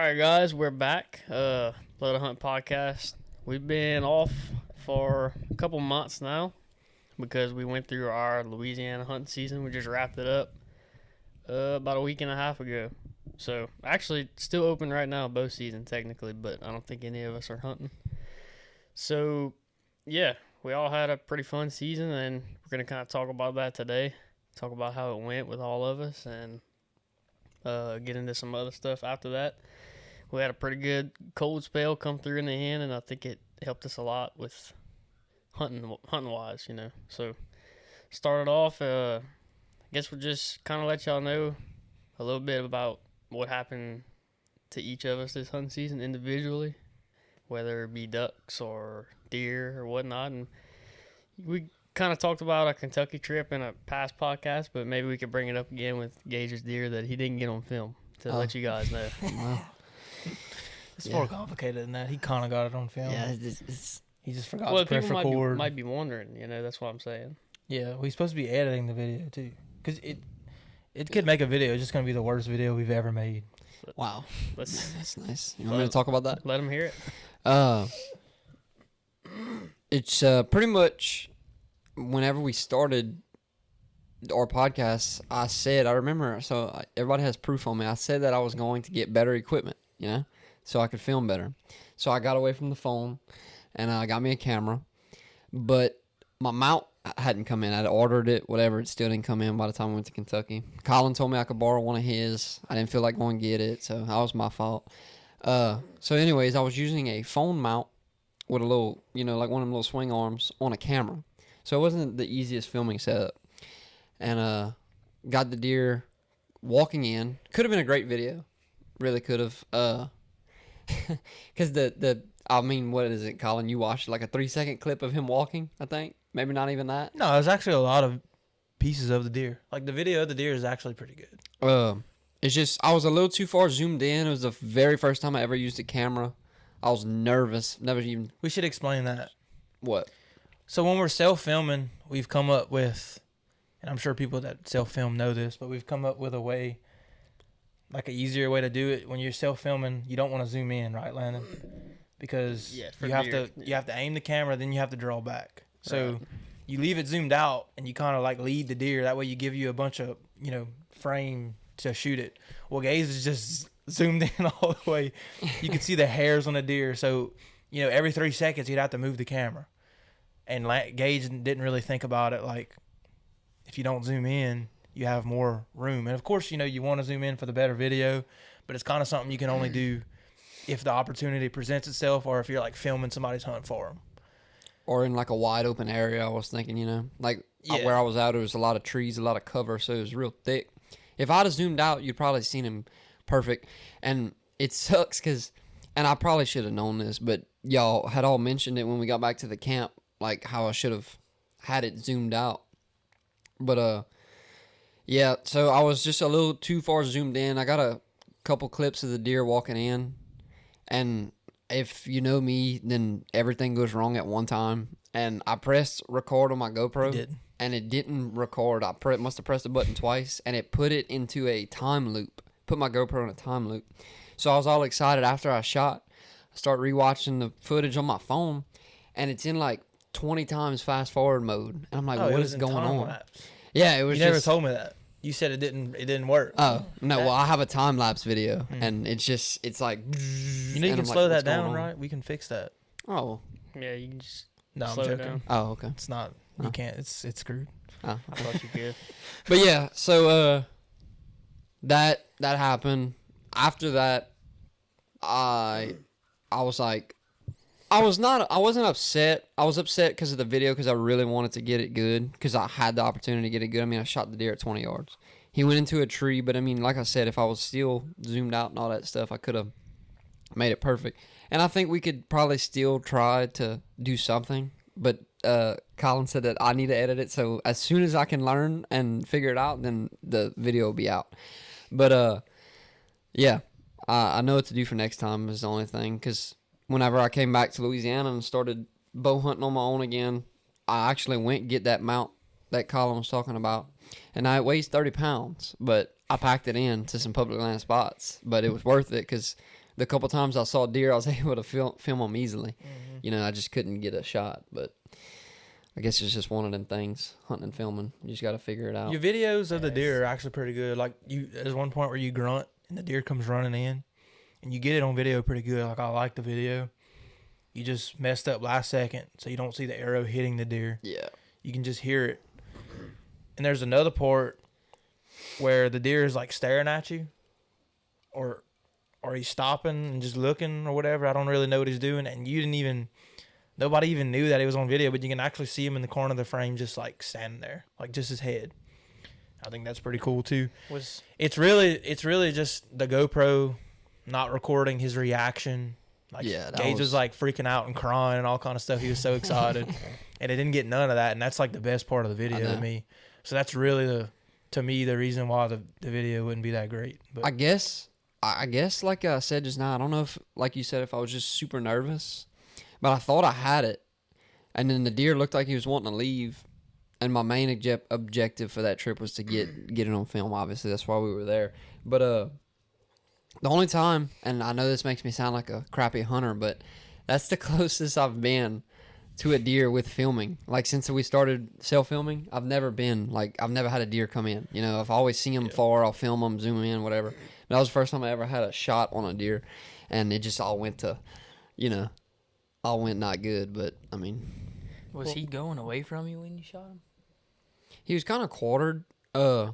right, guys, we're back. Let a Hunt podcast. We've been off for a couple months now because we went through our Louisiana hunting season. We just wrapped it up about a week and a half ago. So, actually, still open right now, bow season technically, but I don't think any of us are hunting. So, yeah, we all had a pretty fun season, and we're going to kind of talk about that today. Talk about how it went with all of us, and get into some other stuff after that. We had a pretty good cold spell come through in the end, and I think it helped us a lot with hunting wise, you know. So, started off, I guess we'll just kind of let y'all know a little bit about what happened to each of us this hunting season individually, whether it be ducks or deer or whatnot. And we kind of talked about a Kentucky trip in a past podcast, but maybe we could bring it up again with Gage's deer that he didn't get on film to let you guys know. Wow. It's more complicated than that. He kind of got it on film. Yeah, He just forgot Well, to press people record. might be wondering, you know, that's what I'm saying. Yeah, well, he's supposed to be editing the video too, because it could make a video. It's just gonna be the worst video we've ever made. wow. Let's That's nice. You want me to talk about that? let him hear it. It's pretty much whenever we started our podcast, I remember, so everybody has proof on me. I said that I was going to get better equipment, you know, so I could film better. So I got away from the phone and I got me a camera, but my mount hadn't come in. I'd ordered it, whatever. It still didn't come in by the time I went to Kentucky. Colin told me I could borrow one of his. I didn't feel like going to get it, so that was my fault. So anyways, I was using a phone mount with a little, you know, like one of them little swing arms on a camera. So it wasn't the easiest filming setup. And got the deer walking in. Could have been a great video. Really could have. Because what is it, Colin? You watched like a 3-second clip of him walking, I think. Maybe not even that. No, there's actually a lot of pieces of the deer. Like the video of the deer is actually pretty good. It's just, I was a little too far zoomed in. It was the very first time I ever used a camera. I was nervous. Never even. We should explain that. What? So when we're self-filming, we've come up with, and I'm sure people that self-film know this, but we've come up with a way, like an easier way to do it. When you're self-filming, you don't want to zoom in, right, Landon? Because you have to aim the camera, then you have to draw back. So you leave it zoomed out, and you kind of like lead the deer. That way you give you a bunch of, you know, frame to shoot it. Well, Gage is just zoomed in all the way. You can see the hairs on the deer. So, you know, every 3 seconds you'd have to move the camera. And Gage didn't really think about it. Like, if you don't zoom in, you have more room. And of course, you know, you want to zoom in for the better video, but it's kind of something you can only do if the opportunity presents itself, or if you're like filming somebody's hunt for them. Or in like a wide open area, I was thinking, you know. Like where I was out, there was a lot of trees, a lot of cover, so it was real thick. If I'd have zoomed out, you'd probably seen him perfect. And it sucks because, and I probably should have known this, but y'all had all mentioned it when we got back to the camp, like how I should have had it zoomed out. But, yeah, so I was just a little too far zoomed in. I got a couple clips of the deer walking in, and if you know me, then everything goes wrong at one time. And I pressed record on my GoPro, and it didn't record. I must have pressed the button twice, and it put it into a time loop. Put my GoPro in a time loop. So I was all excited after I shot. I start rewatching the footage on my phone, and it's in like 20 times fast forward mode. And I'm like, what is going on? Lapse. Yeah, it was You never told me that. You said it didn't work. Oh, no, well, I have a time lapse video, and it's like. You know, you can slow that down, right? We can fix that. Oh. Yeah, you can just No, I'm slow it joking. down. Oh, okay. It's not. You can't. It's screwed. Oh. I thought you could. But yeah, so that happened. After that, I was like, I wasn't upset. I was upset because of the video, because I really wanted to get it good, because I had the opportunity to get it good. I mean, I shot the deer at 20 yards. He went into a tree, but I mean, like I said, if I was still zoomed out and all that stuff, I could have made it perfect. And I think we could probably still try to do something, but Colin said that I need to edit it, so as soon as I can learn and figure it out, then the video will be out. But yeah, I know what to do for next time is the only thing, because whenever I came back to Louisiana and started bow hunting on my own again, I actually went and get that mount that Colin was talking about. And now it weighs 30 pounds, but I packed it in to some public land spots. But it was worth it because the couple times I saw deer, I was able to film them easily. You know, I just couldn't get a shot, but I guess it's just one of them things, hunting and filming. You just got to figure it out. Your videos of the deer are actually pretty good. Like, there's one point where you grunt and the deer comes running in, and you get it on video pretty good. Like, I like the video. You just messed up last second, so you don't see the arrow hitting the deer. Yeah. You can just hear it. And there's another part where the deer is like staring at you, or he's stopping and just looking or whatever. I don't really know what he's doing, and nobody even knew that it was on video, but you can actually see him in the corner of the frame just like standing there, like just his head. I think that's pretty cool too. It's really just the GoPro not recording his reaction. Like, Gage was like freaking out and crying and all kind of stuff. He was so excited, and it didn't get none of that. And that's like the best part of the video to me. So that's really to me the reason why the video wouldn't be that great. But I guess like I said just now, I don't know if, like you said, if I was just super nervous, but I thought I had it, and then the deer looked like he was wanting to leave, and my main objective for that trip was to get it on film. Obviously, that's why we were there. But the only time, and I know this makes me sound like a crappy hunter, but that's the closest I've been to a deer with filming. Like, since we started self-filming, I've never had a deer come in. You know, I've always seen them far, I'll film them, zoom in, whatever. But that was the first time I ever had a shot on a deer, and it just all went not good. But, I mean... Was he going away from you when you shot him? He was kind of quartered. There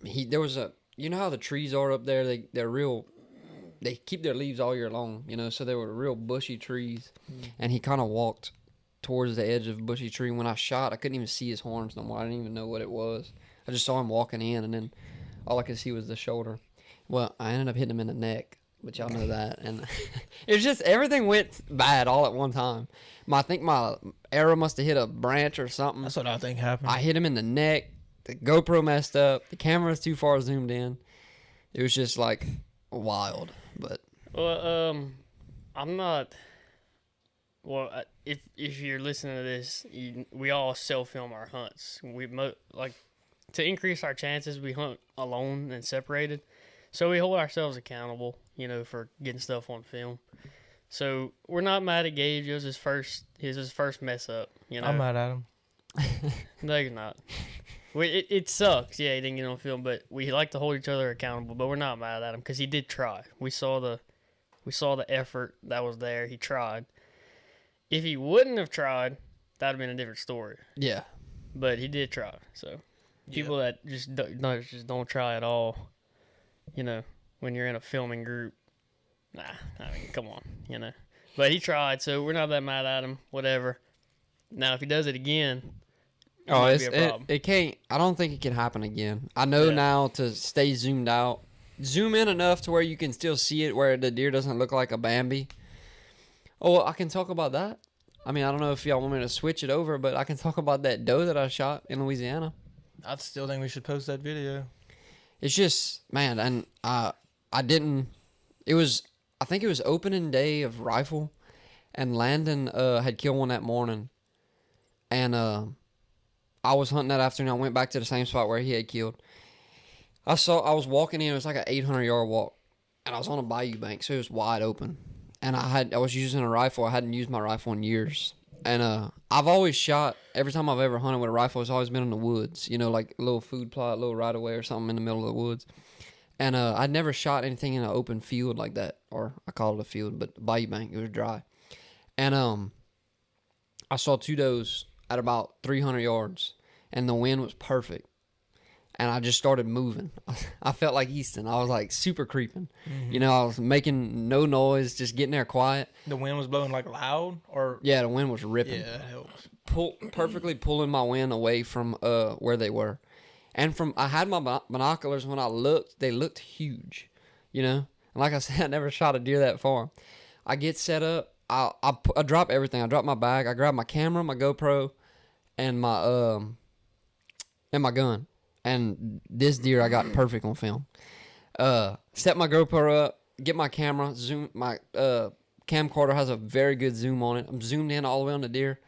was you know how the trees are up there? They keep their leaves all year long, you know, so they were real bushy trees. And he kind of walked towards the edge of a bushy tree. When I shot, I couldn't even see his horns no more. I didn't even know what it was. I just saw him walking in, and then all I could see was the shoulder. Well, I ended up hitting him in the neck, but y'all know that. And it was just, everything went bad all at one time. I think my arrow must have hit a branch or something. that's what I think happened. I hit him in the neck. The GoPro messed up. The camera was too far zoomed in. It was just like wild. But I'm not. Well, if you're listening to this, we all self-film our hunts. To increase our chances, we hunt alone and separated, so we hold ourselves accountable, you know, for getting stuff on film. So we're not mad at Gage. It was his first mess up. You know, I'm mad at him. No, you're not. It sucks. Yeah, he didn't get on film, but we like to hold each other accountable. But we're not mad at him because he did try. We saw the effort that was there. He tried. If he wouldn't have tried, that'd have been a different story. yeah, But he did try. So people that just don't try at all, you know, when you're in a filming group, nah. I mean, come on, you know. But he tried, so we're not that mad at him. Whatever. Now, if he does it again. It can't. I don't think it can happen again. I know now to stay zoomed out, zoom in enough to where you can still see it, where the deer doesn't look like a Bambi. Oh, well, I can talk about that. I mean, I don't know if y'all want me to switch it over, but I can talk about that doe that I shot in Louisiana. I still think we should post that video. It's just, man, and I didn't. I think it was opening day of rifle, and Landon had killed one that morning, and I was hunting that afternoon. I went back to the same spot where he had killed. I was walking in. It was like an 800-yard walk, and I was on a bayou bank, so it was wide open. And I was using a rifle. I hadn't used my rifle in years. And I've always shot. Every time I've ever hunted with a rifle, it's always been in the woods. You know, like a little food plot, a little right of way or something in the middle of the woods. And I'd never shot anything in an open field like that, or I call it a field, but bayou bank. It was dry. And I saw two does at about 300 yards, and the wind was perfect. And I just started moving. I felt like Easton. I was like super creeping. Mm-hmm. You know, I was making no noise, just getting there quiet. The wind was blowing like loud, or yeah, the wind was ripping. Yeah, it helps. Perfectly pulling my wind away from where they were. And I had my binoculars. When I looked, they looked huge. You know, and like I said, I never shot a deer that far. I get set up. I drop everything. I drop my bag. I grab my camera, my GoPro, and my gun. And this deer I got perfect on film. Set my GoPro up, get my camera, zoom. My camcorder has a very good zoom on it. I'm zoomed in all the way on the deer.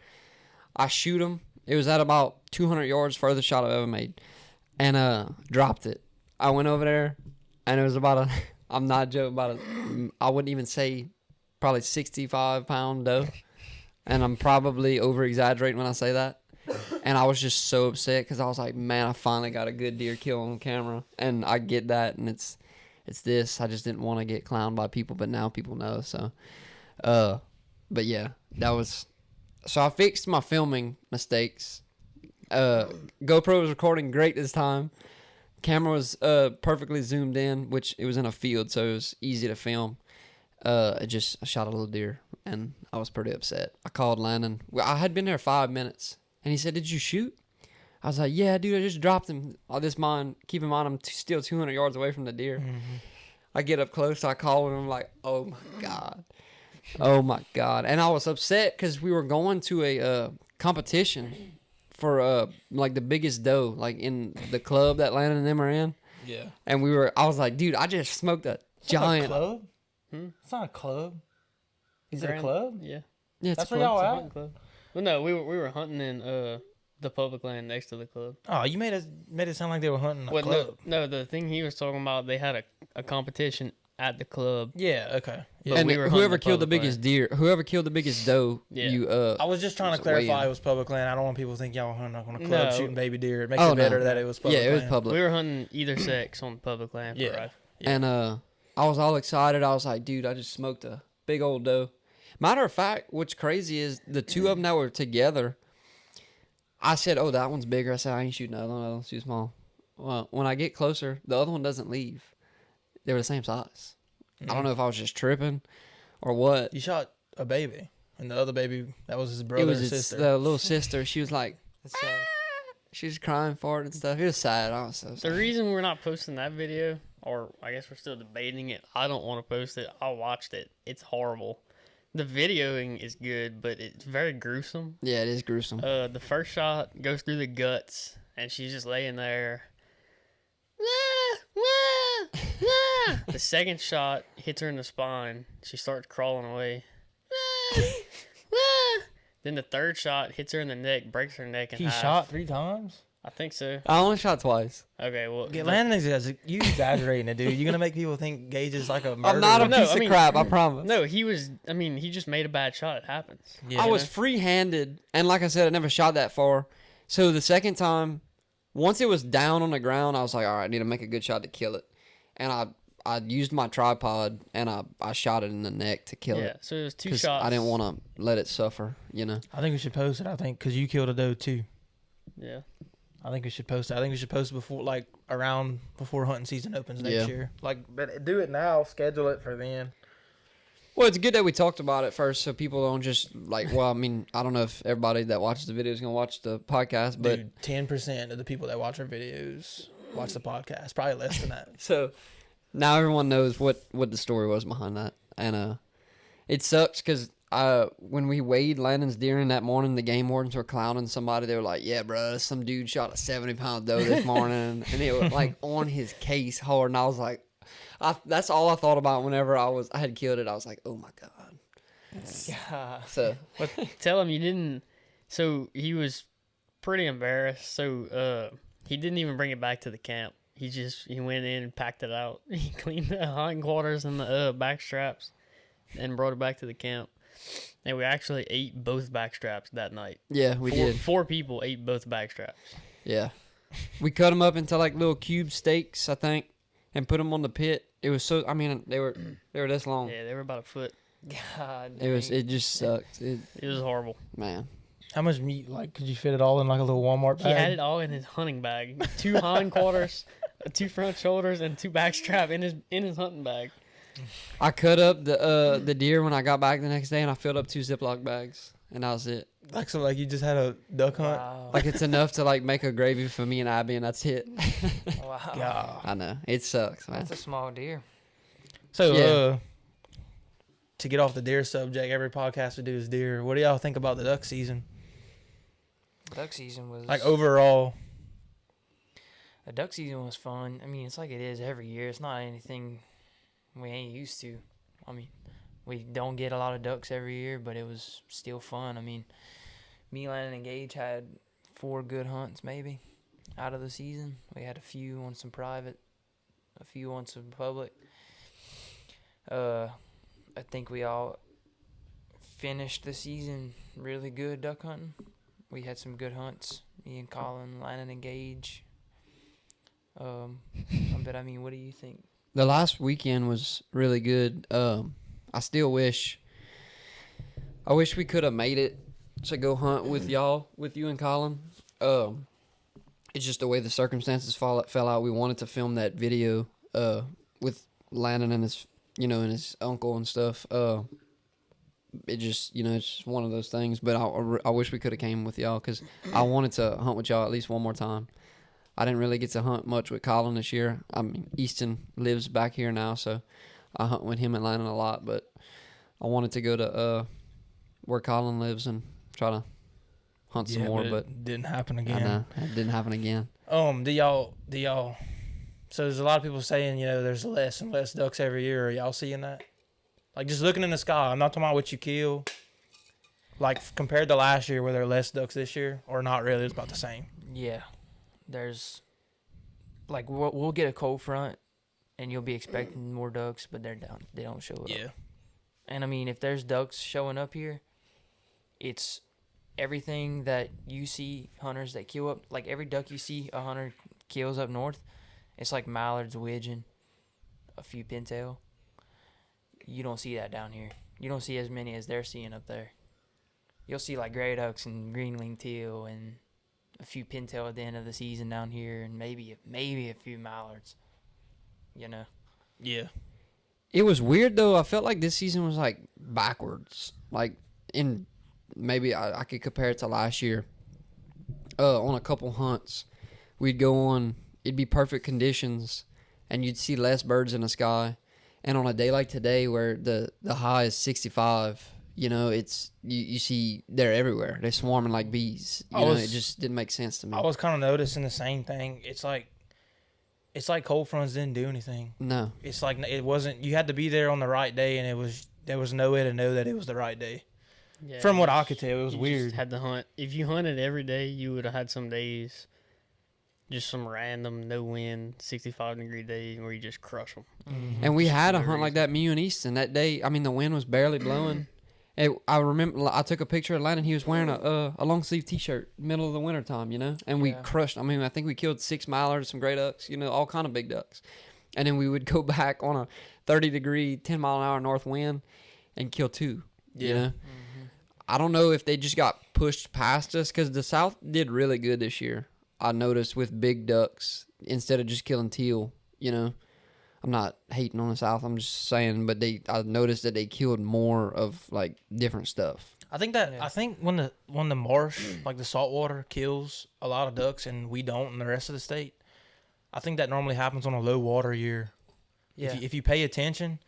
I shoot him. It was at about 200 yards, furthest shot I've ever made. And dropped it. I went over there, and it was about I'm not joking about it. I wouldn't even say probably 65-pound doe. And I'm probably over-exaggerating when I say that. And I was just so upset because I was like, man, I finally got a good deer kill on camera. And I get that, and it's this. I just didn't want to get clowned by people, but now people know. So, but yeah, that was. So I fixed my filming mistakes. GoPro was recording great this time. Camera was perfectly zoomed in, which it was in a field, so it was easy to film. I shot a little deer, and I was pretty upset. I called Landon. I had been there 5 minutes, and he said, "Did you shoot?" I was like, "Yeah, dude, I just dropped him." Keep in mind, I'm still 200 yards away from the deer. Mm-hmm. I get up close, I call him, I'm like, "Oh my god, oh my god!" And I was upset because we were going to a competition for like the biggest doe, like in the club that Landon and them are in. Yeah. And I was like, "Dude, I just smoked a giant." Club? It's not a club. Is it a club? Yeah. Yeah, it's That's a where club. y'all It's a at? hunting club. Well, no, we were hunting in the public land next to the club. Oh, you made it sound like they were hunting a Well, club. no, the thing he was talking about, they had a competition at the club. Yeah, okay. Yeah. But And we were hunting whoever the killed the public biggest land. deer, whoever killed the biggest doe, Yeah. you I was just trying to was a weigh-in. clarify it was public land. I don't want people to think y'all were hunting on a club No. shooting baby deer. It makes Oh, it better no. that it was public yeah, it was land. public. We were hunting either sex on public land for Yeah. rifle. And I was all excited. I was like, "Dude, I just smoked a big old doe." Matter of fact, what's crazy is the two of them that were together. I said, "Oh, that one's bigger." I said, "I ain't shooting that one. That one's too small." Well, when I get closer, the other one doesn't leave. They were the same size. I don't know if I was just tripping or what. You shot a baby, and the other baby, that was his brother It was or its sister. the little sister. She was like, she was crying for it and stuff. It was sad. I was so The sad. reason we're not posting that video, or I guess we're still debating it, I don't want to post it. I watched it. It's horrible. The videoing is good, but it's very gruesome. Yeah, it is gruesome. The first shot goes through the guts, and she's just laying there. The second shot hits her in the spine. She starts crawling away. Then the third shot hits her in the neck, breaks her neck in He half. shot 3 times? I think so. I only shot twice. Okay, well, Landon is you exaggerating it, dude. You're going to make people think Gage is like a murderer. I'm not a No, piece I of mean- crap. I promise. no, he was. I mean, he just made a bad shot. It happens. Yeah. I was free-handed, and like I said, I never shot that far. So the second time, once it was down on the ground, I was like, all right, I need to make a good shot to kill it. And I used my tripod, and I shot it in the neck to kill Yeah. it. So it was two 'Cause shots. I didn't want to let it suffer, you know. I think we should post it, because you killed a doe too. Yeah. I think we should post it. I think we should post it before hunting season opens next Yeah. year. But do it now. Schedule it for then. Well, it's good that we talked about it first, so people don't just like. Well, I mean, I don't know if everybody that watches the video is gonna watch the podcast, but Dude, 10% of the people that watch our videos watch the podcast. Probably less than that. so now everyone knows what the story was behind that, and it sucks because when we weighed Landon's deer in that morning, the game wardens were clowning somebody. They were like, "Yeah, bro, some dude shot a 70-pound doe this morning," and it was like on his case hard, and I was like, that's all I thought about whenever I had killed it. I was like, "Oh my god." Yeah. So But tell him you didn't. So he was pretty embarrassed. So he didn't even bring it back to the camp. He went in and packed it out. He cleaned the hindquarters and the back straps, and brought it back to the camp. And we actually ate both back straps that night. yeah, we did. 4 people ate both back straps. Yeah, we cut them up into like little cube steaks, I think, and put them on the pit. It was so. I mean, they were this long. Yeah, they were about a foot. God. It just sucked. It was horrible. Man. How much meat, could you fit it all in like a little Walmart He bag? had it all in his hunting bag. 2 hindquarters, 2 front shoulders, and 2 back strap in his hunting bag. I cut up the deer when I got back the next day, and I filled up 2 Ziploc bags, and that was it. Like you just had a duck hunt? Wow. Like it's enough to like make a gravy for me and Abby, and that's it. Wow. God. I know it sucks, man. That's a small deer. So, Yeah. To get off the deer subject, every podcast we do is deer. What do y'all think about the duck season? Duck season was Like overall, The duck season was fun. I mean, it's like it is every year. It's not anything we ain't used to. I mean, we don't get a lot of ducks every year, but it was still fun. I mean, me, Landon, and Gage had 4 good hunts maybe out of the season. We had a few on some private, a few on some public. I think we all finished the season really good duck hunting. We had some good hunts. Me and Colin, Lannon, and Gage. But I mean, what do you think? The last weekend was really good. I still wish we could have made it to go hunt with y'all, with you and Colin. It's just the way the circumstances fell out. We wanted to film that video with Landon and his uncle and stuff. It just, it's just one of those things. But I wish we could have came with y'all because I wanted to hunt with y'all at least one more time. I didn't really get to hunt much with Colin this year. I mean, Easton lives back here now, so I hunt with him and Landon a lot. But I wanted to go to where Colin lives and try to hunt some more. But it didn't happen I again. know, it didn't happen again. Do y'all? So there's a lot of people saying, there's less and less ducks every year. Are y'all seeing that? Like, just looking in the sky. I'm not talking about what you kill. Like, compared to last year, were there less ducks this year? Or not really? It's about the same. Yeah, there's like we'll get a cold front, and you'll be expecting more ducks, but they're down. They don't show up. Yeah. And I mean, if there's ducks showing up here, it's everything that you see hunters that kill up. Like every duck you see a hunter kills up north, it's like mallards, widgeon, a few pintail. You don't see that down here. You don't see as many as they're seeing up there. You'll see like gray ducks and green-winged teal and a few pintail at the end of the season down here, and maybe a few mallards. Yeah. It was weird though. I felt like this season was like backwards. Like maybe I could compare it to last year. On a couple hunts, we'd go on. It'd be perfect conditions, and you'd see less birds in the sky. And on a day like today, where the high is 65, it's you see they're everywhere. They're swarming like bees. It just didn't make sense to me. I was kind of noticing the same thing. It's like cold fronts didn't do anything. No. It's like it wasn't. You had to be there on the right day, and there was no way to know that it was the right day. Yeah, From what I could tell, it was you weird. Just had to hunt. If you hunted every day, you would have had some days, just some random no wind 65-degree days where you just crush them. Mm-hmm. And we had a no hunt like that, me, you, and Easton. That day, I mean, the wind was barely blowing. I remember I took a picture of Landon. He was wearing a long sleeve T-shirt, middle of the winter time, and we crushed. I mean, I think we killed 6 mallards, some gray ducks, all kind of big ducks. And then we would go back on a 30-degree, 10-mile-an-hour north wind and kill 2. Yeah. I don't know if they just got pushed past us because the South did really good this year. I noticed with big ducks instead of just killing teal. I'm not hating on the South. I'm just saying, but I noticed that they killed more of like different stuff. I think when the marsh, like the saltwater, kills a lot of ducks and we don't in the rest of the state, I think that normally happens on a low water year. Yeah. If you pay attention,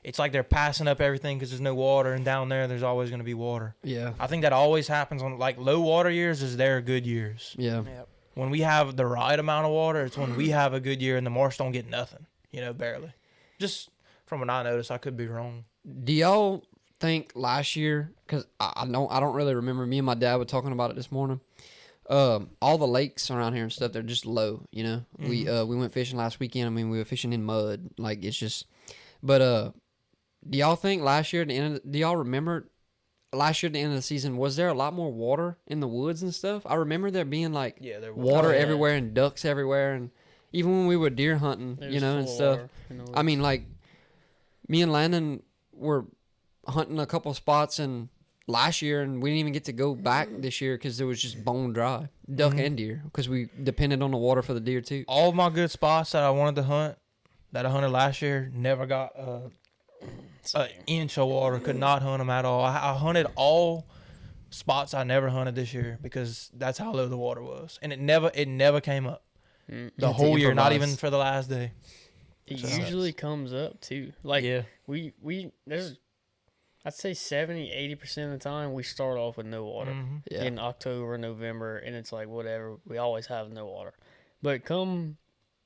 it's like they're passing up everything because there's no water, and down there's always going to be water. Yeah. I think that always happens on like low water years is their good years. Yeah. Yep. When we have the right amount of water, it's when we have a good year and the marsh don't get nothing, barely. Just from what I noticed, I could be wrong. Do y'all think last year, because I don't really remember, me and my dad were talking about it this morning, all the lakes around here and stuff, they're just low, Mm-hmm. We went fishing last weekend. I mean, we were fishing in mud. Like, it's just, but do y'all think last year do y'all remember last year at the end of the season, was there a lot more water in the woods and stuff? I remember there being like there was water everywhere and ducks everywhere, and even when we were deer hunting, and stuff. I mean, like, me and Landon were hunting a couple spots and last year, and we didn't even get to go back this year because it was just bone dry, duck and deer, because we depended on the water for the deer too. All of my good spots that I wanted to hunt, that I hunted last year, never got an inch of water. Could not hunt them at all. I hunted all spots I never hunted this year because that's how low the water was, and it never came up the whole year, not even for the last day. It usually comes up too. Like, yeah, there's, I'd say 70-80% of the time we start off with no water in October, November, and it's like whatever. We always have no water, but come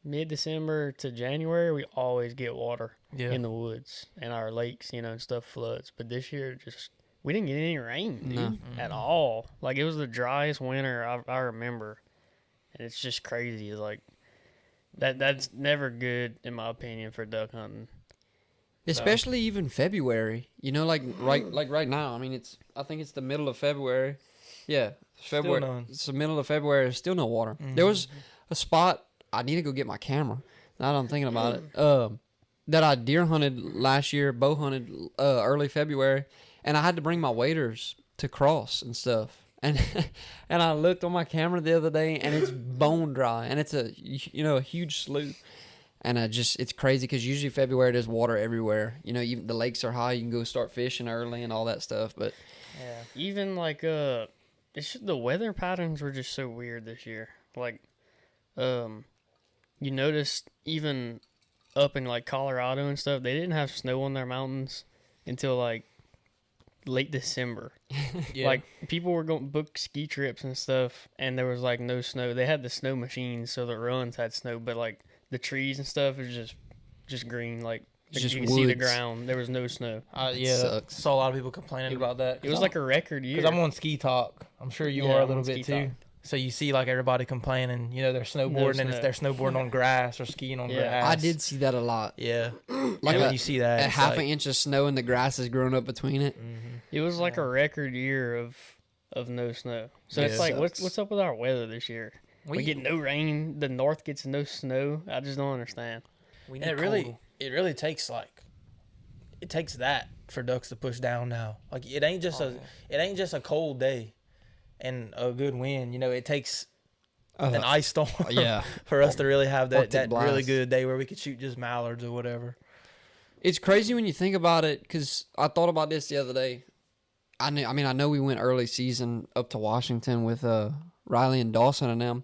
mid-December to January, we always get water in the woods and our lakes, and stuff floods. But this year, we didn't get any rain, dude, at all. Like, it was the driest winter I remember, and it's just crazy. It's like that's never good in my opinion for duck hunting. Especially even February. You know, like right now. I mean, I think it's the middle of February. Yeah, February. none. It's the middle of February. There's still no water. There was a spot. I need to go get my camera. Now that I'm thinking about it, that I deer hunted last year, bow hunted early February, and I had to bring my waders to cross and stuff. And and I looked on my camera the other day, and it's bone dry, and it's a huge slough. And it's crazy because usually February there's water everywhere. You know, even the lakes are high. You can go start fishing early and all that stuff. But yeah, even like it's just, the weather patterns were just so weird this year. Like, you noticed even up in like Colorado and stuff, they didn't have snow on their mountains until like late December. Yeah. Like people were going to book ski trips and stuff, and there was like no snow. They had the snow machines, so the runs had snow, but like the trees and stuff is just green. Like Just you can see the woods. ground. There was no snow. Yeah, sucks. saw a lot of people complaining about that. It was like a record year. Because I'm on Ski Talk. I'm sure you Yeah, are a I'm little on bit Ski too. Talk. So you see like everybody complaining, you know, they're snowboarding and snow. they're snowboarding on grass or skiing on Yeah. grass. I did see that a lot. Yeah. Like And when a- you see that, A it's half like, an inch of snow and the grass is growing up between it. It was like a record year of no snow. So Yeah. it's like, Sucks. what's up with our weather this year? We get no rain. The north gets no snow. I just don't understand. We And need it really takes that for ducks to push down now. Like it ain't just a cold day and a good wind. You know, it takes an ice storm Yeah. for us to really have that Arctic blast. really good day where we could shoot just mallards or whatever. It's crazy when you think about it, because I thought about this the other day. I know we went early season up to Washington with Riley and Dawson and them,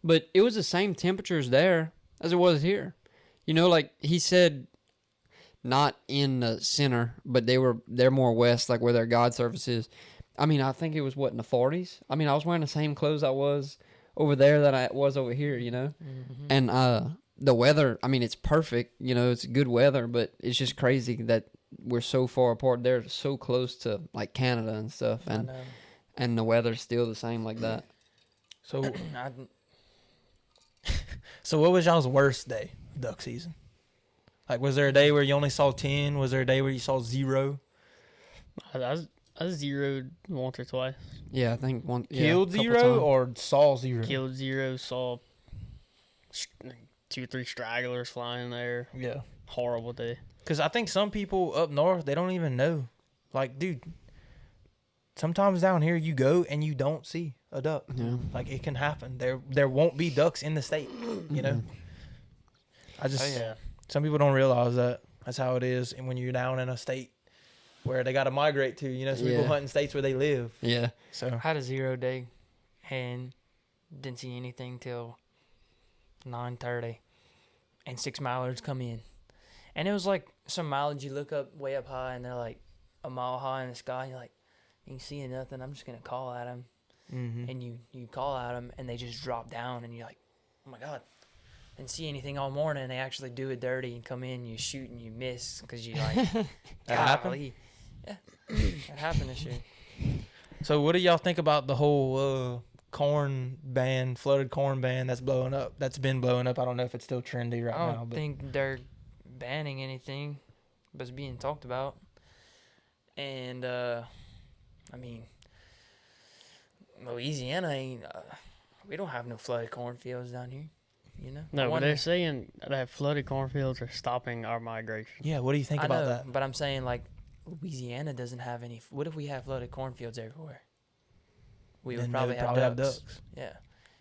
but it was the same temperatures there as it was here. You know, like he said, not in the center, but they're more west, like where their God service is. I mean, I think it was in the 40s. I mean, I was wearing the same clothes I was over there that I was over here, you know, and the weather. I mean, it's perfect. You know, it's good weather, but it's just crazy that we're so far apart. They're so close to like Canada and stuff, and the weather's still the same like that. So, so what was y'all's worst day of duck season? Like, was there a day where you only saw 10? Was there a day where you saw 0? I zeroed once or twice. Yeah, I think one Killed couple 0 times. or saw 0? Killed 0. Saw 2 or 3 stragglers flying there. Yeah. Horrible day. Because I think some people up north, they don't even know. Like, dude, sometimes down here you go and you don't see a duck. Yeah. Like, it can happen. There won't be ducks in the state, you know? I just, some people don't realize that. That's how it is. And when you're down in a state where they got to migrate to, you know, some people Yeah. hunt in states where they live. Yeah. So, I had a 0 day and didn't see anything till 9:30, and 6 mallards come in. And it was like some mallards you look up way up high and they're like a mile high in the sky. And you're like, you ain't seeing nothing. I'm just going to call at them. And you call at them and they just drop down and you're like, oh my God. Didn't see anything all morning. And they actually do it dirty and come in, you shoot and you miss because you're like, That happened? golly. Yeah, that happened this year. So what do y'all think about the whole corn ban, flooded corn ban that's blowing up? That's been blowing up. I don't know if it's still trendy right I now. don't But think they're banning anything, but it's being talked about. And I mean, Louisiana ain't. We don't have no flooded cornfields down here. You know. No, but they're saying that flooded cornfields are stopping our migration. yeah, what do you think I about know, that? but I'm saying like Louisiana doesn't have any. What if we have flooded cornfields everywhere? We would Then probably, they have ducks. Yeah.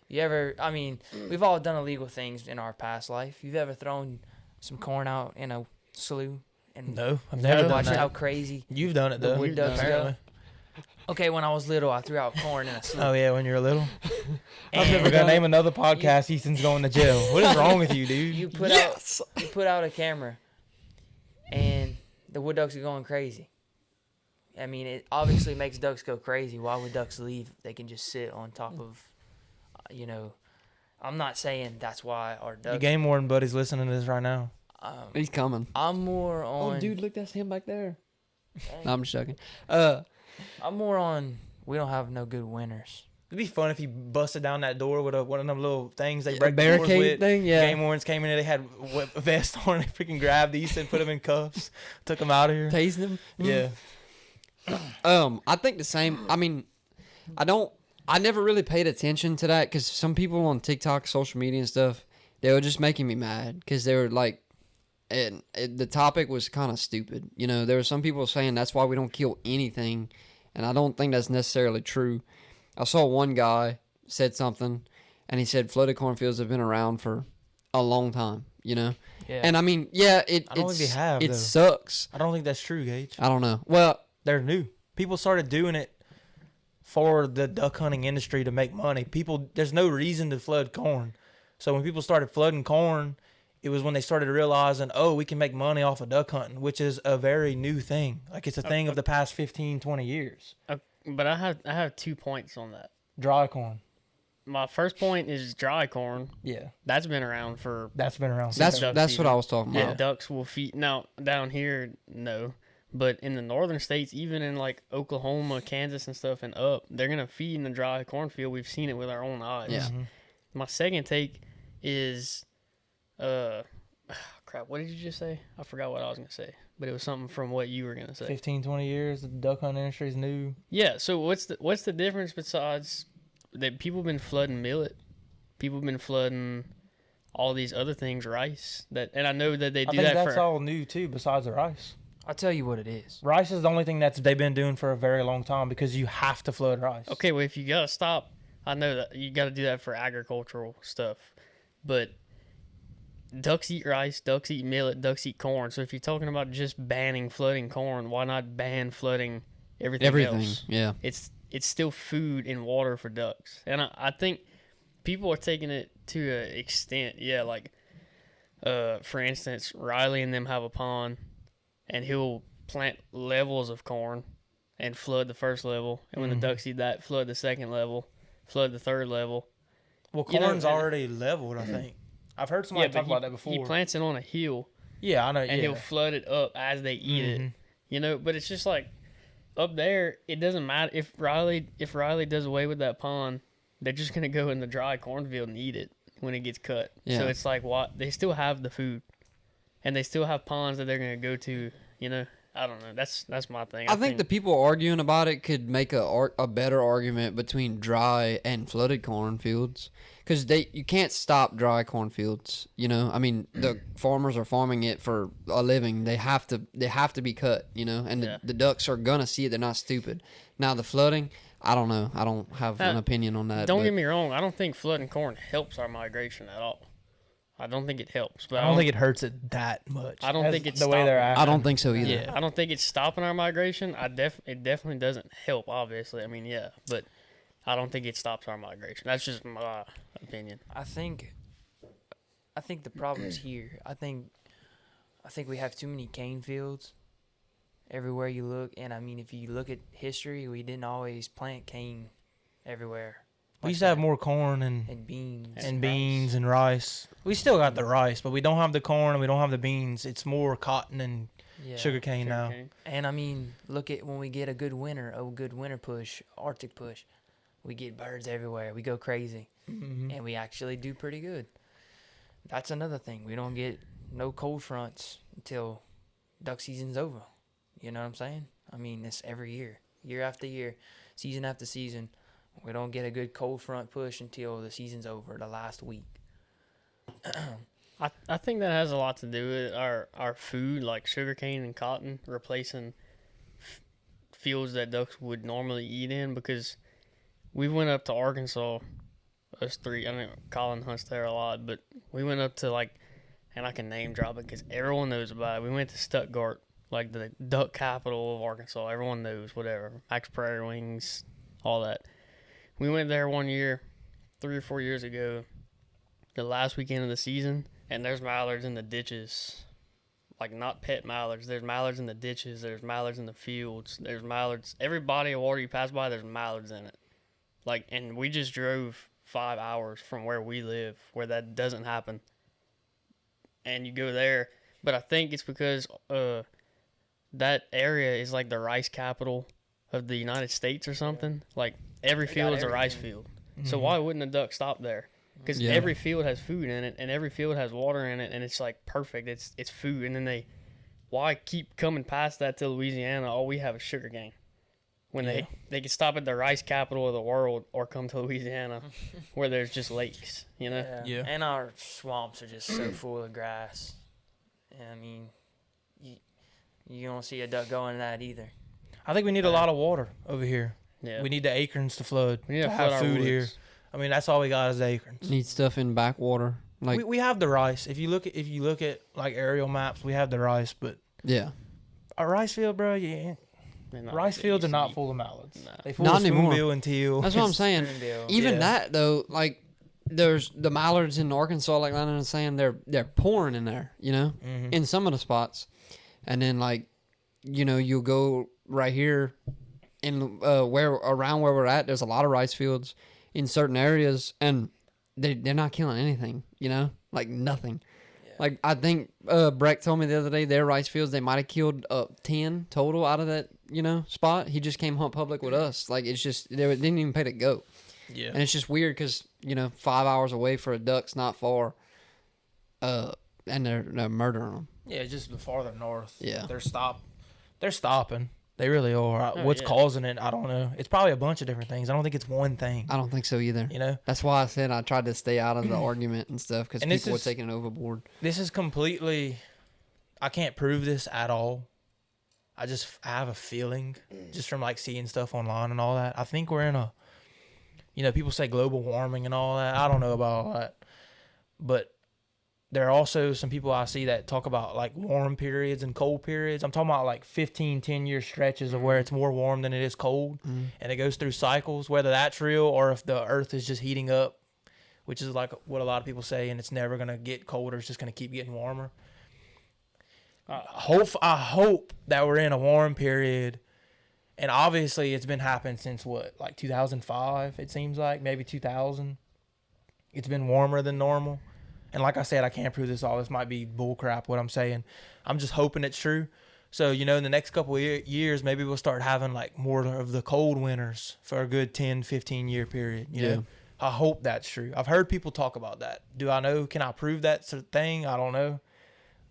You ever? I mean, we've all done illegal things in our past life. You've ever thrown some corn out in a slough and No, I've never done watched that. how crazy? You've done it the though. wood ducks go? apparently. Okay, when I was little, I threw out corn in a slough. Oh yeah, when you're little. I'm And never gonna name another podcast. Easton's going to jail. What is wrong with you, dude? You put out a camera, and the wood ducks are going crazy. I mean, it obviously makes ducks go crazy. Why would ducks leave? They can just sit on top of, you know. I'm not saying that's why our ducks. Your game warden buddy's listening to this right now. He's coming. I'm more on. Oh, dude, look, that's him back there. Dang. No, I'm just joking. I'm more on. We don't have no good winners. It'd be fun if he busted down that door with one of them little things they A break the doors barricade with. thing, yeah. Game wardens came in there, they had a vest on, they freaking grabbed these and put them in cuffs, took them out of here. Tased him. Yeah. I think the same. I mean, I never really paid attention to that because some people on TikTok, social media and stuff, they were just making me mad because they were like, the topic was kind of stupid. You know, there were some people saying that's why we don't kill anything, and I don't think that's necessarily true. I saw one guy said something, and he said flooded cornfields have been around for a long time, you know? Yeah. And I mean, yeah, I don't think they have, it though. sucks. I don't think that's true, Gage. I don't know. Well, They're new. People started doing it for the duck hunting industry to make money. There's no reason to flood corn. So when people started flooding corn, it was when they started realizing, oh, we can make money off of duck hunting, which is a very new thing. Like, it's a thing of the past 15, 20 years. But I have 2 points on that. Dry corn. My first point is dry corn. Yeah. That's been around for. That's been around. that's duck what season. I was talking Yeah, about. ducks will feed. Now down here, no, but in the northern states, even in like Oklahoma, Kansas, and stuff, and up, they're gonna feed in the dry cornfield. We've seen it with our own eyes. Yeah. Mm-hmm. My second take is, crap. What did you just say? I forgot what I was gonna say, but it was something from what you were gonna say. 15, 20 years, the duck hunting industry is new. Yeah. So what's the difference besides that? People have been flooding millet. People have been flooding all these other things, rice. And I know that they do I think that that's for. all new, too, besides the rice. I'll tell you what it is. Rice is the only thing they've been doing for a very long time because you have to flood rice. Okay, well, if you gotta stop, I know that you gotta do that for agricultural stuff, but ducks eat rice, ducks eat millet, ducks eat corn. So if you're talking about just banning flooding corn, why not ban flooding everything else? Yeah. It's still food and water for ducks, and I think people are taking it to an extent. Yeah, like for instance, Riley and them have a pond, and he'll plant levels of corn and flood the first level, and when the ducks eat that, flood the second level, flood the third level. Well, You know, corn's already leveled, I think. I've heard somebody talk about that before. He plants it on a hill, Yeah, I know. and he'll flood it up as they eat it. You know, but it's just like up there, it doesn't matter if Riley does away with that pond, they're just gonna go in the dry cornfield and eat it when it gets cut. Yeah. So it's like what they still have the food, and they still have ponds that they're gonna go to. You know, I don't know. That's my thing. I think the people arguing about it could make a better argument between dry and flooded cornfields, because you can't stop dry cornfields. You know, I mean, the farmers are farming it for a living. They have to be cut. You know, and the ducks are gonna see it. They're not stupid. Now the flooding, I don't know. I don't have an opinion on that. Don't get me wrong. I don't think flooding corn helps our migration at all. I don't think it helps, but I don't think it hurts it that much. I don't think it's the way they're stopping. acting. I don't think so either. Yeah, I don't think it's stopping our migration. It definitely doesn't help. Obviously, I mean, yeah, but I don't think it stops our migration. That's just my opinion. I think the problem's here. I think we have too many cane fields everywhere you look, and I mean, if you look at history, we didn't always plant cane everywhere. We used to have more corn and beans and beans and rice. We still got the rice, but we don't have the corn and we don't have the beans. It's more cotton and sugarcane now. And I mean, look at when we get a good winter push, Arctic push, we get birds everywhere. We go crazy, and we actually do pretty good. That's another thing. We don't get no cold fronts until duck season's over. You know what I'm saying? I mean, it's every year, year after year, season after season. We don't get a good cold front push until the season's over, the last week. I think that has a lot to do with our food, like sugarcane and cotton, replacing fields that ducks would normally eat in, because we went up to Arkansas, us three. I know Colin hunts there a lot, but we went up to, like, and I can name drop it because everyone knows about it. We went to Stuttgart, like the duck capital of Arkansas. Everyone knows, whatever. Max Prairie Wings, all that. We went there one year, 3 or 4 years ago, the last weekend of the season, and there's mallards in the ditches. Like, not pet mallards. There's mallards in the ditches. There's mallards in the fields. There's mallards. Every body of water you pass by, there's mallards in it. Like, and we just drove 5 hours from where we live, where that doesn't happen. And you go there. But I think it's because that area is like the rice capital of the United States or something. Like every They field got is a rice everything. field. Mm-hmm. So why wouldn't a duck stop there? Because Yeah. every field has food in it, and every field has water in it, and it's like perfect. It's food, and then why keep coming past that to Louisiana? All we have is sugar cane. When they can stop at the rice capital of the world or come to Louisiana, where there's just lakes. You know. Yeah. And our swamps are just so full of grass. And, I mean, you don't see a duck going to that either. I think we need a lot of water over here. Yeah. We need the acorns to flood We need to to have flood our food here. woods. I mean, that's all we got is the acorns. Need stuff in backwater. Like, we have the rice. If you look at like aerial maps, we have the rice, but yeah. a rice field, bro, yeah. They're not Rice what they fields are used to not be. full of mallards. Nah. They full Not of anymore. spoonbill and teal. That's what I'm saying. Spoonbill. Even Yeah. that though, like there's the mallards in Arkansas, like Landon was saying, they're pouring in there, you know, Mhm. in some of the spots, and then like, you know, you'll go right here in where we're at. There's a lot of rice fields in certain areas, and they're not killing anything, you know, like nothing. Yeah. Like I think Breck told me the other day, their rice fields they might have killed 10 total out of that, you know, spot. He just came hunt public with us. Like it's just they didn't even pay to go. Yeah. And it's just weird because, you know, 5 hours away for a duck's not far. And they're murdering them. Yeah, just the farther north. Yeah. They're stopping. They really are. Oh, What's yeah. causing it, I don't know. It's probably a bunch of different things. I don't think it's one thing. I don't think so either. You know, That's why I said I tried to stay out of the argument and stuff because And this people were is- taking it overboard. this is completely. I can't prove this at all. I have a feeling just from like seeing stuff online and all that. I think we're in a, you know, people say global warming and all that. I don't know about all that, but there are also some people I see that talk about like warm periods and cold periods. I'm talking about like 15, 10-year stretches of where it's more warm than it is cold, and it goes through cycles, whether that's real or if the earth is just heating up, which is like what a lot of people say, and it's never going to get colder. It's just going to keep getting warmer. I hope that we're in a warm period, and obviously it's been happening since what, like 2005, it seems like, maybe 2000. It's been warmer than normal. And like I said, I can't prove this all. This might be bullcrap what I'm saying. I'm just hoping it's true. So, you know, in the next couple of years, maybe we'll start having like more of the cold winters for a good 10, 15-year period. You know, I hope that's true. I've heard people talk about that. Do I know? Can I prove that sort of thing? I don't know.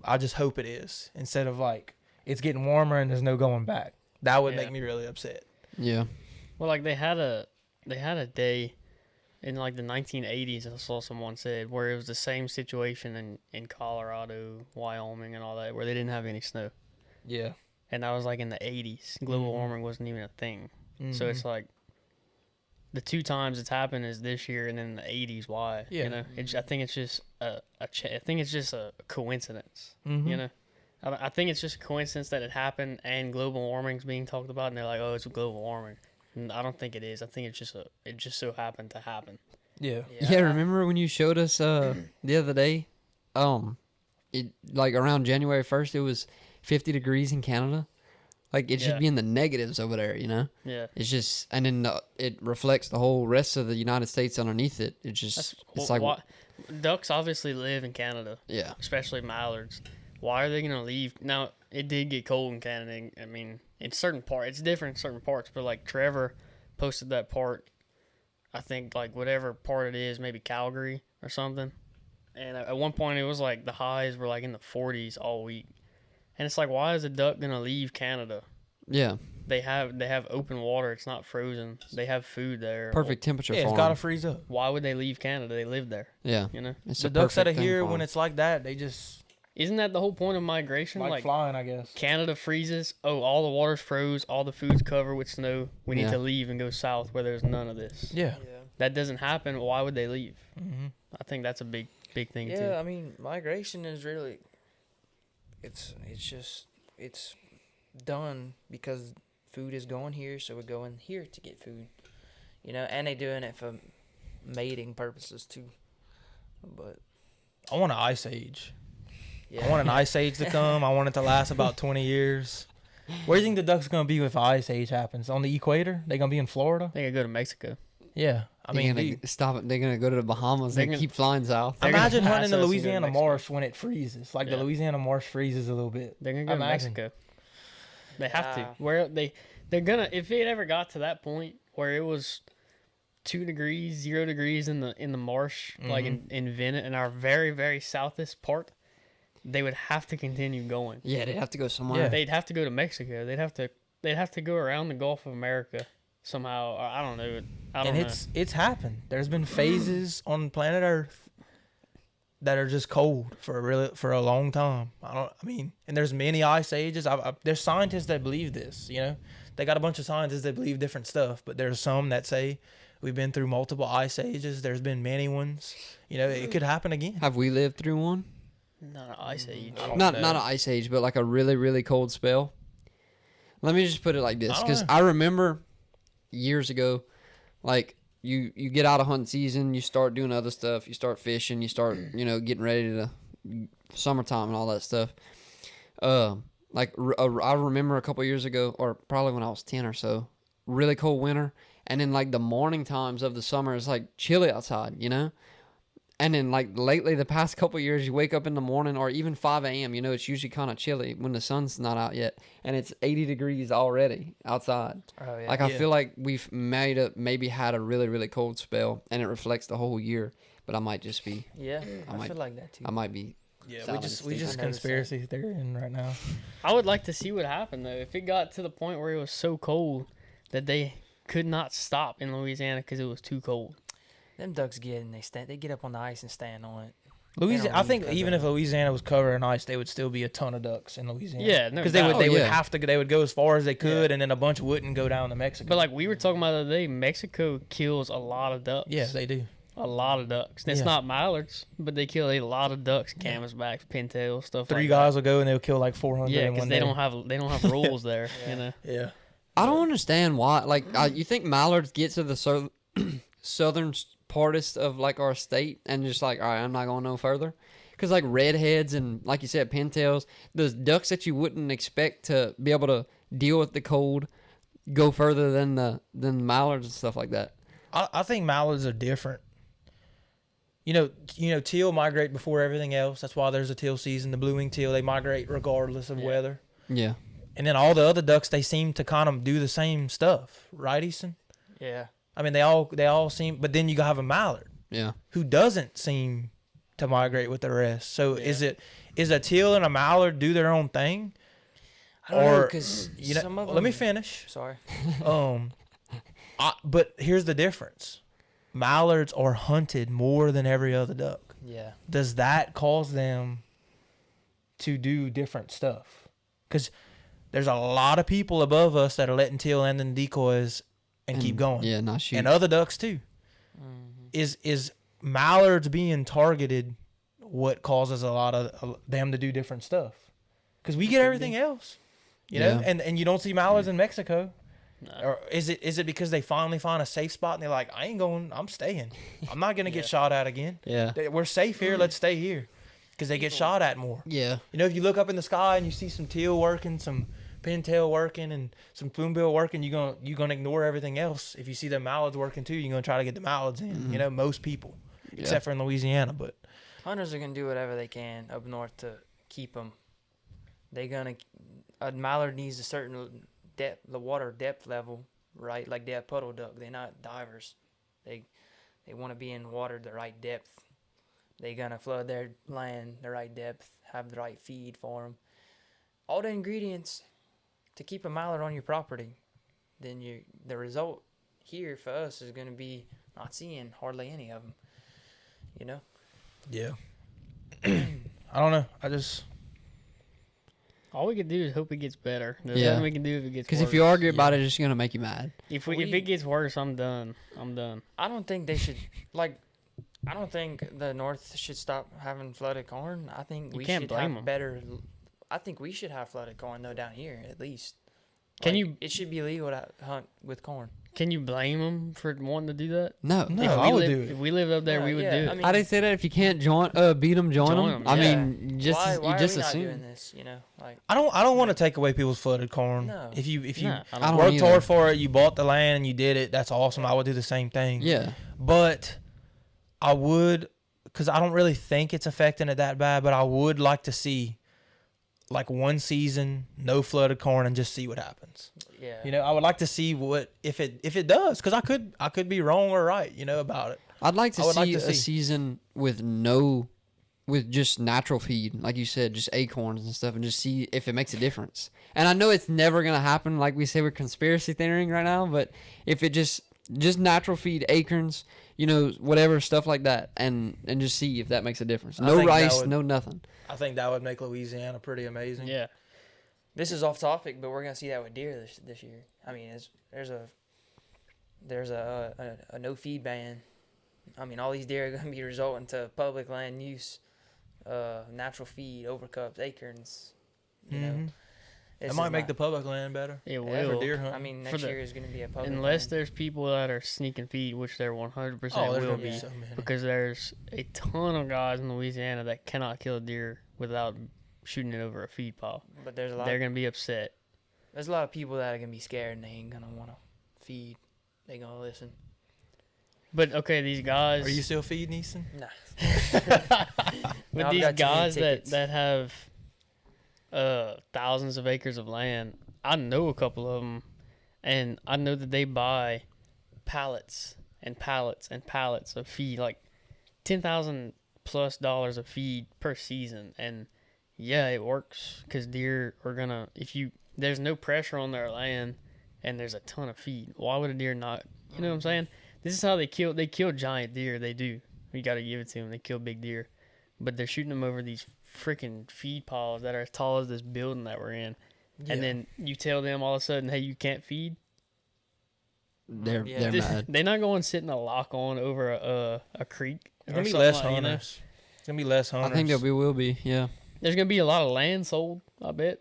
I just hope it is, instead of like it's getting warmer and there's no going back. That would make me really upset. Yeah. Well, like they had a day in like the 1980s. I saw someone said where it was the same situation in Colorado, Wyoming, and all that, where they didn't have any snow. Yeah. And that was like in the 80s. Global warming wasn't even a thing. So it's like the two times it's happened is this year and then in the 80s. Why? Yeah. You know, I think it's just I think it's just a coincidence. Mhm. You know, I think it's just a coincidence that it happened and global warming's being talked about, and they're like, oh, it's global warming. And I don't think it is. I think it's just it just so happened to happen. Yeah. Yeah, remember when you showed us the other day? It like around January 1st, it was 50 degrees in Canada. Like it should Yeah. be in the negatives over there, you know. Yeah. It's just, and then it reflects the whole rest of the United States underneath it. It just, it's like, ducks obviously live in Canada, yeah, especially mallards. Why are they gonna leave? Now it did get cold in Canada. I mean, in certain parts, it's different in certain parts. But like Trevor posted that part, I think like whatever part it is, maybe Calgary or something. And at one point it was like the highs were like in the 40s all week. And it's like, why is a duck gonna leave Canada? yeah, They have open water. It's not frozen. They have food there. perfect temperature Yeah, for it's got to 'em. freeze up. Why would they leave Canada? They live there. Yeah, You know, it's The a ducks that are perfect thing here, for when 'em. it's like that, they just isn't that the whole point of migration? like flying, I guess. Canada freezes. Oh, all the water's froze. All the food's covered with snow. We need Yeah. to leave and go south where there's none of this. Yeah. That doesn't happen. Why would they leave? Mm-hmm. I think that's a big thing Yeah, too. I mean, migration is really, it's done because food is going here, so we're going here to get food, you know, and they doing it for mating purposes too. But I want an ice age. yeah, I want an ice age to come. I want it to last about 20 years. Where do you think the ducks going to be if ice age happens? On the equator? They going to be in Florida? They could go to Mexico. Yeah. I mean, they're gonna stop it. They're gonna go to the Bahamas. They're They gonna- keep flying south. They're gonna imagine pass hunting the us and go to Louisiana Mexico. marsh when it freezes. Like the Yeah. Louisiana marsh freezes a little bit. They're gonna go to Imagine. Mexico. They have to. Yeah. Where they're gonna, if it ever got to that point where it was 2 degrees, 0 degrees in the marsh, like in Venice, in our very, very southest part, they would have to continue going. Yeah, they'd have to go somewhere. Yeah. They'd have to go to Mexico. They'd have to go around the Gulf of America somehow. Or I don't know. It's happened. There's been phases on planet Earth that are just cold for a long time. And there's many ice ages. There's scientists that believe this. You know, they got a bunch of scientists that believe different stuff, but there's some that say we've been through multiple ice ages. There's been many ones. You know, it could happen again. Have we lived through one? Not an ice age. Not an ice age, but like a really, really cold spell. Let me just put it like this, because know. I remember years ago, like you get out of hunting season, you start doing other stuff, you start fishing, you start getting ready to summertime and all that stuff. I remember a couple years ago, or probably when I was 10 or so, really cold winter, and then like the morning times of the summer, it's like chilly outside, And then, like, lately, the past couple of years, you wake up in the morning or even 5 a.m., it's usually kind of chilly when the sun's not out yet. And it's 80 degrees already outside. Oh, yeah. Like, I feel like we've maybe had a really, really cold spell, and it reflects the whole year. But I might just be. Yeah, I feel like that, too. I might be. Yeah, we just conspiracy theorying right now. I would like to see what happened, though. If it got to the point where it was so cold that they could not stop in Louisiana because it was too cold. Them ducks they get up on the ice and stand on it. Louisiana, I think even if Louisiana was covered in ice, they would still be a ton of ducks in Louisiana. Yeah, no because doubt. they would go as far as they could, and then a bunch wouldn't go down to Mexico. But like we were talking about the other day, Mexico kills a lot of ducks. Yeah, they do. A lot of ducks. It's not mallards, but they kill a lot of ducks, canvasbacks, pintails, stuff. Three guys will go and they'll kill like 400. Yeah, because they don't have rules there. Yeah. I don't understand why. Like, you think mallards get to the southern partest of like our state and just like, all right, I'm not going no further, because like redheads and like you said pintails, those ducks that you wouldn't expect to be able to deal with the cold go further than the mallards and stuff like that. I think mallards are different. Teal migrate before everything else. That's why there's a teal season. The blue-winged teal, they migrate regardless of weather. Yeah. And then all the other ducks, they seem to kind of do the same stuff, right, Easton? Yeah. I mean, they all seem, but then you have a mallard, who doesn't seem to migrate with the rest. So is a teal and a mallard do their own thing? I don't know, because some of them... Let me finish. Sorry. But here's the difference. Mallards are hunted more than every other duck. Yeah. Does that cause them to do different stuff? Because there's a lot of people above us that are letting teal and then decoys and keep going. Yeah, not shoot. And other ducks too. Mm-hmm. Is mallards being targeted what causes a lot of them to do different stuff? Because we get everything else, you know, and you don't see mallards in Mexico. No. Or is it because they finally find a safe spot and they're like, I ain't going, I'm staying. I'm not going to get shot at again. Yeah. We're safe here. Let's stay here. Because they get shot at more. Yeah. You know, if you look up in the sky and you see some teal working, some pintail working, and some spoonbill working, you're gonna ignore everything else. If you see the mallards working too, you're gonna try to get the mallards in. Mm-hmm. You know, most people, except for in Louisiana. But hunters are gonna do whatever they can up north to keep them. A mallard needs a certain depth, the water depth level, right? Like they're a puddle duck. They're not divers. They want to be in water the right depth. They're gonna flood their land the right depth, have the right feed for them. All the ingredients to keep a mallard on your property, then the result here for us is going to be not seeing hardly any of them, you know? Yeah. I don't know. All we can do is hope it gets better. There's nothing we can do if it gets worse. Because if you argue about it, it's just going to make you mad. If it gets worse, I'm done. I don't think they should, I don't think the North should stop having flooded corn. I think we should have better... I think we should have flooded corn though down here at least. It should be legal to hunt with corn. Can you blame them for wanting to do that? No, I would do it. If we lived up there, we would do it. I mean, how do they say that? If you can't beat them, join them. I mean, just why you just are we assume. not doing this? You know, I don't want to take away people's flooded corn. No. If you I worked hard for it, you bought the land and you did it. That's awesome. I would do the same thing. Yeah, but I would, because I don't really think it's affecting it that bad. But I would like to see like one season, no flooded corn, and just see what happens. Yeah. You know, I would like to see what if it does, because I could be wrong or right, you know, about it. I'd like to I would see like to a see. season with just natural feed, like you said, just acorns and stuff, and just see if it makes a difference. And I know it's never gonna happen, like we say, we're conspiracy theorying right now. But if it just natural feed, acorns, you know, whatever stuff like that, and just see if that makes a difference. I No think that rice, would- no nothing. I think that would make Louisiana pretty amazing. Yeah. This is off topic, but we're gonna see that with deer this year. I mean, there's a no feed ban. I mean, all these deer are gonna be resulting to public land use, natural feed, overcups, acorns. You know, Mhm. This It is might make not- the public land better. It yeah, will. for deer hunting. I mean, For next the- year is gonna be a public Unless land. there's people that are sneaking feed, which there 100% Oh, there's will gonna be. be so many. Because there's a ton of guys in Louisiana that cannot kill a deer without shooting it over a feed pile. But there's a lot. They're going to be upset. There's a lot of people that are gonna be scared and they ain't gonna wanna feed. They gonna listen. But, okay, these guys. Are you still feeding, Easton? Nah. With I've these got too many guys tickets. that have thousands of acres of land, I know a couple of them, and I know that they buy pallets and pallets and pallets of feed, like $10,000+ of feed per season. And yeah, it works because deer are gonna, there's no pressure on their land and there's a ton of feed. Why would a deer not? You know what I'm saying? This is how they kill giant deer. They do. You got to give it to them. They kill big deer, but they're shooting them over these freaking feed piles that are as tall as this building that we're in. Yeah. And then you tell them all of a sudden, hey, you can't feed. They're Yeah. mad. They're not going sitting a lock on over a creek. There's or gonna be something less like, you know? hunters. It's gonna be less I hunters. think there will be, yeah. There's gonna be a lot of land sold, I bet.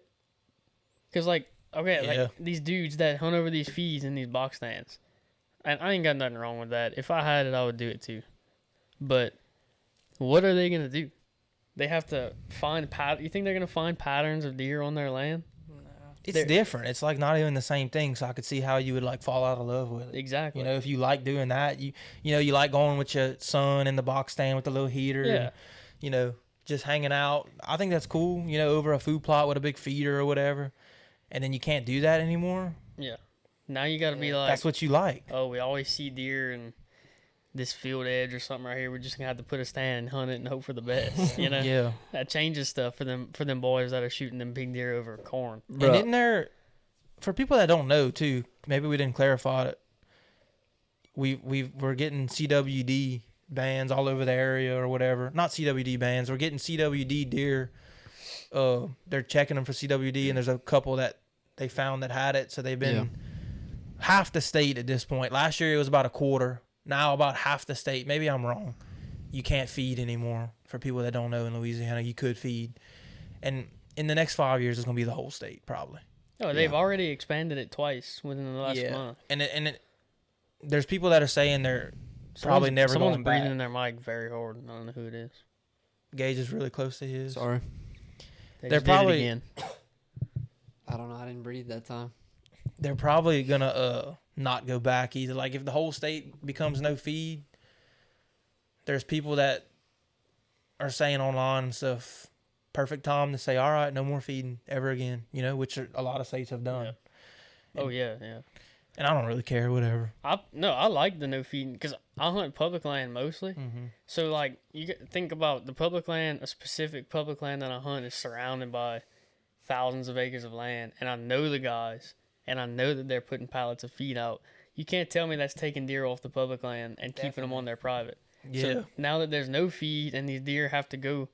Cause like, okay, Yeah. like these dudes that hunt over these feeds in these box stands, and I ain't got nothing wrong with that. If I had it, I would do it too. But what are they gonna do? They have to find You think they're gonna find patterns of deer on their land? It's They're- different. It's like not even the same thing. So I could see how you would like fall out of love with it. Exactly. You know, if you like doing that, you know, you like going with your son in the box stand with the little heater. Yeah. And, you know, just hanging out. I think that's cool. You know, over a food plot with a big feeder or whatever. And then you can't do that anymore. Yeah. Now you gotta be like, That's what you like. oh, we always see deer in this field edge or something right here. We're just gonna have to put a stand and hunt it and hope for the best. You know, Yeah. that changes stuff for them boys that are shooting them big deer over corn. And Bruh. isn't there, for people that don't know too, maybe we didn't clarify it. We're getting CWD bans all over the area or whatever. Not CWD bans. We're getting CWD deer. They're checking them for CWD, and there's a couple that they found that had it. So they've been half the state at this point. Last year it was about a quarter. Now about half the state. Maybe I'm wrong. You can't feed anymore. For people that don't know, in Louisiana, you could feed, and in the next 5 years, it's gonna be the whole state probably. Oh, they've already expanded it twice within the last Yeah. month. And there's people that are saying they're probably never Someone's going breathing back. in their mic very hard. I don't know who it is. Gage is really close to his. Sorry. They They're just did it probably- again. I don't know. I didn't breathe that time. They're probably gonna not go back either. Like if the whole state becomes no feed, there's people that are saying online and stuff, perfect time to say, all right, no more feeding ever again, you know, which a lot of states have done. Yeah. Oh yeah, yeah. And I don't really care, whatever. I like the no feeding because I hunt public land mostly. Mm-hmm. So like think about the public land. A specific public land that I hunt is surrounded by thousands of acres of land, and I know the guys, and I know that they're putting pallets of feed out. You can't tell me that's taking deer off the public land and keeping them on their private. Yeah. So now that there's no feed and these deer have to go,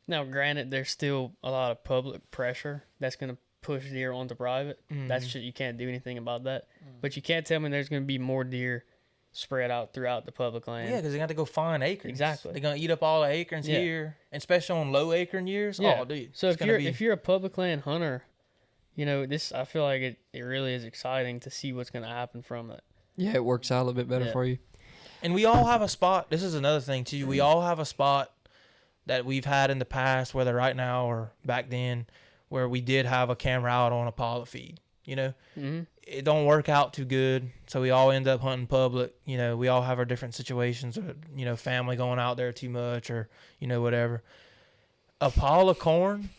now granted there's still a lot of public pressure that's going to push deer onto private. That's shit, you can't do anything about that. But you can't tell me there's going to be more deer spread out throughout the public land. Yeah, because they got to go find acres. Exactly. They're gonna eat up all the acres Yeah. here, and especially on low acre years. Yeah. Oh, dude. So it's if gonna be- you're a public land hunter, you know, this, I feel like it really is exciting to see what's going to happen from it. Yeah, it works out a little bit better Yeah. for you. And we all have a spot. This is another thing too. We all have a spot that we've had in the past, whether right now or back then, where we did have a camera out on a pile of feed. You know, Mm-hmm. it don't work out too good, so we all end up hunting public. You know, we all have our different situations, or you know, family going out there too much, or you know, whatever. A pile of corn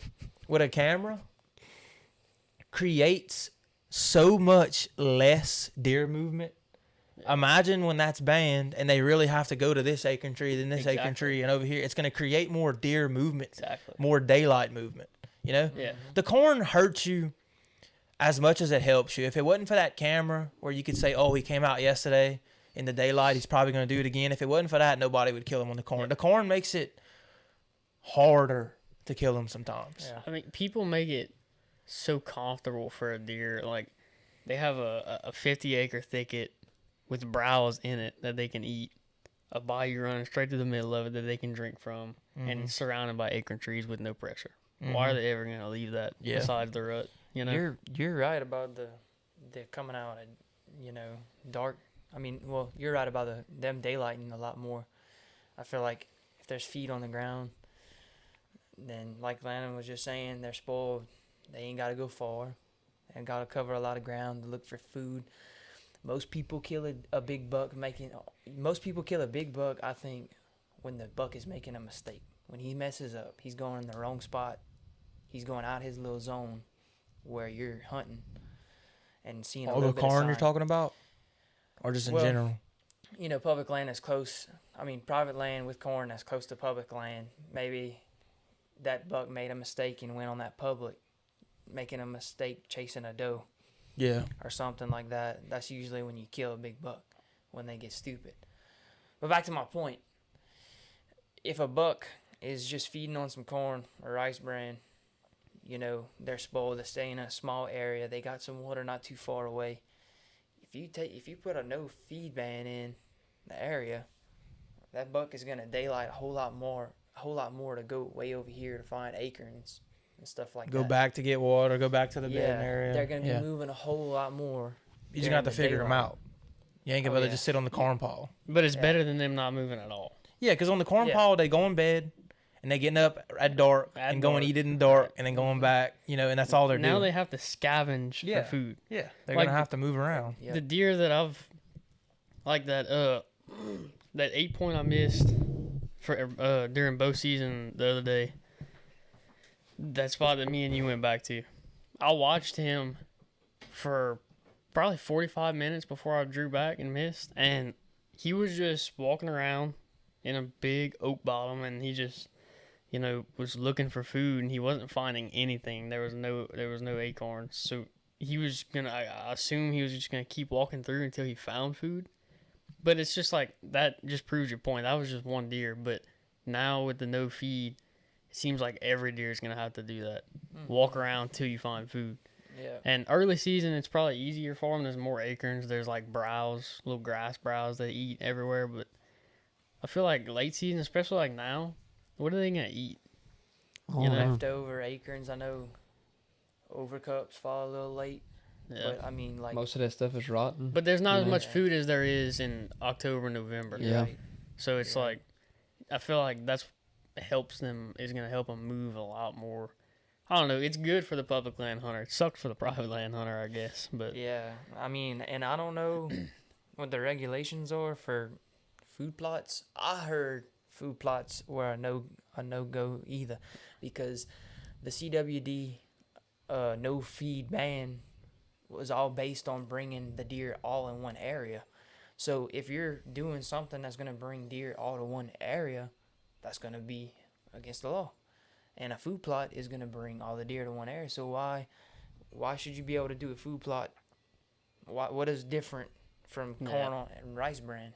with a camera creates so much less deer movement. Imagine when that's banned and they really have to go to this acorn tree, then this acorn tree, and over here. It's going to create more deer movement, more daylight movement. You know? Yeah. The corn hurts you as much as it helps you. If it wasn't for that camera where you could say, oh, he came out yesterday in the daylight, he's probably going to do it again. If it wasn't for that, nobody would kill him on the corn. Yeah. The corn makes it harder to kill him sometimes. Yeah. I mean, people make it so comfortable for a deer. Like, they have a 50-acre thicket with browse in it that they can eat, a bayou running straight through the middle of it that they can drink from, and surrounded by acorn trees with no pressure. Why are they ever going to leave that besides the rut? You know, you're right about the coming out at, you know, dark. I mean, well, you're right about them daylighting a lot more. I feel like if there's feed on the ground, then like Landon was just saying, they're spoiled. They ain't got to go far. They ain't got to cover a lot of ground to look for food. Most people kill a big buck Most people kill a big buck, I think, when the buck is making a mistake. When he messes up, he's going in the wrong spot. He's going out his little zone where you're hunting and seeing a little bit of corn sign. you're talking about? Or just in general? You know, public land is close. I mean, private land with corn that's close to public land. Maybe that buck made a mistake and went on that public, making a mistake chasing a doe. Yeah. Or something like that. That's usually when you kill a big buck, when they get stupid. But back to my point. If a buck is just feeding on some corn or rice bran, you know, they're spoiled. They stay in a small area. They got some water not too far away. If you put a no feed ban in the area, that buck is gonna daylight a whole lot more to go way over here to find acorns and stuff like that. Go back to get water. Go back to the bedding area. They're gonna be moving a whole lot more. You just got to figure them out. You ain't gonna be able to just sit on the corn pile. But it's better than them not moving at all. Yeah, because on the corn pile they go in bed. And they getting up at dark and going eat it in the dark and then going back, you know, and that's all they're doing. Now they have to scavenge for food. Yeah, they're going to have to move around. The deer that I've, like that 8-point I missed for during bow season the other day, that spot that me and you went back to, I watched him for probably 45 minutes before I drew back and missed, and he was just walking around in a big oak bottom, and he just... you know, was looking for food and he wasn't finding anything. There was no acorns. So he was I assume he was just gonna keep walking through until he found food. But it's just like that just proves your point. That was just one deer, but now with the no feed, it seems like every deer is gonna have to do that. Walk around till you find food. Yeah. And early season, it's probably easier for them. There's more acorns. There's like browse, little grass browse they eat everywhere. But I feel like late season, especially like now. What are they going to eat? Leftover acorns. I know overcups fall a little late. Yeah. But, I mean, like... most of that stuff is rotten. But there's not as much food as there is in October, November. Yeah. Right? So it's like... I feel like that's helps them... is going to help them move a lot more. I don't know. It's good for the public land hunter. It sucks for the private land hunter, I guess. But yeah. I mean, and I don't know what the regulations are for food plots. I heard... food plots were a no-go either, because the CWD no feed ban was all based on bringing the deer all in one area. So if you're doing something that's going to bring deer all to one area, that's going to be against the law. And a food plot is going to bring all the deer to one area. So why should you be able to do a food plot? What is different from corn and rice bran?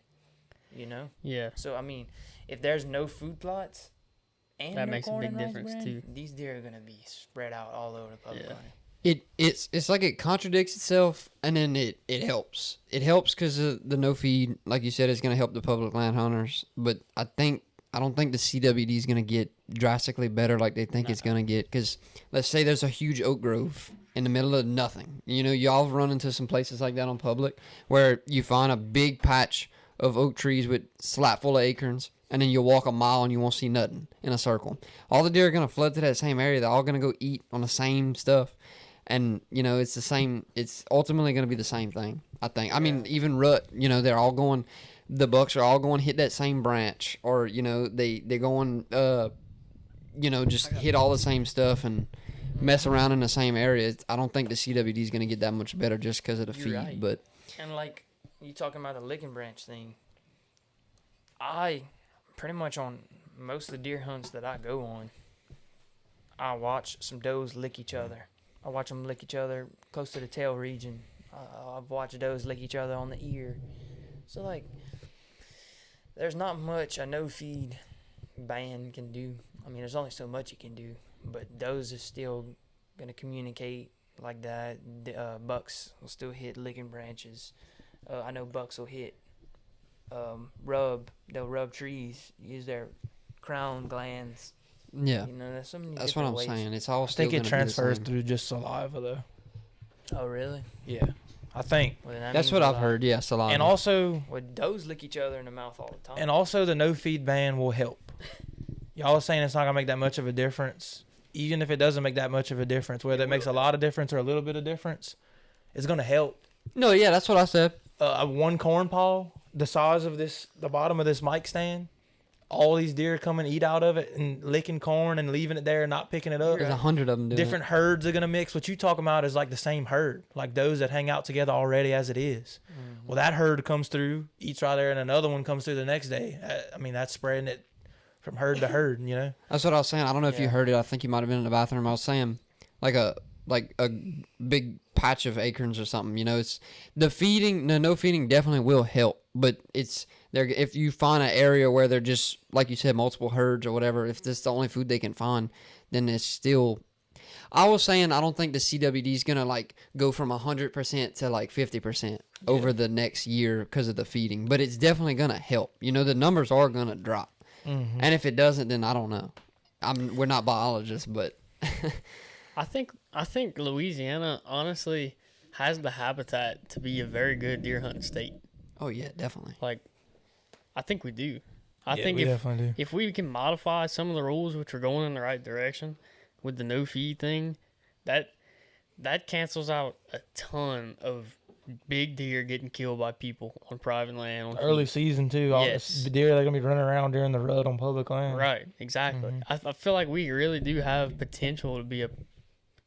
You know? Yeah. So, I mean, if there's no food plots and that no makes a corn big and rice difference brand, too. These deer are going to be spread out all over the public land. It's like it contradicts itself, and then it helps. It helps because the no feed, like you said, is going to help the public land hunters. But I don't think the CWD is going to get drastically better like they think it's going to get. Because let's say there's a huge oak grove in the middle of nothing. You know, y'all run into some places like that on public where you find a big patch of oak trees with slap full of acorns, and then you'll walk a mile and you won't see nothing in a circle. All the deer are going to flood to that same area. They're all going to go eat on the same stuff. And, you know, it's the same. It's ultimately going to be the same thing, I think. I mean, even rut, you know, they're all going, the bucks are all going to hit that same branch. Or, you know, they're going, you know, just hit all the same stuff. And mess around in the same area. I don't think the CWD is going to get that much better just because of the feed. Right. But And like you talking about the licking branch thing, I pretty much on most of the deer hunts that I go on, I watch some does lick each other. I watch them lick each other close to the tail region. I've watched does lick each other on the ear. So like, there's not much a no feed ban can do. I mean, there's only so much it can do, but does is still gonna communicate like that. Bucks will still hit licking branches. I know bucks will hit rub. They'll rub trees, use their crown glands. yeah, You know, there's so many that's what different I'm ways. saying. It's all I still think it gonna be the transfers same. through just saliva though. Oh, really? Yeah, I think. Well, then that That's means what a I've lot. heard. Yeah, saliva. And also, Well, does lick each other in the mouth all the time. and also the no feed ban will help. Y'all are saying it's not gonna make that much of a difference. Even if it doesn't make that much of a difference, whether it makes a lot of difference or a little bit of difference, it's gonna help. No, yeah, that's what I said. One corn paw, the size of the bottom of this mic stand, all these deer come and eat out of it and licking corn and leaving it there and not picking it up. There's 100 of them doing Different herds are gonna mix. What you talking about is like the same herd, like those that hang out together already as it is. Well, that herd comes through, eats right there, and another one comes through the next day. I mean, that's spreading it from herd to herd. You know. That's what I was saying. I don't know if you Yeah. heard it. I think you might have been in the bathroom. I was saying, like a big patch of acorns or something. You know, it's the feeding. No feeding definitely will help, but it's there. If you find an area where they're just like you said, multiple herds or whatever, if this is the only food they can find, then it's still. I was saying I don't think the CWD is gonna like go from 100% to like 50% over the next year because of the feeding, but it's definitely gonna help. You know, the numbers are gonna drop. And if it doesn't, then I don't know. We're not biologists, but I think Louisiana honestly has the habitat to be a very good deer hunting state. oh yeah, definitely. Like, I think we do. I Yeah, think we definitely do. if we can modify some of the rules, which are going in the right direction, with the no feed thing, that cancels out a ton of big deer getting killed by people on private land. On Early feed. season too. All Yes. the deer they're gonna be running around during the rut on public land. Right, exactly. I feel like we really do have potential to be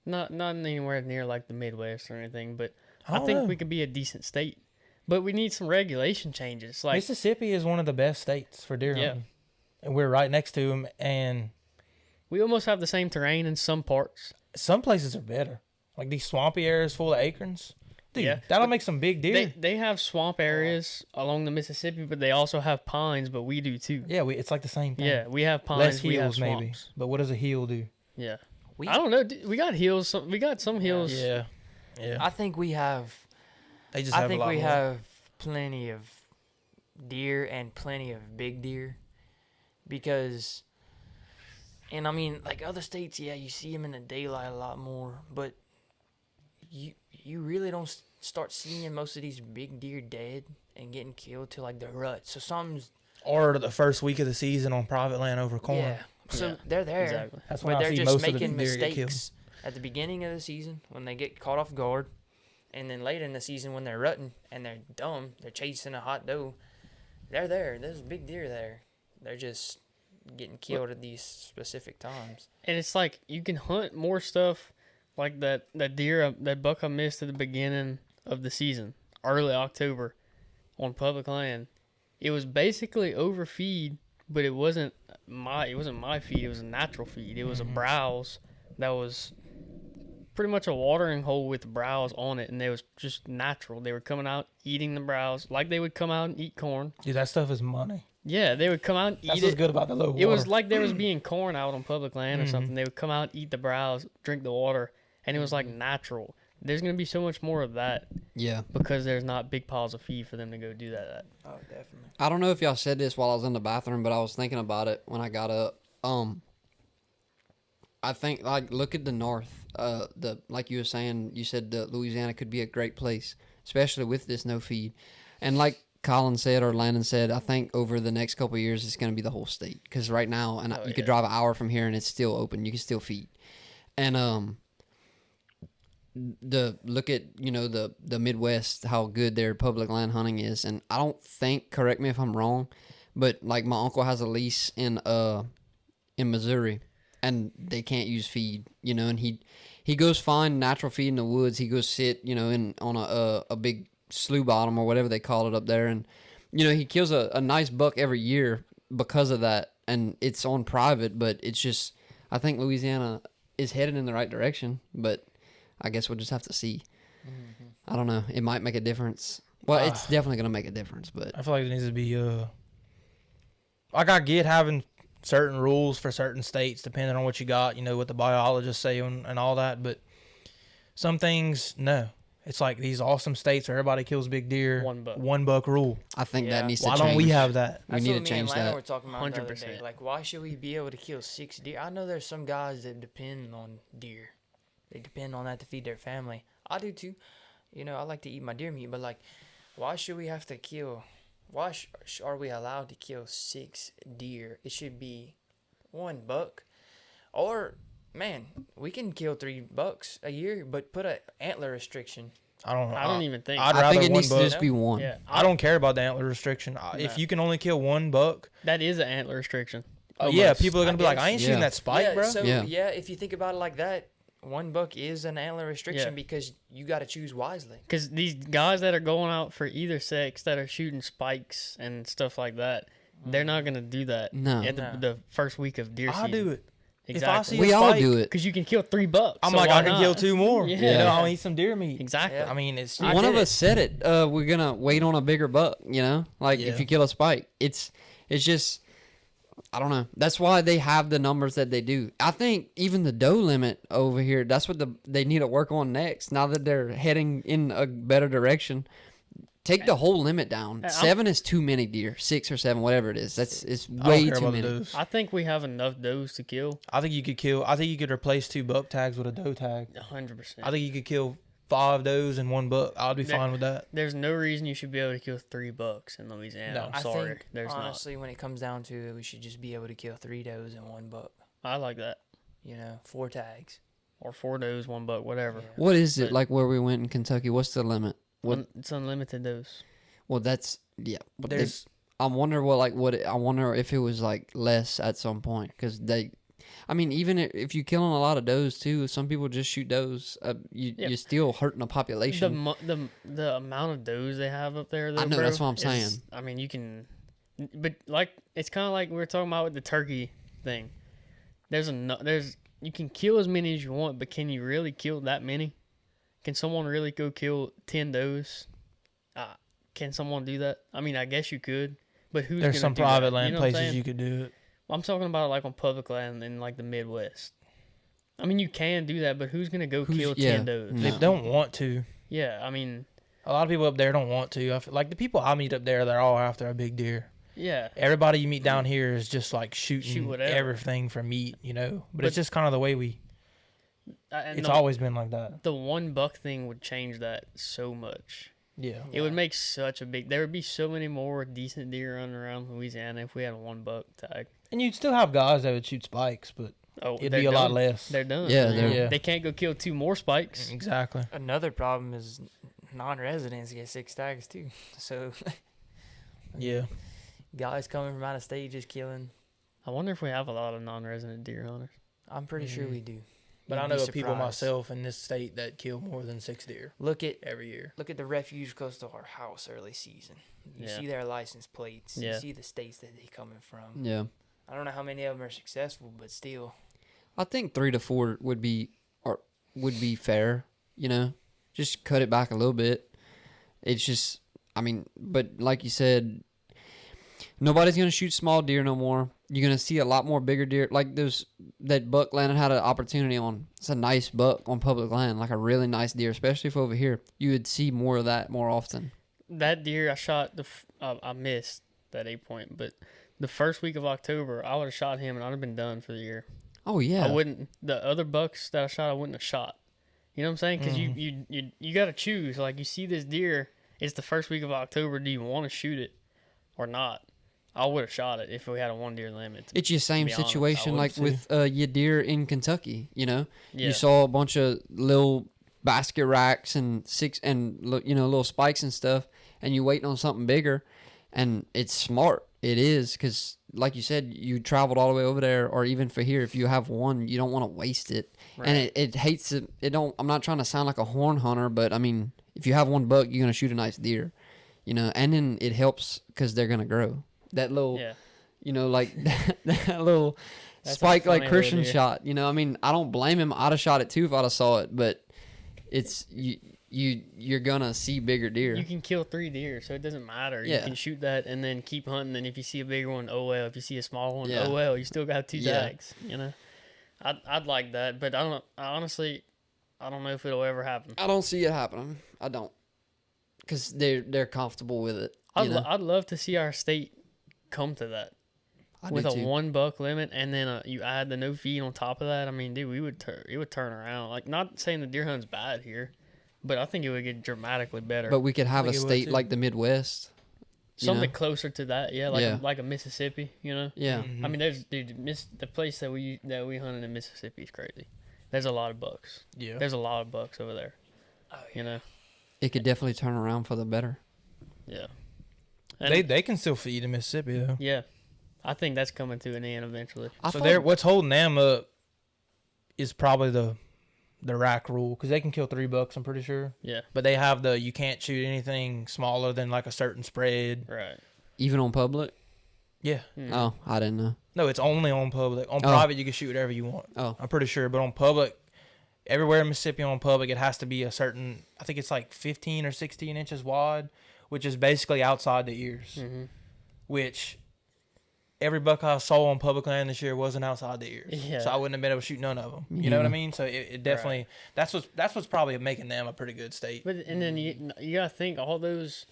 not anywhere near like the Midwest or anything, but I don't think know. we could be a decent state. But we need some regulation changes. Like, Mississippi is one of the best states for deer Yeah. hunting, and we're right next to them. And we almost have the same terrain in some parts. some places are better, like these swampy areas full of acorns. Dude, Yeah. that'll make some big deer. They have swamp areas along the Mississippi, but they also have pines, but we do too. Yeah, it's like the same thing. Yeah, we have pines, Less we have hills maybe, swamps. but what does a hill do? Yeah. We- I don't know. We got hills. We got some hills. Yeah. I think we have. They just I have think a lot we more. have plenty of deer and plenty of big deer, because, and I mean, like other states, yeah, you see them in the daylight a lot more, but you really don't start seeing most of these big deer dead and getting killed till like the rut. So something's Or the first week of the season on private land over corn. yeah. So Yeah, they're there. Exactly. That's when But I they're see just most of the making big deer get killed. mistakes at the beginning of the season when they get caught off guard, and then later in the season when they're rutting and they're dumb, they're chasing a hot doe. They're there. There's big deer there. They're just getting killed at these specific times. And it's like you can hunt more stuff like that deer, that buck I missed at the beginning of the season, early October, on public land. It was basically overfeed, but it wasn't my feed. It was a natural feed. It was a browse that was pretty much a watering hole with browse on it, and they was just natural. They were coming out eating the browse like they would come out and eat corn. Dude, that stuff is money. Yeah, they would come out and That's eat what's it. good about the low water. It was like there was being corn out on public land or something. They would come out, eat the browse, drink the water, and it was like natural. There's going to be so much more of that Yeah. because there's not big piles of feed for them to go do that at. Oh, definitely. I don't know if y'all said this while I was in the bathroom, but I was thinking about it when I got up. I think like look at the north. Like you were saying, you said that Louisiana could be a great place, especially with this no feed. And like Colin said or Landon said, I think over the next couple of years it's going to be the whole state, because right now you could drive an hour from here and it's still open. You can still feed. And look at the Midwest, how good their public land hunting is. And I don't think, correct me if I'm wrong, but like my uncle has a lease in Missouri, and they can't use feed, and he goes find natural feed in the woods. He goes sit, in on a big slough bottom or whatever they call it up there, and he kills a nice buck every year because of that, and it's on private, but it's just I think Louisiana is headed in the right direction, but I guess we'll just have to see. I don't know. It might make a difference. Well, it's definitely going to make a difference, but I feel like it needs to be like I get having certain rules for certain states depending on what you got, what the biologists say and all that, but some things, no. It's like these awesome states where everybody kills big deer. One buck rule. I think that needs to Why change. don't we have that? We need to change that. We're talking about 100%. The other day. 100%. Like, why should we be able to kill 6 deer? I know there's some guys that depend on deer. They depend on that to feed their family. I do too. I like to eat my deer meat, but like, why should we have to kill? Why are we allowed to kill 6 deer? It should be 1 buck, or man, we can kill 3 bucks a year, but put an antler restriction. I don't even think. I think it needs to just be 1. Yeah, I don't care about the antler restriction. If you can only kill 1 buck, that is an antler restriction. Yeah, people are gonna be like, I ain't shooting that spike, bro. So if you think about it like that, 1 buck is an antler restriction because you got to choose wisely. Because these guys that are going out for either sex that are shooting spikes and stuff like that, they're not gonna do that. No. At the first week of deer season. I do it. Exactly. If I see We a all spike, do it. Because you can kill 3 bucks. I'm so like, why I can not? kill 2 more. Yeah. I'll eat some deer meat. Exactly. Yeah. I mean, it's One of us said it. We're gonna wait on a bigger buck. Like if you kill a spike, it's just I don't know. That's why they have the numbers that they do. I think even the doe limit over here. That's what they need to work on next. Now that they're heading in a better direction, take the whole limit down. 7 is too many deer. 6 or 7, whatever it is. It's way too many. I think we have enough does to kill. I think you could replace 2 buck tags with a doe tag. 100%. I think you could kill 5 does and 1 buck. I'd be fine with that. There's no reason you should be able to kill 3 bucks in Louisiana. No. I'm sorry. I think, There's honestly, when it comes down to it, we should just be able to kill 3 does and 1 buck. not. I like that. 4 tags. Or 4 does, 1 buck, whatever. Yeah. What is it like where we went in Kentucky? What's the limit? It's unlimited does. Well, that's But There's I wonder I wonder if it was like less at some point because even if you're killing a lot of does too, some people just shoot does. You're still hurting a population. The amount of does they have up there, though, I know, bro, that's what I'm saying. you can, but like it's kind of like we were talking about with the turkey thing. You can kill as many as you want, but can you really kill that many? Can someone really go kill 10 does? Can someone do that? I guess you could, but who's there's gonna some do private that? land You know what I'm places saying? you could do it. I'm talking about like on public land in like the Midwest. You can do that, but who's gonna go kill 10 does? No. They don't want to. Yeah, A lot of people up there don't want to. I feel like the people I meet up there, they're all after a big deer. yeah. Everybody you meet down here is just like shooting Shoot whatever. everything for meat, But it's just kind of the way it's The always been like that. 1 buck thing would change that so much. Yeah. It would make such a big. There would be so many more decent deer running around Louisiana if we had a 1 buck tag. And you'd still have guys that would shoot spikes, but it'd they're be a lot done. less. They're done. Yeah, Yeah. They can't go kill 2 more spikes. Exactly. Another problem is non-residents get 6 tags too. So Yeah. guys coming from out of state just killing. I wonder if we have a lot of non-resident deer hunters. I'm pretty sure we do. But You'd I be know people surprised. myself in this state that kill more than 6 deer Look at every year. the refuge close to our house early season. You Yeah. see their license plates. Yeah. You see the states that they coming from. Yeah. I don't know how many of them are successful, but still. I think 3 to 4 would be fair. Just cut it back a little bit. It's just, but like you said, nobody's gonna shoot small deer no more. You're gonna see a lot more bigger deer. Like that buck Landon had an opportunity on. It's a nice buck on public land, like a really nice deer, especially if over here you would see more of that more often. That deer I shot, I missed that 8-point, but the first week of October, I would have shot him and I'd have been done for the year. Oh yeah. I wouldn't. The other bucks that I shot, I wouldn't have shot. You know what I'm saying? Because you got to choose. Like, you see this deer, it's the first week of October. Do you want to shoot it or not? I would have shot it if we had a 1 deer limit. It's your same be honest, situation I would like too. with your deer in Kentucky. Yeah. You saw a bunch of little basket racks and little spikes and stuff, and you waiting on something bigger, and it's smart. It is because like you said, you traveled all the way over there, or even for here, if you have one, you don't want to waste it. Right. And it hates it. It don't. I'm not trying to sound like a horn hunter, but I mean, if you have one buck, you're gonna shoot a nice deer, you know. And then it helps because they're gonna grow. That little, Yeah. you know, like that little That's a spike like funny Christian little deer. shot. You know, I mean, I don't blame him. I'd have shot it too if I'd have saw it, but it's you're gonna see bigger deer. You can kill 3 deer, so it doesn't matter. You Yeah. can shoot that and then keep hunting. And if you see a bigger one, oh well. If you see a small one, Yeah. oh well. You still got 2 Yeah. tags. You know, I'd like that, but I don't. Honestly, I don't know if it'll ever happen. I don't see it happening. I don't, because they're comfortable with it. I'd love to see our state come to that I with do a too. 1 buck limit, and then you add the no feed on top of that. I mean, dude, it would turn around. Like, not saying the deer hunt's bad here, but I think it would get dramatically better. But we could have a think it would state too. like the Midwest. you Something know? closer to that, yeah, like a Mississippi, you know. Yeah. Mhm. I mean, the place that we hunted in Mississippi is crazy. There's a lot of bucks. Yeah. There's a lot of bucks over there. You know. It could definitely turn around for the better. Yeah. And They can still feed in Mississippi though. yeah, I think that's coming to an end eventually. I So thought- what's holding them up is probably the rack rule, because they can kill 3 bucks, I'm pretty sure. Yeah. But they have you can't shoot anything smaller than like a certain spread. Right. even on public. Yeah. Mm. Oh, I didn't know. No, it's only on public. On Oh. private, you can shoot whatever you want. Oh, I'm pretty sure. But on public, everywhere in Mississippi on public, it has to be a certain, I think it's like 15 or 16 inches wide, which is basically outside the ears, Mm-hmm. which every buck I saw on public land this year wasn't outside the ears. Yeah. So I wouldn't have been able to shoot none of them. You know what I Yeah. mean? So it definitely, that's what's probably making them a pretty good state. But and then you gotta think all those,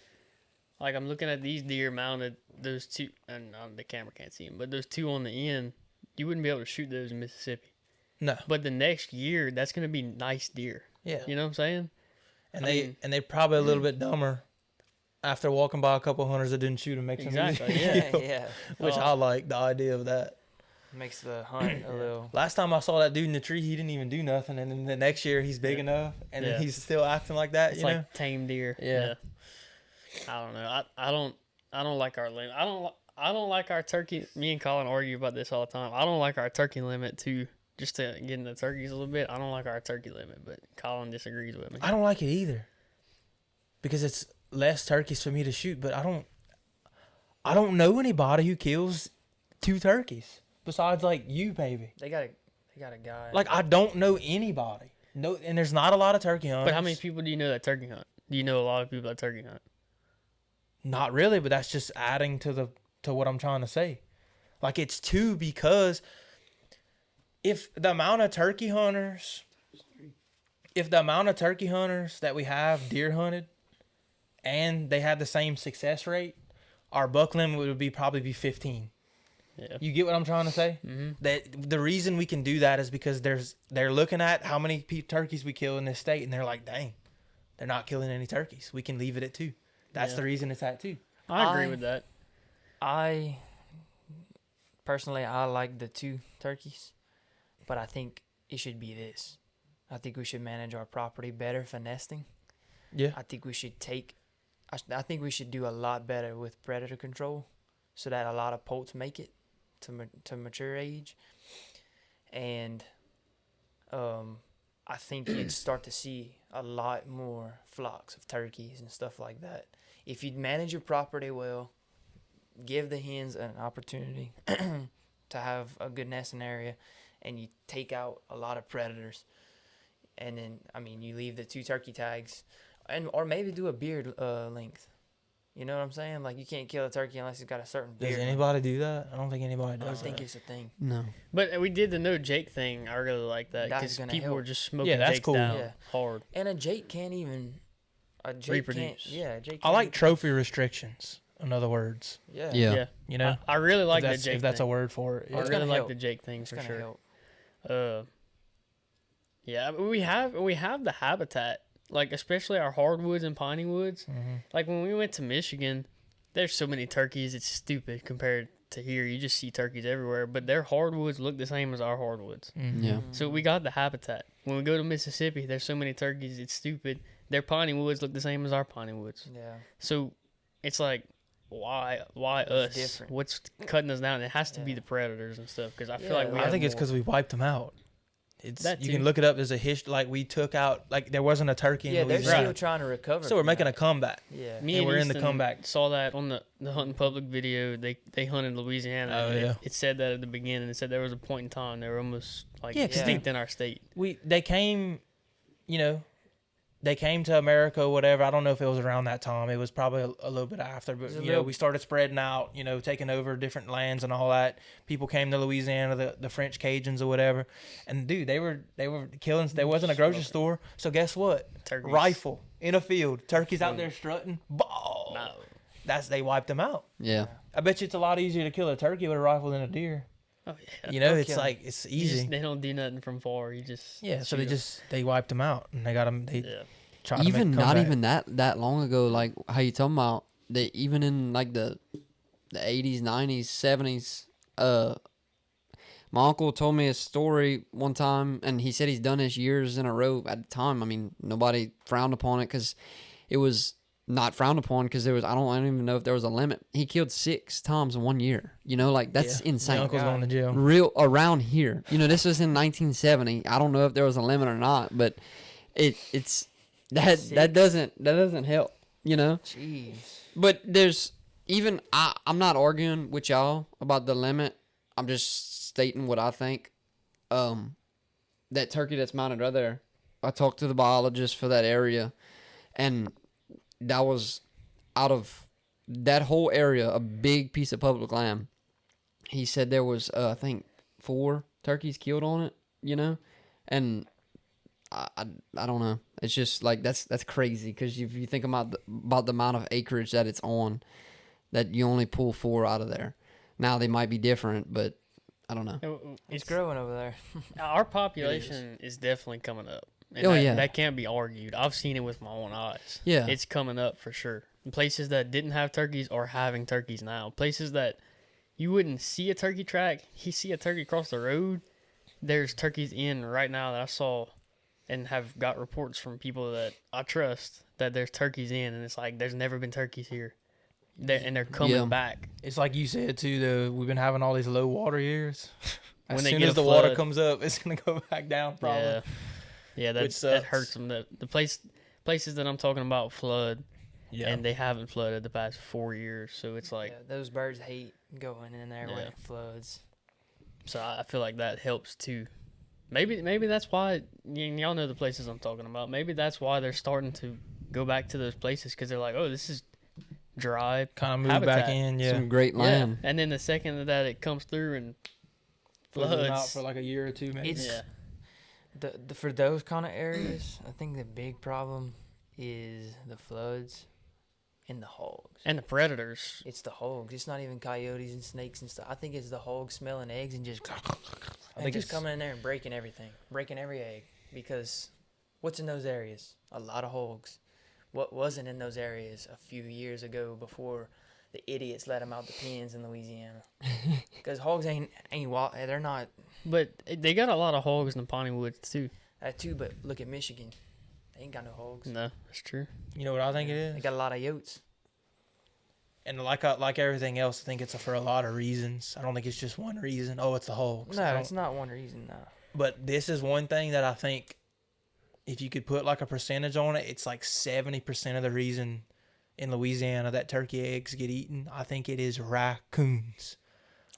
like I'm looking at these deer mounted, those 2, and the camera can't see them, but those 2 on the end, you wouldn't be able to shoot those in Mississippi. No. But the next year, that's gonna be nice deer. Yeah. You know what I'm saying? And I mean- they're probably a little bit dumber after walking by a couple hunters that didn't shoot and make some Exactly, music. yeah. yeah. Which Oh. I like the idea of that. Makes the hunt a little. Last time I saw that dude in the tree, he didn't even do nothing, and then the next year he's big Yeah. enough, and Yeah. then he's still acting like that. It's You like know? tame deer. Yeah. I don't know. I don't like our limit. I don't like our turkey. Me and Colin argue about this all the time. I don't like our turkey limit too. Just to get into turkeys a little bit, I don't like our turkey limit, but Colin disagrees with me. I don't like it either, because it's less turkeys for me to shoot. But I don't know anybody who kills 2 turkeys besides like you, baby. They got a guy. Like I don't know anybody. No, and there's not a lot of turkey hunters. But how many people do you know that turkey hunt? Do you know a lot of people that turkey hunt? Not really, but that's just adding to what I'm trying to say. Like it's 2 because if the amount of turkey hunters that we have deer hunted and they had the same success rate, our buck limit would probably be 15. Yeah. You get what I'm trying to say? Mm-hmm. That the reason we can do that is because they're looking at how many turkeys we kill in this state, and they're like, dang, they're not killing any turkeys. We can leave it at 2. That's Yeah. the reason it's at 2. I agree I- with that. I personally I like the 2 turkeys, but I think it should be this. I think we should manage our property better for nesting. Yeah. I think we should I think we should do a lot better with predator control, so that a lot of poults make it to mature age, and I think you'd start to see a lot more flocks of turkeys and stuff like that if you'd manage your property well, give the hens an opportunity to have a good nesting area, and you take out a lot of predators, and then you leave the 2 turkey tags, or maybe do a beard length. You know what I'm saying? Like you can't kill a turkey unless it's got a certain beard. Does anybody do that? I don't think anybody I does. don't think that. it's a thing. no. But we did the no Jake thing. I really like that That's because gonna people help. were just smoking Yeah, that's Jakes cool. down Yeah. hard. And a Jake can't even. A Jake Reproduce. Can't, yeah, a Jake. I like can't- trophy restrictions. In other words, Yeah. Yeah. you know, I really like if the that's, Jake if that's a thing. word for it. I It's really gonna like help. the Jake thing It's for gonna sure. help. Yeah, but we have the habitat, like especially our hardwoods and piney woods. Mhm. Like when we went to Michigan, there's so many turkeys. It's stupid compared to here. You just see turkeys everywhere, but their hardwoods look the same as our hardwoods. Mhm. Yeah. So we got the habitat. When we go to Mississippi, there's so many turkeys. It's stupid. Their piney woods look the same as our piney woods. Yeah. So it's like why It's us? different. What's cutting us down? It has to be Yeah. the predators and stuff because I feel Yeah, like we I I have think it's more- because we wiped them out. It's That you too. can look it up. There's a history. Like we took out. Like there wasn't a turkey in Yeah, they're Louisiana. still trying to recover. So we're from making that. a comeback. Yeah. Me and we're in the Easton comeback. Saw that on the hunting public video. They hunted Louisiana. Oh, and yeah. It said that at the beginning. It said there was a point in time they were almost like Yeah, 'cause extinct in our state. They came, you know, they came to America or whatever. I don't know if it was around that time. It was probably a little bit after, but was a you know, little- we started spreading out, you know, taking over different lands and all that. People came to Louisiana, the French Cajuns or whatever, and dude, they were killing. There wasn't a grocery store, so guess what? Turkeys. Rifle in a field, turkeys out there strutting. Ball. No. They wiped them out. Yeah. I bet you it's a lot easier to kill a turkey with a rifle than a deer. Oh yeah. You know, They'll it's kill 'em. like it's You just- easy. they don't do nothing from far. You just Yeah, so shoot 'em. they wiped them out and they got them. They Yeah. tried to Even make a not comeback. even that long ago, like how you talking about that, even in like the 80s, 90s, 70s, my uncle told me a story one time, and he said he's done this years in a row. At the time, I mean, nobody frowned upon it because it was not frowned upon because I don't even know if there was a limit. He killed 6 times in 1 year. You know, like that's Yeah. insane. My uncle's going to jail. Real around here. You know, this was in 1970. I don't know if there was a limit or not, but it's that doesn't help. You know. Jeez. But there's even I'm not arguing with y'all about the limit. I'm just stating what I think. That turkey that's mounted right there. I talked to the biologist for that area, and that was out of that whole area a big piece of public land. He said there was I think 4 turkeys killed on it. You know, and I don't know. It's just like that's crazy because if you think about the amount of acreage that it's on, that you only pull 4 out of there. Now they might be different, but I don't know. It's growing over there. Our population is definitely coming up. And Oh, that, yeah. that can't be argued. I've seen it with my own eyes. Yeah. It's coming up for sure. Places that didn't have turkeys are having turkeys now. Places that you wouldn't see a turkey track, you see a turkey across the road, there's turkeys in right now that I saw and have got reports from people that I trust that there's turkeys in, and it's like there's never been turkeys here. And they're coming Yeah. back. It's like you said too. Though we've been having all these low water years. As When they soon get as a the water flood. comes up, it's gonna go back down. Probably. Yeah. Yeah, Which that sucks. hurts them. The places that I'm talking about flood, Yeah. and they haven't flooded the past 4 years. So it's like, Yeah, those birds hate going in there when Yeah. it floods. so I feel like that helps too. Maybe that's why y'all know the places I'm talking about. Maybe that's why they're starting to go back to those places because they're like, oh, this is dry. kind of move back habitat. in. Yeah. Some great land. Yeah. And then the second that it comes through and Floods them out floods, for like a year or two, maybe. It's- yeah, The for those kind of areas, I think the big problem is the floods and the hogs. and the predators. It's the hogs. It's not even coyotes and snakes and stuff. I think it's the hogs smelling eggs and just think just it's- coming in there and breaking everything, breaking every egg. Because what's in those areas? A lot of hogs. What wasn't in those areas a few years ago before the idiots let them out the pens in Louisiana? Because hogs ain't wild. They're not But they got a lot of hogs in the Pawnee Woods too. that too. But look at Michigan. They ain't got no hogs. No, that's true. You know what I think it They is? got a lot of yotes. And like everything else, I think it's for a lot of reasons. I don't think it's just one reason. Oh, it's the hogs. I No, don't- it's not one reason. No. But this is one thing that I think if you could put like a percentage on it, it's like 70% of the reason in Louisiana that turkey eggs get eaten. I think it is raccoons.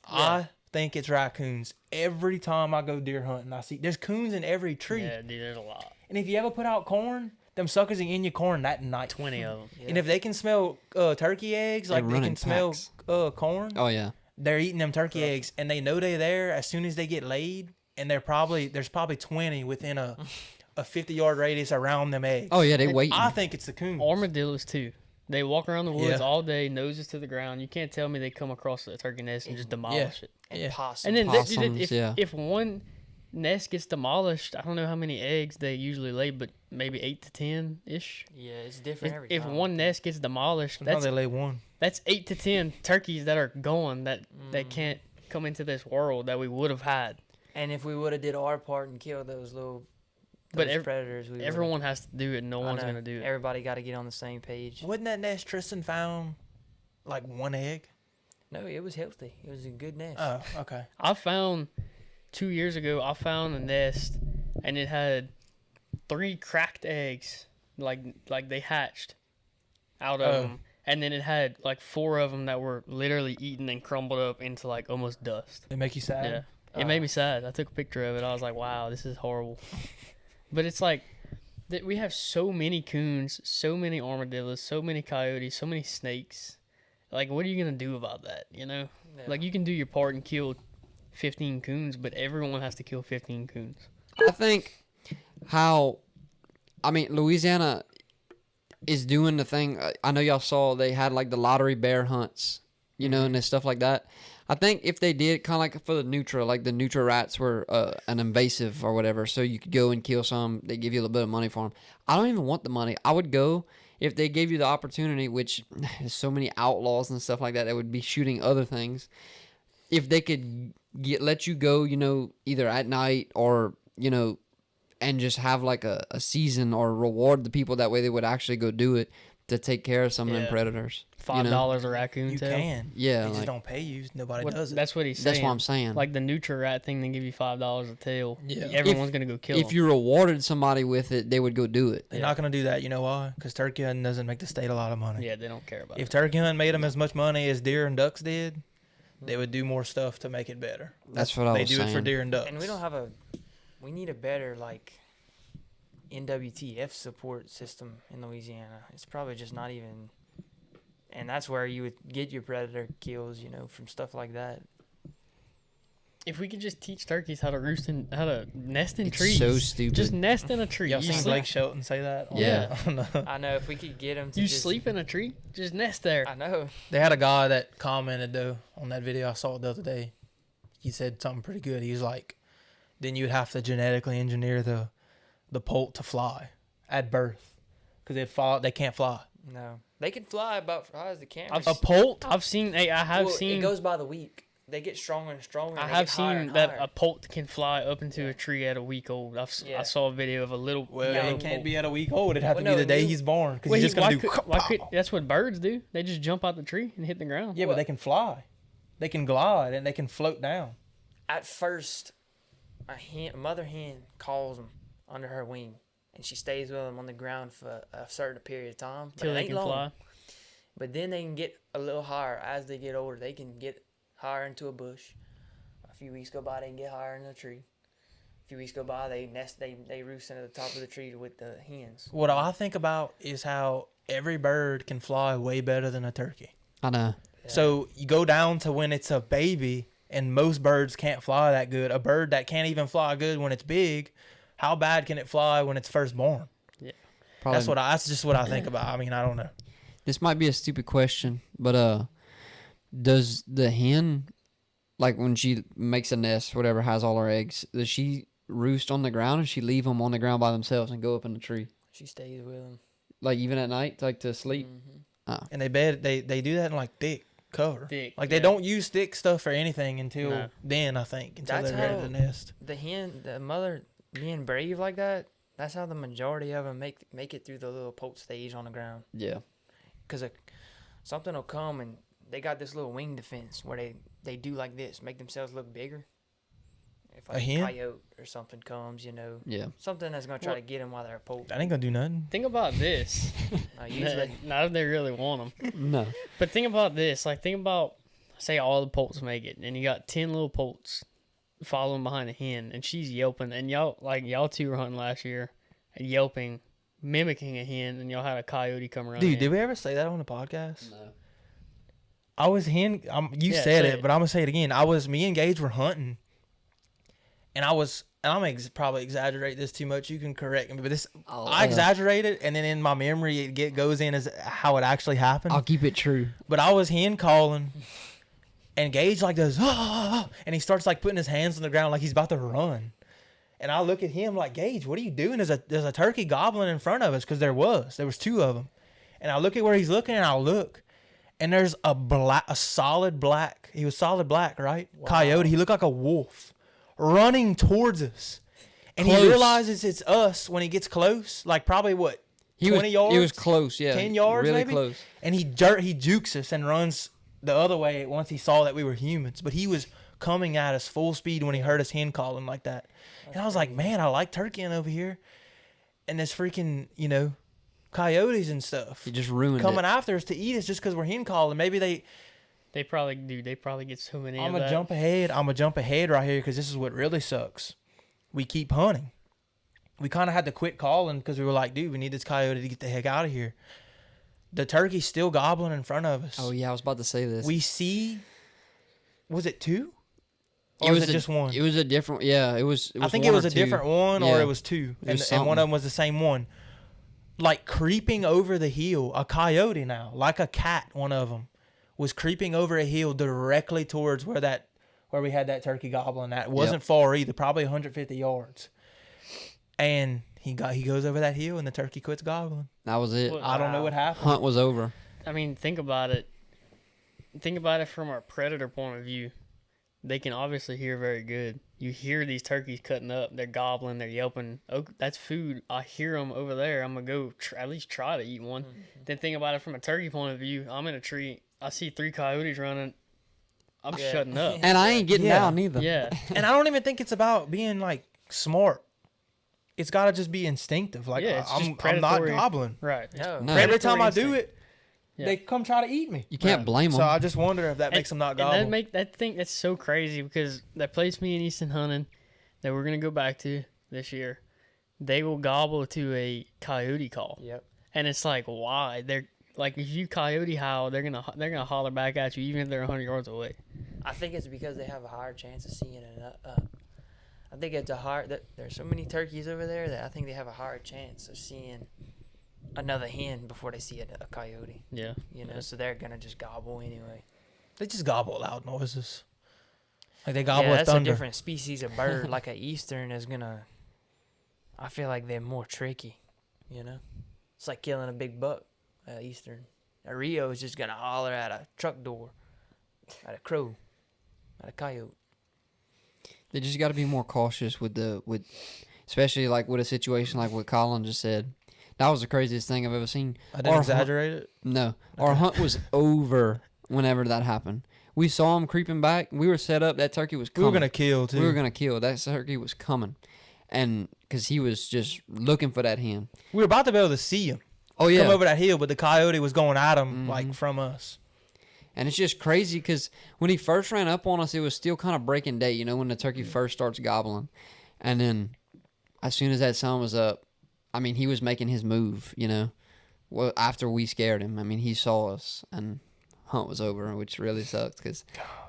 Yeah. I think it's raccoons. Every time I go deer hunting, I see there's coons in every tree. Yeah, dude, there's a lot. And if you ever put out corn, them suckers are in your corn that night. 20 of them. And if they can smell turkey eggs, They like they run can in smell packs. corn, Oh yeah. they're eating them turkey eggs, and they know they're there as soon as they get laid. And there's probably 20 within a 50-yard radius around them eggs. Oh yeah, they wait. I think it's the coon. Armadillos too. They walk around the woods Yeah. all day, noses to the ground. You can't tell me they come across a turkey nest and just demolish it. And Yeah. possums. And then Possums, yeah. if one nest gets demolished, I don't know how many eggs they usually lay, but maybe 8 to 10 ish. yeah, it's different every If time. one nest gets demolished, Sometimes they lay one. that's 8 to 10 turkeys that are gone that Mm. can't come into this world that we would have had. And if we would have did our part and killed those little But predators, we would've- everyone has to do it. No I one's know. gonna do it. Everybody got to get on the same page. Wasn't that nest Tristan found like one egg? No, it was healthy. It was a good nest. Oh, okay. I found 2 years ago. I found a nest, and it had 3 cracked eggs, like they hatched out of them, and then it had like 4 of them that were literally eaten and crumbled up into like almost dust. They make you sad? Yeah, it made me sad. I took a picture of it. I was like, wow, this is horrible. But it's like we have so many coons, so many armadillos, so many coyotes, so many snakes. Like, what are you gonna do about that? You know, like you can do your part and kill 15 coons, but everyone has to kill 15 coons. I think Louisiana is doing the thing. I know y'all saw they had like the lottery bear hunts, you know, and stuff like that. I think if they did kind of like for the Nutra, like the Nutra rats were an invasive or whatever, so you could go and kill some. They give you a little bit of money for them. I don't even want the money. I would go if they gave you the opportunity, which there's so many outlaws and stuff like that would be shooting other things. If they could let you go, you know, either at night or, you know, and just have like a season or reward the people that way they would actually go do it to take care of some of them predators. $5 a raccoon You tail. can. Yeah. They like, just don't pay you. Nobody does it. That's what he's saying. that's what I'm saying. Like the Nutra rat thing, they give you $5 a tail. Yeah. Everyone's gonna go kill if them. you rewarded somebody with it, they would go do it. They're not going to do that. You know why? Because turkey hunting doesn't make the state a lot of money. Yeah, they don't care about If it. turkey hunting made them as much money as deer and ducks did, they would do more stuff to make it better. That's what I They was do saying. it for deer and ducks. And we need a better like NWTF support system in Louisiana. It's probably just not even, and that's where you would get your predator kills, you know, from stuff like that. If we could just teach turkeys how to nest in It's trees. so stupid. Just nest in a tree. Y'all You seen sleep- Blake Shelton say that? Yeah. I know if we could get them to You just, sleep in a tree. Just nest there. I know. They had a guy that commented though on that video I saw the other day. He said something pretty good. He was like, then you'd have to genetically engineer the poult to fly at birth because they can't fly. No, they can fly about as high as the camera. A poult. I've seen. I have Well, seen. It goes by the week. They get stronger and stronger. I and they have get higher seen and that higher. a poult can fly up into a tree at a week old. I Yeah. saw a video of a little. Well, young it can't poult. be at a week old. It'd have to Well, be no, the day you- he's born because Well, he's just why gonna do. could, that's what birds do. They just jump out the tree and hit the ground. Yeah, but they can fly. They can glide and they can float down. At first, a mother hen calls them under her wing, and she stays with them on the ground for a certain period of time. But Till it they ain't can long. fly. But then they can get a little higher as they get older. They can get higher into a bush. A few weeks go by, they can get higher in a tree. A few weeks go by, they nest. They roost into the top of the tree with the hens. What I think about is how every bird can fly way better than a turkey. I know. So you go down to when it's a baby, and most birds can't fly that good. A bird that can't even fly good when it's big, how bad can it fly when it's first born? Probably, That's just what I think about. I mean, I don't know. this might be a stupid question, but does the hen, like when she makes a nest, whatever, has all her eggs, does she roost on the ground or does she leave them on the ground by themselves and go up in the tree? She stays with them. Like even at night, like to sleep? And they do that in like thick cover. Thick, Like they yeah. don't use thick stuff or anything until No. then. I think until That's they're ready how- to nest. The mother being brave like that. That's how the majority of them make it through the little poult stage on the ground. Yeah. Because something will come and they got this little wing defense where they do like this, make themselves look bigger. If like A hen? coyote or something comes, you know, Yeah. something that's gonna try to get them while they're a poult. That ain't gonna do nothing. Think about this. Usually, Not if they really want them. No. But think about this. Like, think about, say, all the poults make it, and you got 10 little poults following behind a hen, and she's yelping. And y'all two were hunting last year, and yelping, mimicking a hen, and y'all had a coyote come around. Dude, did we ever say that on the podcast? No. I was hen. You Yeah, said say it, it. but I'm gonna say it again. Me and Gage were hunting, and I'm probably exaggerate this too much. You can correct me, but I exaggerate it, and then in my memory it goes in as how it actually happened. I'll keep it true. But I was hen calling, and Gage like does, and he starts like putting his hands on the ground like he's about to run. And I look at him like, Gage, what are you doing? There's a turkey gobbling in front of us because there was 2 of them. And I look at where he's looking, and I look, and there's a solid black. He was solid black, right? Wow. Coyote. He looked like a wolf running towards us. And Close. he realizes it's us when he gets close. Like probably what? 20 yards. He was close, yeah. 10 yards, really maybe? close. And he jukes us and runs the other way once he saw that we were humans. But he was coming at us full speed when he heard us hen calling like that. And I was like, man, I like turkeying over here. And this freaking, coyotes and stuff He just ruined coming it. after us to eat us just because we're hen calling. Maybe They probably do. They probably get so many. I'm going to jump ahead. I'm going to jump ahead right here because this is what really sucks. We keep hunting. We kind of had to quit calling because we were like, dude, we need this coyote to get the heck out of here. The turkey's still gobbling in front of us. Oh, yeah, I was about to say this. We see, was it 2? Or was it just 1? It was a different, yeah, it was I think one it was or a 2. different one or Yeah. it was 2. It was And one of something. them was the same one. Like creeping over the hill, a coyote now, like a cat, one of them, was creeping over a hill directly towards where we had that turkey gobbling at. It wasn't far either, probably 150 yards. And he goes over that hill and the turkey quits gobbling. That was it. Well, I don't know what happened. Hunt was over. I mean, think about it. Think about it from a predator point of view. They can obviously hear very good. You hear these turkeys cutting up. They're gobbling. They're yelping. Oh, that's food. I hear them over there. I'm going to go at least try to eat one. Then think about it from a turkey point of view. I'm in a tree. I see 3 coyotes running. I'm shutting up. And I ain't getting down either. Yeah. And I don't even think it's about being like smart. It's got to just be instinctive. Like Yeah, it's just I'm not predatory. gobbling. Right. No. No. Every time I Predatory do it, Yeah. they come try to eat me. You can't blame them. So I just wonder if that makes them not gobble. And that's so crazy because that place me and Easton hunting that we're gonna go back to this year, they will gobble to a coyote call. Yep. And it's like, why? They're like, if you coyote howl, they're gonna holler back at you even if they're 100 yards away. I think it's because they have a higher chance of seeing it. I think it's there's so many turkeys over there that I think they have a higher chance of seeing another hen before they see a coyote. Yeah. So they're gonna just gobble anyway. They just gobble loud noises. Like they gobble Yeah, at that's thunder. a different species of bird. Like an eastern is gonna. I feel like they're more tricky. It's like killing a big buck. Eastern. A Rio is just gonna holler at a truck door, at a crow, at a coyote. They just got to be more cautious with especially like with a situation like what Colin just said. That was the craziest thing I've ever seen. I didn't Our exaggerate it. No, our hunt was over whenever that happened. We saw him creeping back. We were set up. That turkey was We coming. were gonna kill too. We were gonna kill. That turkey was coming, and because he was just looking for that hen. We were about to be able to see him Oh yeah, come over that hill, but the coyote was going at him like from us. and it's just crazy because when he first ran up on us, it was still kind of breaking day. You know, when the turkey first starts gobbling, and then as soon as that sun was up, I mean, he was making his move. Well, after we scared him, I mean, he saw us, and hunt was over, which really sucked because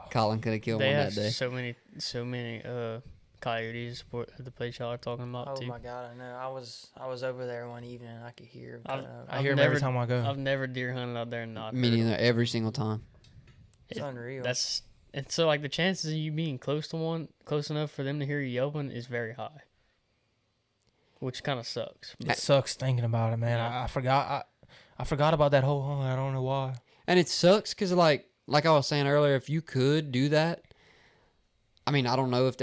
Colin could have killed They one have that day. so many coyotes at the place y'all are talking about Oh too. my God, I know. I was over there one evening and I could hear. I hear him every time I go. I've never deer hunted out there and not Me heard 'em. neither. Every single time. It's unreal. And so like the chances of you being close enough for them to hear you yelping is very high, which kind of sucks. It sucks thinking about it, man. Yeah. I forgot. I forgot about that whole hunt. I don't know why. And it sucks because, like I was saying earlier, if you could do that, I mean, I don't know if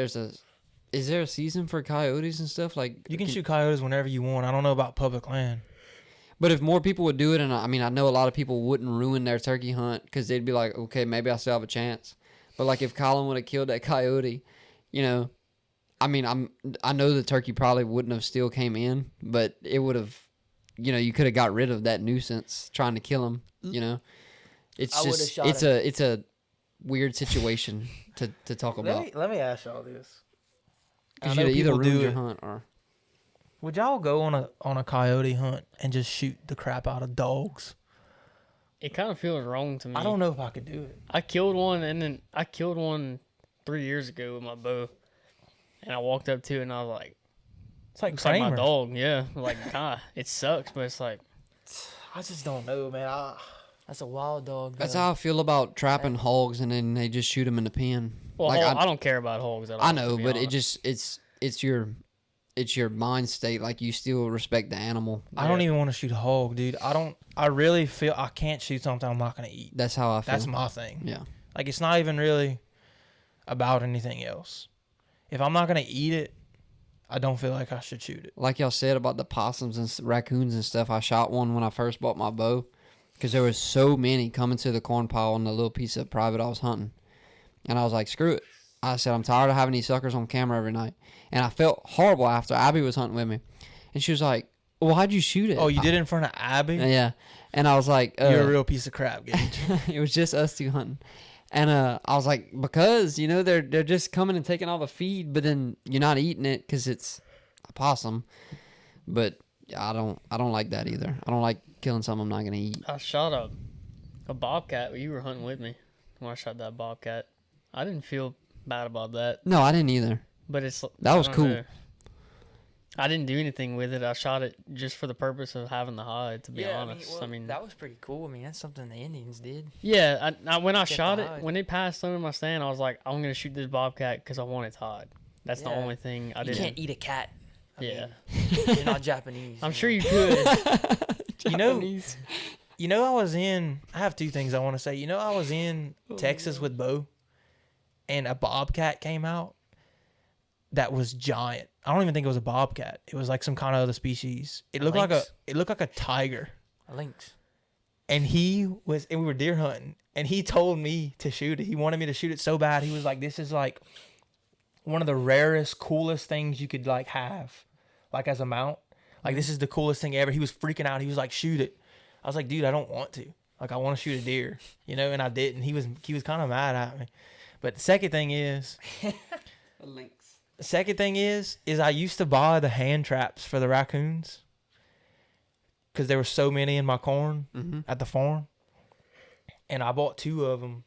is there a season for coyotes and stuff? Like You can shoot coyotes whenever you want. I don't know about public land. But if more people would do it, and I mean, I know a lot of people wouldn't ruin their turkey hunt because they'd be like, okay, maybe I still have a chance. But like if Colin would have killed that coyote, I mean, I know the turkey probably wouldn't have still came in, but it would have, you could have got rid of that nuisance trying to kill him. It's I would've just shot it's a weird situation to talk about. Let me ask y'all this. Because I know you either people do ruined your it. hunt or Would y'all go on a coyote hunt and just shoot the crap out of dogs? It kind of feels wrong to me. I don't know if I could do it. I killed one 3 years ago with my bow, and I walked up to it and I was like, It's like "It's like my Kramer. dog." Yeah, like it sucks, but it's like I just don't know, man. That's a wild dog. that's though. how I feel about trapping hogs and then they just shoot them in the pen. well, Like, I don't care about hogs at all. I to know, be but it honest. just it's your mind state. Like you still respect the animal. I don't even want to shoot a hog, dude. I really feel I can't shoot something I'm not gonna eat. That's how I feel. That's my thing. Yeah. Like it's not even really about anything else. If I'm not gonna eat it, I don't feel like I should shoot it. Like y'all said about the possums and raccoons and stuff, I shot one when I first bought my bow because there was so many coming to the corn pile on the little piece of private I was hunting. And I was like, screw it. I said, I'm tired of having these suckers on camera every night. And I felt horrible after Abby was hunting with me. And she was like, well, why'd you shoot it? Oh, you did it in front of Abby? Yeah. And I was like, You're a real piece of crap, Gage. it was just us two hunting. And I was like, because, you know, they're just coming and taking all the feed, but then you're not eating it because it's a possum. But I don't like that either. I don't like killing something I'm not going to eat. I shot a bobcat. You were hunting with me when I shot that bobcat. I didn't feel bad about that. No, I didn't either. But that was cool. know. I didn't do anything with it. I shot it just for the purpose of having the hide, to be honest. I mean, that was pretty cool. I mean, that's something the Indians did. Yeah, when I Get shot the it, hide. when it passed under my stand, I was like, I'm going to shoot this bobcat because I want its hide. That's the Yeah. only thing I You didn't. can't eat a cat. I Yeah. mean, you're not Japanese. I'm sure you could. You know, I have two things I want to say. You know, I was in Texas with Bo, and a bobcat came out that was giant. I don't even think it was a bobcat. It was like some kind of other species. It looked like a tiger. A lynx. And we were deer hunting, and he told me to shoot it. He wanted me to shoot it so bad. He was like, this is like one of the rarest, coolest things you could like have, like as a mount. Like, this is the coolest thing ever. He was freaking out. He was like, shoot it. I was like, dude, I don't want to. Like, I want to shoot a deer, you know, and I didn't. He was kind of mad at me. But the second thing is, I used to buy the hand traps for the raccoons because there were so many in my corn at the farm. And I bought 2 of them.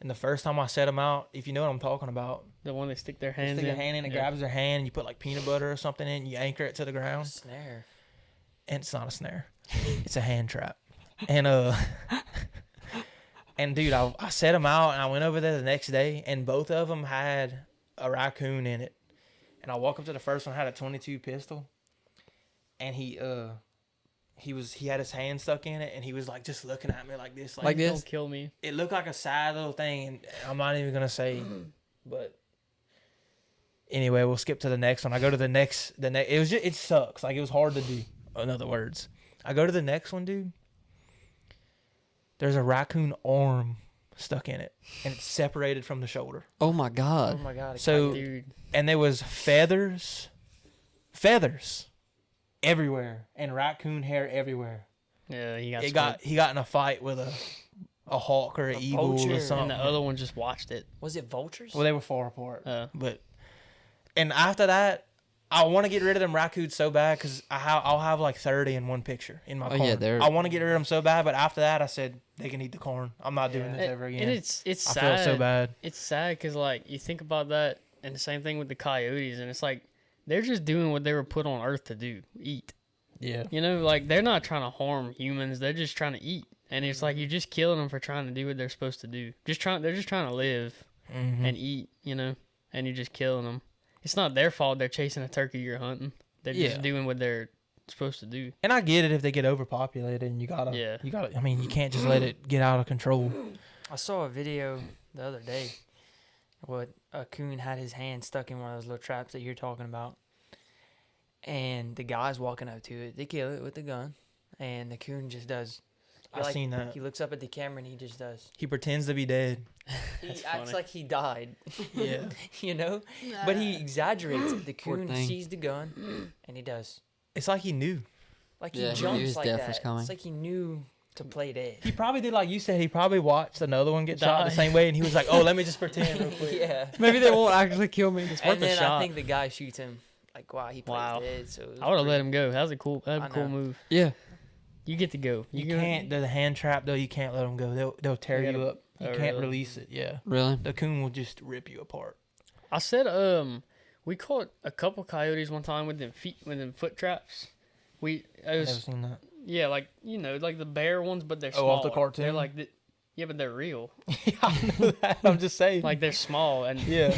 And the first time I set them out, if you know what I'm talking about, The one they stick their you hands stick in. a hand in, it grabs their hand, and you put like peanut butter or something in, and you anchor it to the ground. Snare. And it's not a snare. It's a hand trap. And and dude, I set them out, and I went over there the next day, and both of them had a raccoon in it. And I walk up to the first one, had a 22 pistol, and he had his hand stuck in it, and he was like just looking at me like this, Like this? Don't kill me. It looked like a sad little thing, and I'm not even gonna say, but anyway, we'll skip to the next one. I go to the next. It sucks. Like, it was hard to do. In other words, I go to the next one, dude. There's a raccoon arm stuck in it, and it's separated from the shoulder. Oh my Oh God. my god. So, Dude. and there was feathers everywhere, and raccoon hair everywhere. Yeah, he He got in a fight with a hawk or an eagle vulture. or And something. the other one just watched it. Was it vultures? Well, they were far apart. But And after that, I want to get rid of them raccoons so bad because I'll have like 30 in one picture in my Oh, corn. yeah, I want to get rid of them so bad, but after that, I said they can eat the corn. I'm not doing this ever again. And it's I sad. feel so bad. It's sad because, like, you think about that, and the same thing with the coyotes, and it's like they're just doing what they were put on Earth to do, eat. Yeah. You know, like, they're not trying to harm humans. They're just trying to eat. And it's like you're just killing them for trying to do what they're supposed to do. They're just trying to live and eat, you know, and you're just killing them. It's not their fault they're chasing a turkey you're hunting. They're just doing what they're supposed to do. And I get it if they get overpopulated, and you gotta. I mean, you can't just let it get out of control. I saw a video the other day. What a coon had his hand stuck in one of those little traps that you're talking about, and the guy's walking up to it. They kill it with the gun, and the coon just does. I've seen that. He looks up at the camera and he just does. He pretends to be dead. He That's acts funny. like he died. Yeah. You know, but he exaggerates it. The Poor coon thing. sees the gun, and he does. It's like he knew. Like Yeah, he he knew jumps his like death that. was coming. It's like he knew to play dead. He probably did like you said. He probably watched another one get shot the Die. same way, and he was like, "Oh, let me just pretend real quick." Yeah. Maybe they won't actually kill me. It's worth And a then shot. I think the guy shoots him. Like, wow, he plays Wow. dead. So it was I would have let pretty- him go. That was a cool I cool know. move. Yeah. You get to go. You can- can't. The hand trap though. You can't let them go. They'll tear You you gotta- up. You oh, can't really? release it. Yeah. Really? The coon will just rip you apart. I said we caught a couple coyotes one time with them foot traps. It I've was never seen that. yeah, like, you know, like the bear ones, but they're Oh, small. off the cartoon? They're like yeah, but they're real. Yeah, I know that. I'm just saying. Like, they're small, and Yeah.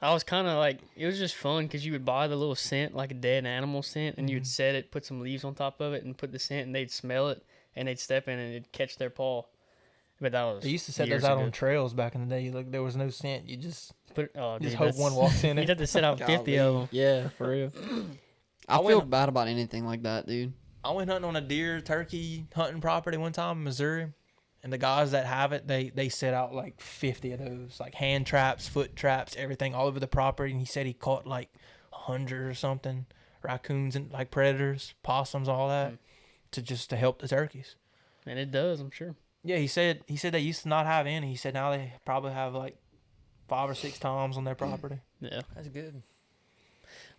I was kind of like, it was just fun because you would buy the little scent, like a dead animal scent, and you would set it, put some leaves on top of it, and put the scent, and they'd smell it, and they'd step in, and it'd catch their paw. But that was They used to set years those out ago. on trails back in the day. Like there was no scent. You just Oh, just dude, hope that's- one walks in You'd it. have to set out 50 of them. Yeah, for real. I I feel went- bad about anything like that, dude. I went hunting on a deer turkey hunting property one time in Missouri, and the guys that have it, they set out like 50 of those, like hand traps, foot traps, everything all over the property. And he said he caught like 100 or something, raccoons and like predators, possums, all that, to help the turkeys. And it does, I'm sure. Yeah, he said they used to not have any. He said now they probably have like 5 or 6 toms on their property. Yeah. That's good.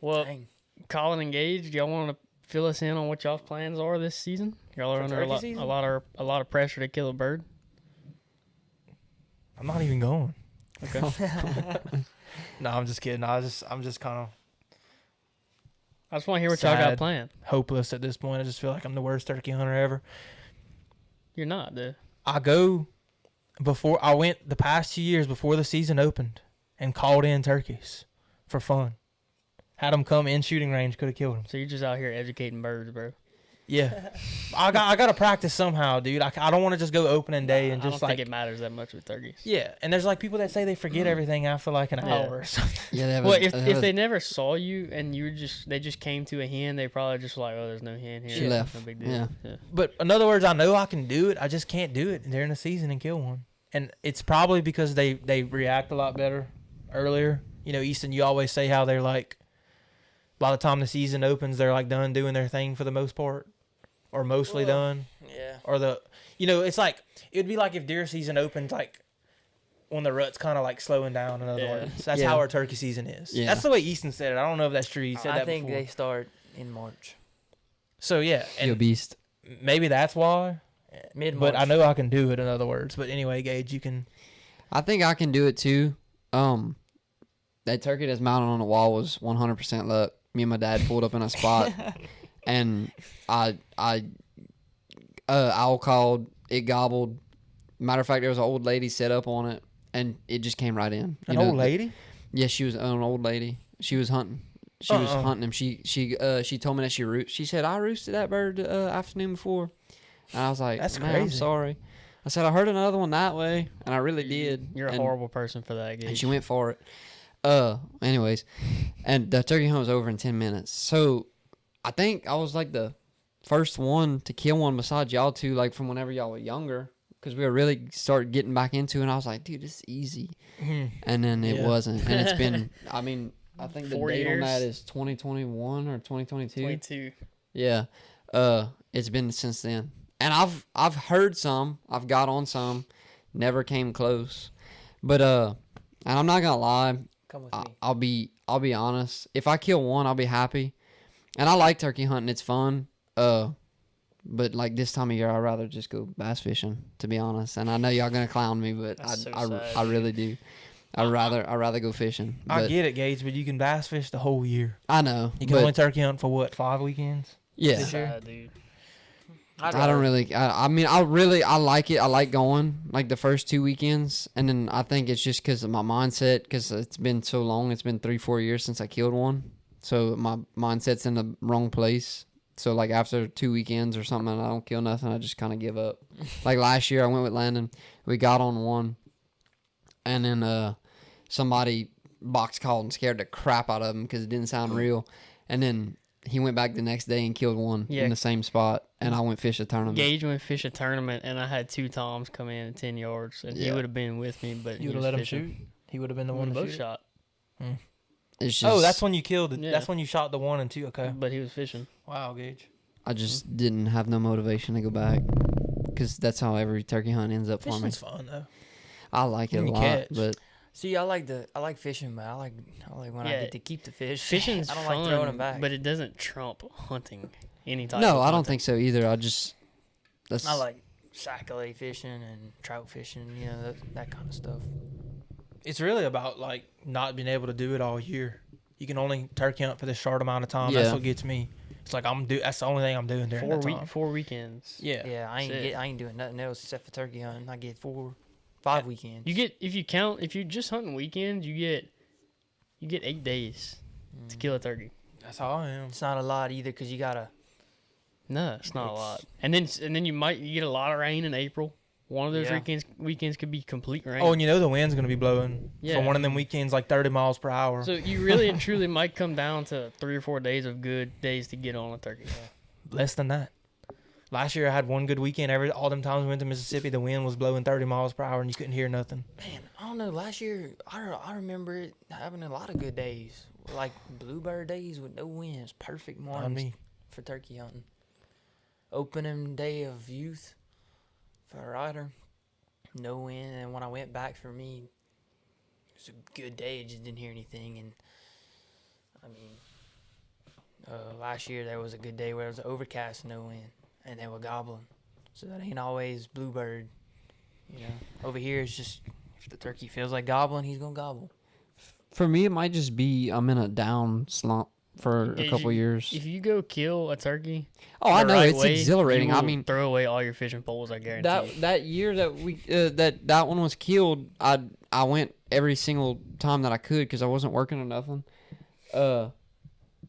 Well, Dang. Colin and Gage, do y'all want to fill us in on what y'all's plans are this season? Y'all are For under turkey season? a lot of pressure to kill a bird. I'm not even going. Okay. No, I'm just kidding. I'm just kind of I just want to hear what y'all got Sad. planned. hopeless at this point. I just feel like I'm the worst turkey hunter ever. You're not, dude. I went the past 2 years before the season opened and called in turkeys for fun. Had them come in shooting range, could have killed them. So you're just out here educating birds, bro. Yeah, I got to practice somehow, dude. I don't want to just go opening day and I don't just like think it matters that much with turkeys. yeah. And there's like people that say they forget everything after like an Yeah. hour or something. Yeah, they have Well, a, if they never saw you and they just came to a hen, they probably just like, oh, there's no hen here. She left. No big deal. Yeah. But in other words, I know I can do it. I just can't do it during the season and kill one. And it's probably because they react a lot better earlier. You know, Easton, you always say how they're like, by the time the season opens, they're like done doing their thing for the most part, or mostly Well, done. Yeah. Or it's like, it'd be like if deer season opens like when the rut's kind of like slowing down. In other Yeah. words, that's Yeah. how our turkey season is. Yeah. That's the way Easton said it. I don't know if that's true. He said I that think before. they start in March. So yeah, you a and beast. maybe that's why. Mid-March. But I know I can do it. In other words, but anyway, Gage, you can. I think I can do it too. That turkey that's mounted on the wall was 100% luck. Me and my dad pulled up in a spot, and owl called. It gobbled. Matter of fact, there was an old lady set up on it, and it just came right in. An old lady? Yeah, she was an old lady. She was hunting. She was hunting him. She told me that she said, I roosted that bird afternoon before. And I was like, That's man, crazy. I'm sorry. I said, I heard another one that way, and I really did. You're a And- horrible person for that, Gage. and she went for it. Anyways, and the turkey hunt was over in 10 minutes. So I think I was like the first one to kill one besides y'all two, like from whenever y'all were younger, because we were really started getting back into it. And I was like, dude, this is easy. And then it Yeah. wasn't. And it's been, I mean, I think the 4 date on years. that is 2021 or 2022. 22. Yeah. It's been since then. And I've heard some, I've got on some, never came close. But and I'm not gonna lie, Come with me. I'll be honest. If I kill one, I'll be happy. And I like turkey hunting, it's fun. But like this time of year, I'd rather just go bass fishing, to be honest. And I know y'all gonna clown me, but That's so I sad, really do. I'd rather go fishing. I But get it, Gage, but you can bass fish the whole year. I know. You can but only turkey hunt for what, 5 weekends? yeah. this year? Sad, dude. I don't really. I mean, I like it. I like going like the first 2 weekends, and then I think it's just because of my mindset. Because it's been so long. It's been 3-4 years since I killed one, so my mindset's in the wrong place. So like after 2 weekends or something, and I don't kill nothing. I just kind of give up. Like last year, I went with Landon. We got on one, and then somebody box called and scared the crap out of him because it didn't sound real, and then. He went back the next day and killed one Yeah. in the same spot, and I went fish a tournament. Gage went fish a tournament, and I had 2 toms come in at 10 yards, and he Yeah. would have been with me, but You would have let him shoot? He would have been the one We to both shoot? shot, It's just, Oh, that's when you killed it. Yeah. That's when you shot the 1 and 2. Okay. but he was fishing. Wow, Gage. I just didn't have no motivation to go back because that's how every turkey hunt ends up for me. Fishing's fun, though. I like it a When you lot, catch. but See, I like fishing, but I like when I Yeah. get to keep the fish. Fishing's I don't fun, like throwing them back. but it doesn't trump hunting any type. no, of I don't hunting. think so either. I just that's I like sac-a-lait fishing and trout fishing. You know that kind of stuff. It's really about, like, not being able to do it all year. You can only turkey hunt for this short amount of time. That's Yeah. what gets me. It's like that's the only thing I'm doing during that time. 4 weekends. Yeah. Yeah, I Shit. ain't doing nothing else except for turkey hunting. I get 5 weekends. You get if you just hunting weekends, you get 8 days to kill a turkey. That's how I am. It's not a lot either because you gotta. No, it's not a lot. And then you get a lot of rain in April One of those Yeah. weekends could be complete rain. Oh, and you know the wind's gonna be blowing Yeah. for one of them weekends like 30 miles per hour. So you really and truly might come down to 3 or 4 days of good days to get on a turkey. Less than that. Last year I had one good weekend. All them times we went to Mississippi, the wind was blowing 30 miles per hour and you couldn't hear nothing. Man, I don't know. Last year, I remember it having a lot of good days, like bluebird days with no winds, perfect On mornings me. for turkey hunting. Opening day of youth for a rider, no wind, and when I went back for me, it was a good day. I just didn't hear anything, and I mean, last year there was a good day where it was overcast, no wind, and they were gobbling. So that ain't always bluebird. You know, over here it's just if the turkey feels like gobbling, he's gonna gobble. For me, it might just be I'm in a down slump for a If couple you- years. If you go kill a turkey, Oh, I the know right it's way, exhilarating. you I will mean, throw away all your fishing poles. I guarantee. you. that year that we that one was killed, I went every single time that I could because I wasn't working or nothing.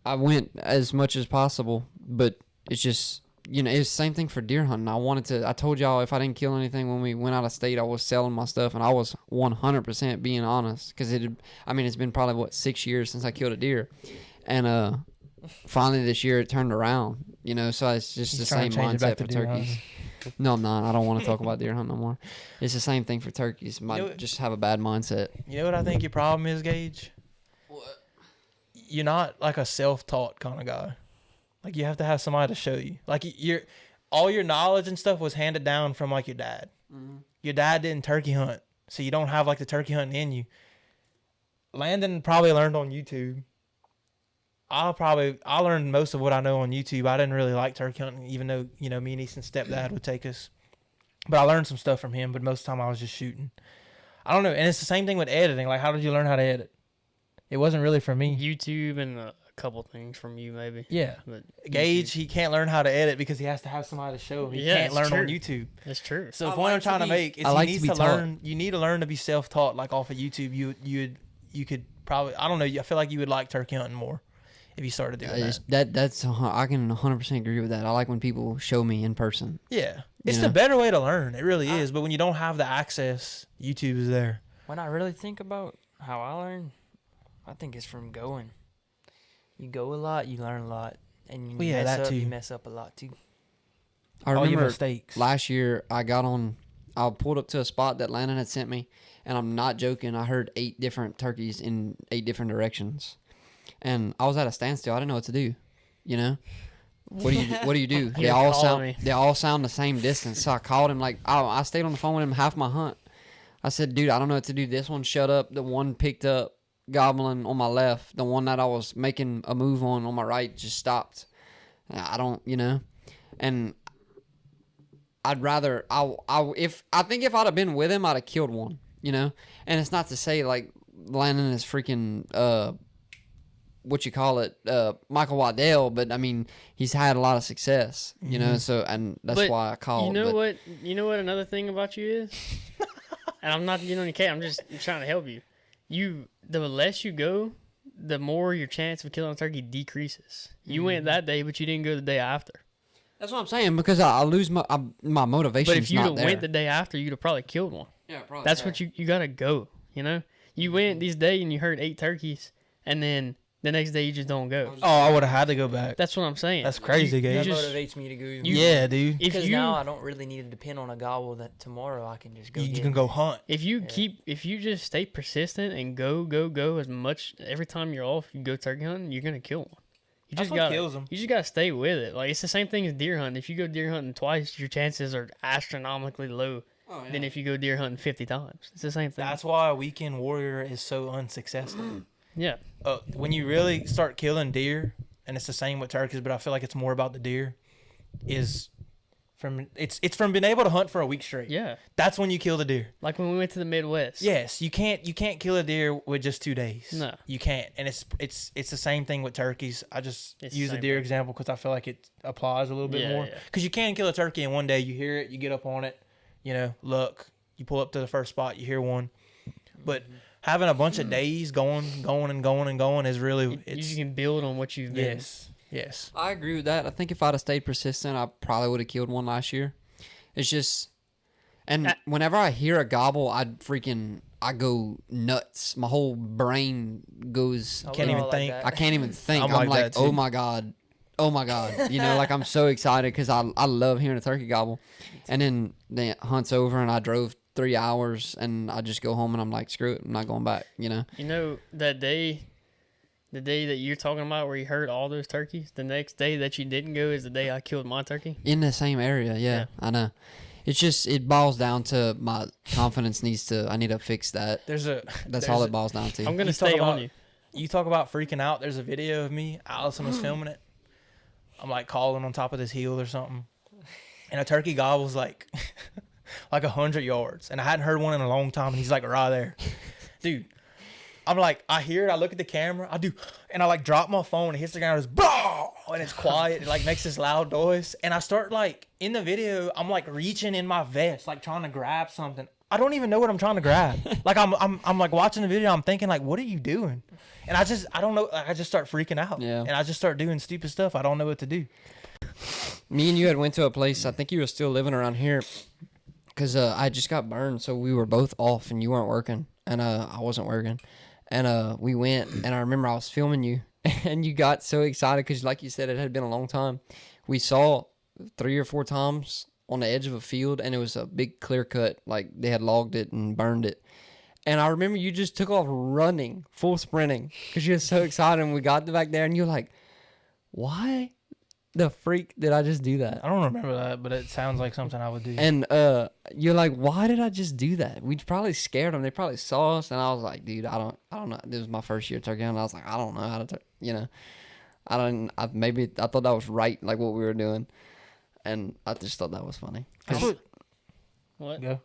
I went as much as possible, but it's just it's the same thing for deer hunting. I told y'all if I didn't kill anything when we went out of state, I was selling my stuff, and I was 100% being honest because it's been probably 6 years since I killed a deer, and finally this year it turned around. So it's just He's the trying same to change it back mindset to for deer turkeys. hunting. No, I'm not. I don't want to talk about deer hunting no more. It's the same thing for turkeys. Just have a bad mindset. You know what I think your problem is, Gage? What? You're not like a self-taught kind of guy. Like you have to have somebody to show you. Like all your knowledge and stuff was handed down from like your dad. Mm-hmm. Your dad didn't turkey hunt, so you don't have like the turkey hunting in you. Landon probably learned on YouTube. I learned most of what I know on YouTube. I didn't really like turkey hunting, even though me and Easton's stepdad would take us. But I learned some stuff from him. But most of the time I was just shooting. I don't know, and it's the same thing with editing. Like, how did you learn how to edit? It wasn't really for me. YouTube and a couple things from you maybe. Yeah, But Gage, YouTube- he can't learn how to edit because he has to have somebody to show him. He Yeah, can't it's learn on true. YouTube. That's true. So the I point I'm like to trying to be- make is I he like to needs be to taught. learn. You need to learn to be self-taught. Like off of YouTube, you could probably, I don't know. I feel like you would like turkey hunting more if you started doing that. I can 100% agree with that. I like when people show me in person. Yeah, it's You the know? better way to learn. It really is. But when you don't have the access, YouTube is there. When I really think about how I learn, I think it's from going. You go a lot, you learn a lot, and you Well, yeah, mess that up, too. you mess up a lot too. I All your remember mistakes. last year I pulled up to a spot that Landon had sent me, and I'm not joking. I heard 8 different turkeys in 8 different directions, and I was at a standstill. I didn't know what to do. What do you do? He was calling me. They all sound the same distance. So I called him I stayed on the phone with him half my hunt. I said, dude, I don't know what to do. This one shut up. The one picked up gobbling on my left. The one that I was making a move on my right just stopped. I don't, and I'd rather if I'd have been with him, I'd have killed one, And it's not to say like Landon is freaking Michael Waddell, but I mean he's had a lot of success, So and that's But why I called. You know what another thing about you is? And I'm not getting on your case. I'm just trying to help you. The less you go, the more your chance of killing a turkey decreases. You went that day, but you didn't go the day after. That's what I'm saying because I lose my motivation. But if you'd not have there. went the day after, you'd have probably killed one. Yeah, probably. That's what you gotta go. You went this day and you heard 8 turkeys, and then the next day you just don't go. Oh, I would have had to go back. That's what I'm saying. That's crazy, That Gage. motivates me to go. Yeah, dude. If Because you now I don't really need to depend on a gobble that tomorrow I can just go You get. can go hunt. if you just stay persistent and go as much every time you're off, you go turkey hunting, you're gonna kill one. You That's just what gotta kills 'em. You just gotta stay with it. Like it's the same thing as deer hunting. If you go deer hunting twice, your chances are astronomically low than if you go deer hunting 50 times. It's the same thing. That's why a weekend warrior is so unsuccessful. Yeah. When you really start killing deer, and it's the same with turkeys, but I feel like it's more about the deer, is it's from being able to hunt for a week straight. Yeah. That's when you kill the deer. Like when we went to the Midwest. Yes, you can't kill a deer with just 2 days. No. You can't. And it's the same thing with turkeys. I just It's the use the same deer thing. example because I feel like it applies a little bit Yeah, more. yeah. Because you can kill a turkey in one day. You hear it, you get up on it, look, you pull up to the first spot, you hear one. But having a bunch of days going is really You can build on what you've been. yes. I agree with that. I think if I'd have stayed persistent, I probably would have killed one last year. It's just And whenever I hear a gobble, I go nuts. My whole brain goes. Can't even think. I can't even think. I'm I'm like like, that too. oh my god. You know, like I'm so excited because I love hearing a turkey gobble. And then the hunt's over and I drove 3 hours and I just go home and I'm like, screw it, I'm not going back. You know. You know that day. The day that you're talking about where you heard all those turkeys, the next day that you didn't go is the day I killed my turkey. In the same area, yeah. I know. It's just, it boils down to my confidence I need to fix that. That's all it boils down to. I'm going to stay on you. You talk about freaking out. There's a video of me. Allison was filming it. I'm like calling on top of this hill or something. And a turkey gobbles like 100 yards. And I hadn't heard one in a long time. And he's like right there. Dude. I'm like, I hear it, I look at the camera, I do, and I like drop my phone, it hits the ground, it's BAH! And it's quiet, it like makes this loud noise, and I start like, in the video, I'm like reaching in my vest, like trying to grab something. I don't even know what I'm trying to grab. Like I'm like watching the video, I'm thinking like, what are you doing? And I don't know, like, I just start freaking out. Yeah. And I just start doing stupid stuff, I don't know what to do. Me and you had went to a place, I think you were still living around here, because I just got burned, so we were both off, and you weren't working, and I wasn't working. And we went, and I remember I was filming you, and you got so excited because, like you said, it had been a long time. We saw 3 or 4 toms on the edge of a field, and it was a big clear cut, like they had logged it and burned it. And I remember you just took off running, full sprinting, because you were so excited. And we got back there, and you're like, why the freak did I just do that? I don't remember that, but it sounds like something I would do. And you're like, why did I just do that? We probably scared them. They probably saw us, and I was like, dude, I don't know. This was my first year turkey hunting. I was like, I don't know how to, maybe I thought that was right, like what we were doing, and I just thought that was funny. What? Go.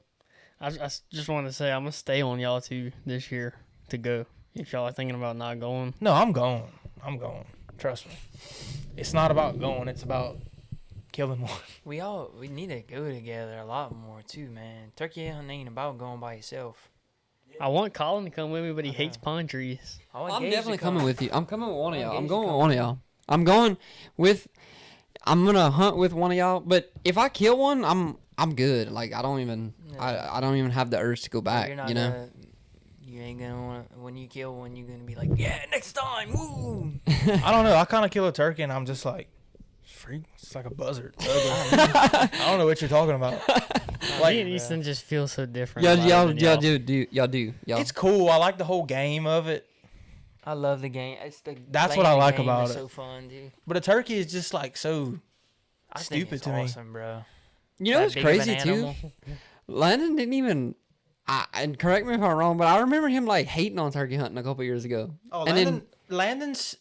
I just want to say I'm gonna stay on y'all two this year to go. If y'all are thinking about not going, No, I'm going. Trust me. It's not about going. It's about killing one. We need to go together a lot more too, man. Turkey hunting ain't about going by yourself. I want Colin to come with me, but he hates pine trees. I want I'm Gage definitely to come. coming with you. I'm coming with one of I y'all. want I'm Gage going to with come. one of y'all. I'm gonna hunt with one of y'all. But if I kill one, I'm good. Like I don't even have the urge to go back. You're not You know. You ain't gonna want to, when you kill one, you're gonna be like, yeah, next time, woo. I don't know. I kind of kill a turkey and I'm just like, freak. It's like a buzzard. I don't know what you're talking about. Me and Easton just feel so different. Y'all about it than do. Y'all. It's cool. I like the whole game of it. I love the game. That's what I playing the like game about is it. So fun, dude. But a turkey is just like so I think stupid it's to me. awesome, bro. You know That what's big of an crazy too? animal. Landon didn't even. And correct me if I'm wrong, but I remember him like hating on turkey hunting a couple years ago. Oh, and Landon's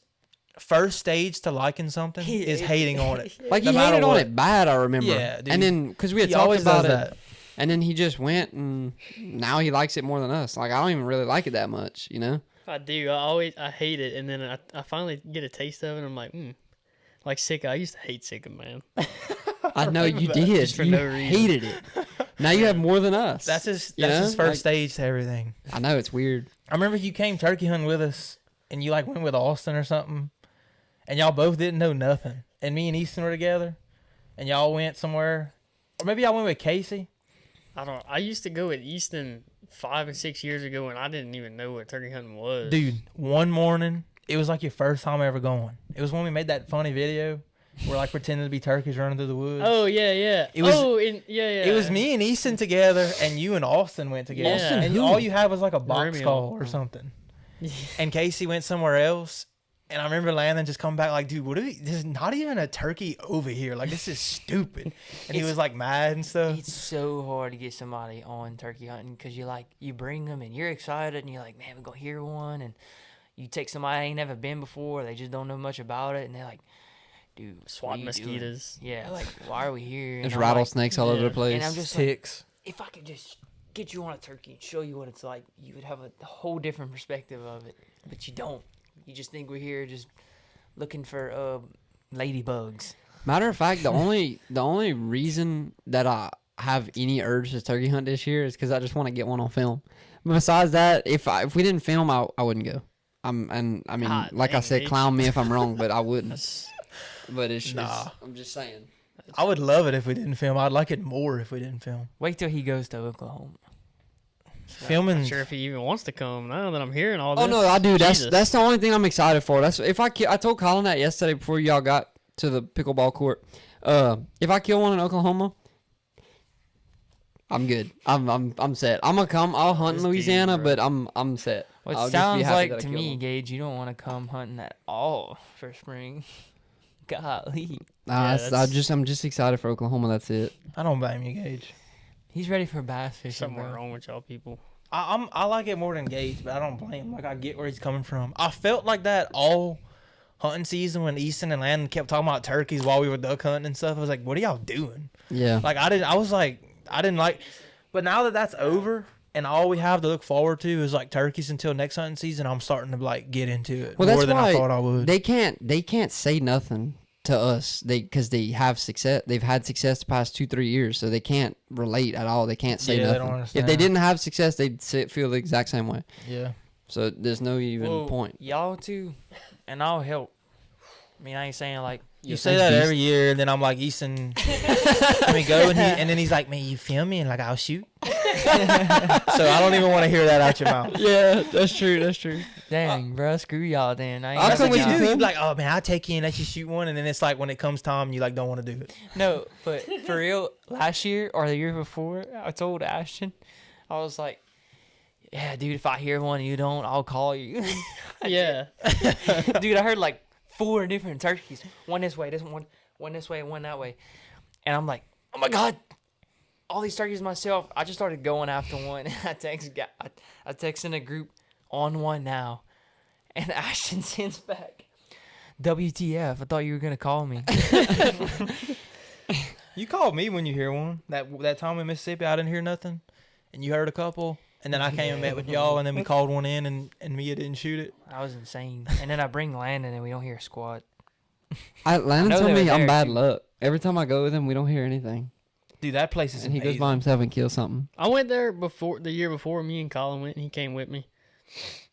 first stage to liking something is hating on it. like No he matter hated on what. it bad. I remember. Yeah, dude. And then because we had He talked always about does it, that. and then he just went, and now he likes it more than us. Like I don't even really like it that much, you know. I do. I hate it, and then I finally get a taste of it, and I'm like, like Sika. I used to hate Sika, man. I know you that. did. Just for You no reason. hated it. Now you have more than us. That's his You know? first Like, stage to everything. I know it's weird. I remember you came turkey hunting with us and you like went with Austin or something and y'all both didn't know nothing. And me and Easton were together and y'all went somewhere. Or maybe y'all went with Casey. I used to go with Easton 5 and 6 years ago, and I didn't even know what turkey hunting was. Dude, one morning, it was like your first time ever going. It was when we made that funny video where like pretending to be turkeys running through the woods. Oh yeah. It was- yeah. It was me and Easton together, and you and Austin went together. Yeah. And Who? all you had was like a box Romeo. call or something. And Casey went somewhere else. And I remember Landon just coming back like, dude, there's not even a turkey over here. Like, this is stupid. And he was like mad and stuff. It's so hard to get somebody on turkey hunting because you bring them and you're excited and you're like, man, we're going to hear one. And you take somebody that ain't never been before, they just don't know much about it. And they're like, dude, what SWAT are you doing? mosquitoes. Yeah, like, why are we here? And There's I'm like, rattlesnakes all over yeah. the place. And I'm just like, Ticks. if I could just get you on a turkey and show you what it's like, you would have a whole different perspective of it. But you don't. You just think we're here just looking for ladybugs. Matter of fact, the only reason that I have any urge to turkey hunt this year is because I just want to get one on film. Besides that, if we didn't film, I wouldn't go. Like I dang, said, Gage. clown me if I'm wrong, but I wouldn't. But it's Nah. I'm just saying. I would love it if we didn't film. I'd like it more if we didn't film. Wait till he goes to Oklahoma. Filming. Not sure if he even wants to come now that I'm hearing all this. Oh no, I do. Jesus. That's the only thing I'm excited for. That's if I told Colin that yesterday before y'all got to the pickleball court. If I kill one in Oklahoma, I'm good. I'm set. I'm gonna come. I'll hunt in This Louisiana, dude, but I'm set. What I'll just be sounds happy like that I to killed me, one. Gage, you don't want to come hunting at all for spring. Golly. Nah, Yeah, I'm just excited for Oklahoma. That's it. I don't blame you, Gage. He's ready for bass fishing, Something bro. wrong with y'all people. I like it more than Gage, but I don't blame him. Like, I get where he's coming from. I felt like that all hunting season when Easton and Landon kept talking about turkeys while we were duck hunting and stuff. I was like, what are y'all doing? Yeah. Like, I didn't like, but now that that's over and all we have to look forward to is like turkeys until next hunting season, I'm starting to like get into it Well, more that's than why I thought I would. They can't say nothing to us. Because they have success. They've had success the past 2-3 years, so they can't relate at all. They can't say Yeah, they nothing. don't If understand. they didn't have success, they'd feel the exact same way. Yeah. So there's no even Well, point. Y'all too, and I'll help. I mean, I ain't saying like You say that every year, and then I'm like, Easton, let me go, and then he's like, man, you film me, and like, I'll shoot. So I don't even want to hear that out your mouth. Yeah, that's true. That's true. dang, bro, screw y'all then. I ain't I'll That's come what helping you with do. y'all. You be like, oh man, I'll take you and let you shoot one, and then it's like when it comes time, you like don't want to do it. No, but for real, last year or the year before, I told Ashton, I was like, yeah, dude, if I hear one and you don't, I'll call you. Yeah. Dude, I heard like 4 different turkeys. One this way, one this way, one that way. And I'm like, oh my God, all these turkeys myself. I just started going after one. I text in a group on one now. And Ashton sends back, WTF, I thought you were going to call me. You called me when you hear one. That time in Mississippi, I didn't hear nothing, and you heard a couple, and then I came and met with y'all, and then we called one in, and Mia didn't shoot it. I was insane. And then I bring Landon and we don't hear a squat. Landon know told they me were I'm there, bad too. luck. Every time I go with him, we don't hear anything, Dude, that place is and he amazing. goes by himself and kills something. I went there the year before me and Colin went, and he came with me.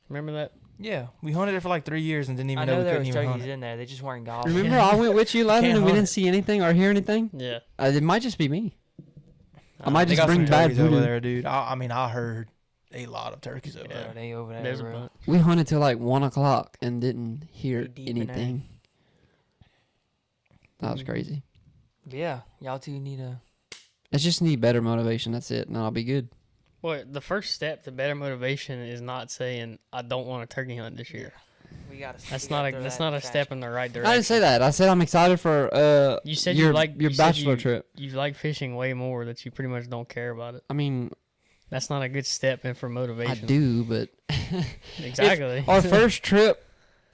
Remember that? Yeah, we hunted it for like 3 years and didn't I even know know we there couldn't was even hunt turkeys it. in there. They just weren't gobbling. Remember, I went with you, Landon, Can't and we hunt didn't see anything or hear anything. Yeah. It might just be me. I might They just got some bring bad turkeys over voodoo. there, dude. I mean, I heard a lot of turkeys over Yeah. there. They over there, There's a bro. bunch. We hunted till like 1:00 and didn't hear Pretty deep in there. anything. That was crazy. But yeah, y'all two need a. I just need better motivation. That's it, and I'll be good. Well, the first step to better motivation is not saying I don't want to turkey hunt this year. We gotta. That's not a step in the right direction. I didn't say that. I said I'm excited for You said your you like your you said bachelor you- trip. You like fishing way more that you pretty much don't care about it. I mean, That's not a good step in for I motivation. do, but Exactly. our first trip,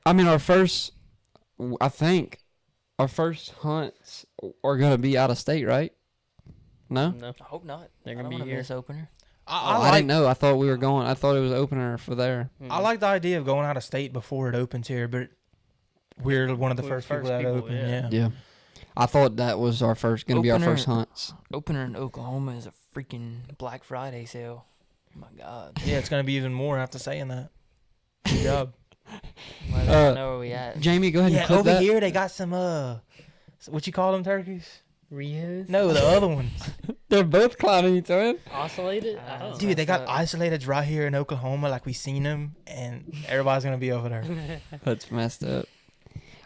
I think our first hunts are gonna be out of state, right? No, No. I hope not. They're I gonna don't be wanna here. miss opener. I didn't know. I thought we were going. I thought it was opener for there. Mm. I like the idea of going out of state before it opens here, but we're one of the We're first people that open. yeah. Yeah, I thought that was our first gonna be our Opener. first hunts. Opener in Oklahoma is a freaking Black Friday sale. Oh my God. Yeah, it's gonna be even more after saying that. Good job. Well, I don't know where we at. Jamie, go ahead and Yeah, clip over that. here they got some what you call them turkeys? Rios? No, the other ones. They're both climbing each other. Oscillated? I don't know. Dude, they got That's isolators right here in Oklahoma, like we seen them, and everybody's gonna be over there. That's messed up.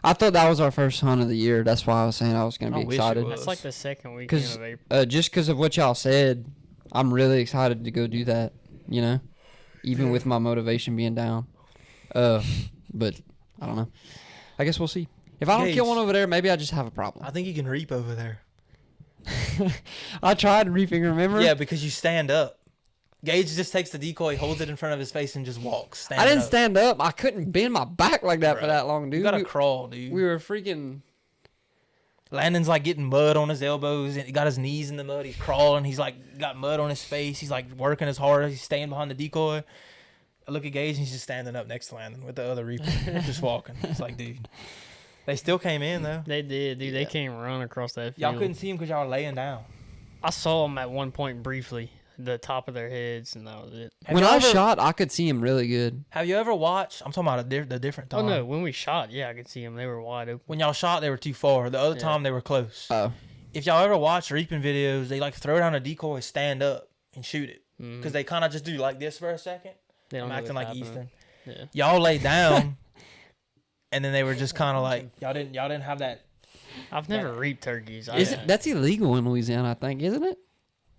I thought that was our first hunt of the year. That's why I was saying I was gonna I be wish it excited. was. That's like the second weekend 'Cause, of April. Just because of what y'all said, I'm really excited to go do that. You know, even with my motivation being down. But I don't know. I guess we'll see. If I don't kill Gage. one over there, maybe I just have a problem. I think you can reap over there. I tried reaping. Remember? Yeah, because you stand up. Gage just takes the decoy, holds it in front of his face, and just walks. I didn't up. stand up. I couldn't bend my back like that for Bruh. that long, dude. You gotta we, crawl, dude. we were freaking. Landon's like getting mud on his elbows, and he got his knees in the mud. He's crawling. He's like got mud on his face. He's like working as hard. He's staying behind the decoy. I look at Gage, and he's just standing up next to Landon with the other reaper, just walking. It's like, dude. They still came in though. They did, dude. They Yeah. came run across that field. Y'all couldn't see him because y'all were laying down. I saw them at one point briefly, the top of their heads, and that was it. Have When y'all I ever- shot, I could see him really good. Have you ever watched? I'm talking about the different time. Oh no, when we shot, yeah, I could see them. They were wide open. When y'all shot, they were too far. The other Yeah. time, they were close. Oh, if y'all ever watch reaping videos, they like throw down a decoy, stand up, and shoot it because they kind of just do like this for a second. They don't I'm know acting what's like happening. Easton. Yeah. Y'all lay down, and then they were just kind of like y'all didn't have that. I've never reaped turkeys. That's illegal in Louisiana, I think, isn't it?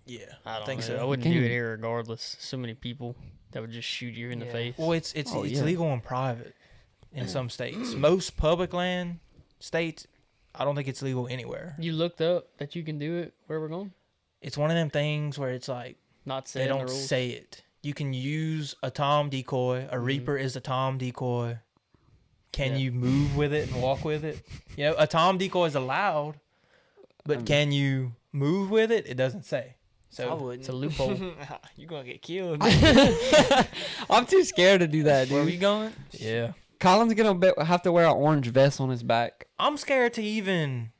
Yeah, I don't think know. so. I wouldn't Can do you- it here regardless. So many people that would just shoot you in the face. Well, it's Oh, yeah. legal in private in some states. Most public land states, I don't think it's legal anywhere. You looked up that you can do it where we're going? It's one of them things where it's like Not they saying don't the rules. say it. You can use a tom decoy. A reaper is a tom decoy. Can Yeah. you move with it and walk with it? You know, a tom decoy is allowed, but can you move with it? It doesn't say. I So wouldn't. It's a loophole. You're gonna get killed. I'm too scared to do that, Where dude. we going? yeah, Colin's gonna have to wear an orange vest on his back. I'm scared to even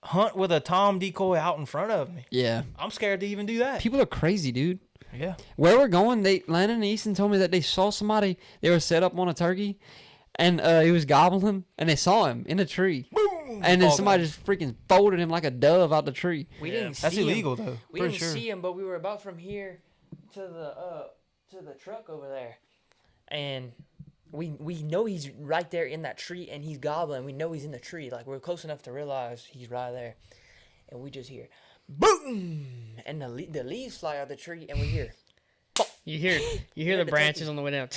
hunt with a tom decoy out in front of me. Yeah. I'm scared to even do that. People are crazy, dude. Yeah. Where we're going, Landon and Easton told me that they saw somebody. They were set up on a turkey, and he was gobbling, and they saw him in a tree. Boom. And then Fall somebody down. just freaking folded him like a dove out the tree. We Yeah. didn't see That's him. illegal though. We for didn't sure. see him, but we were about from here to the truck over there, and we know he's right there in that tree, and he's gobbling. We know he's in the tree. Like we're close enough to realize he's right there, and we just hear boom, and the leaves fly out of the tree, and we hear You hear Yeah, the the branches turkey. on the way down.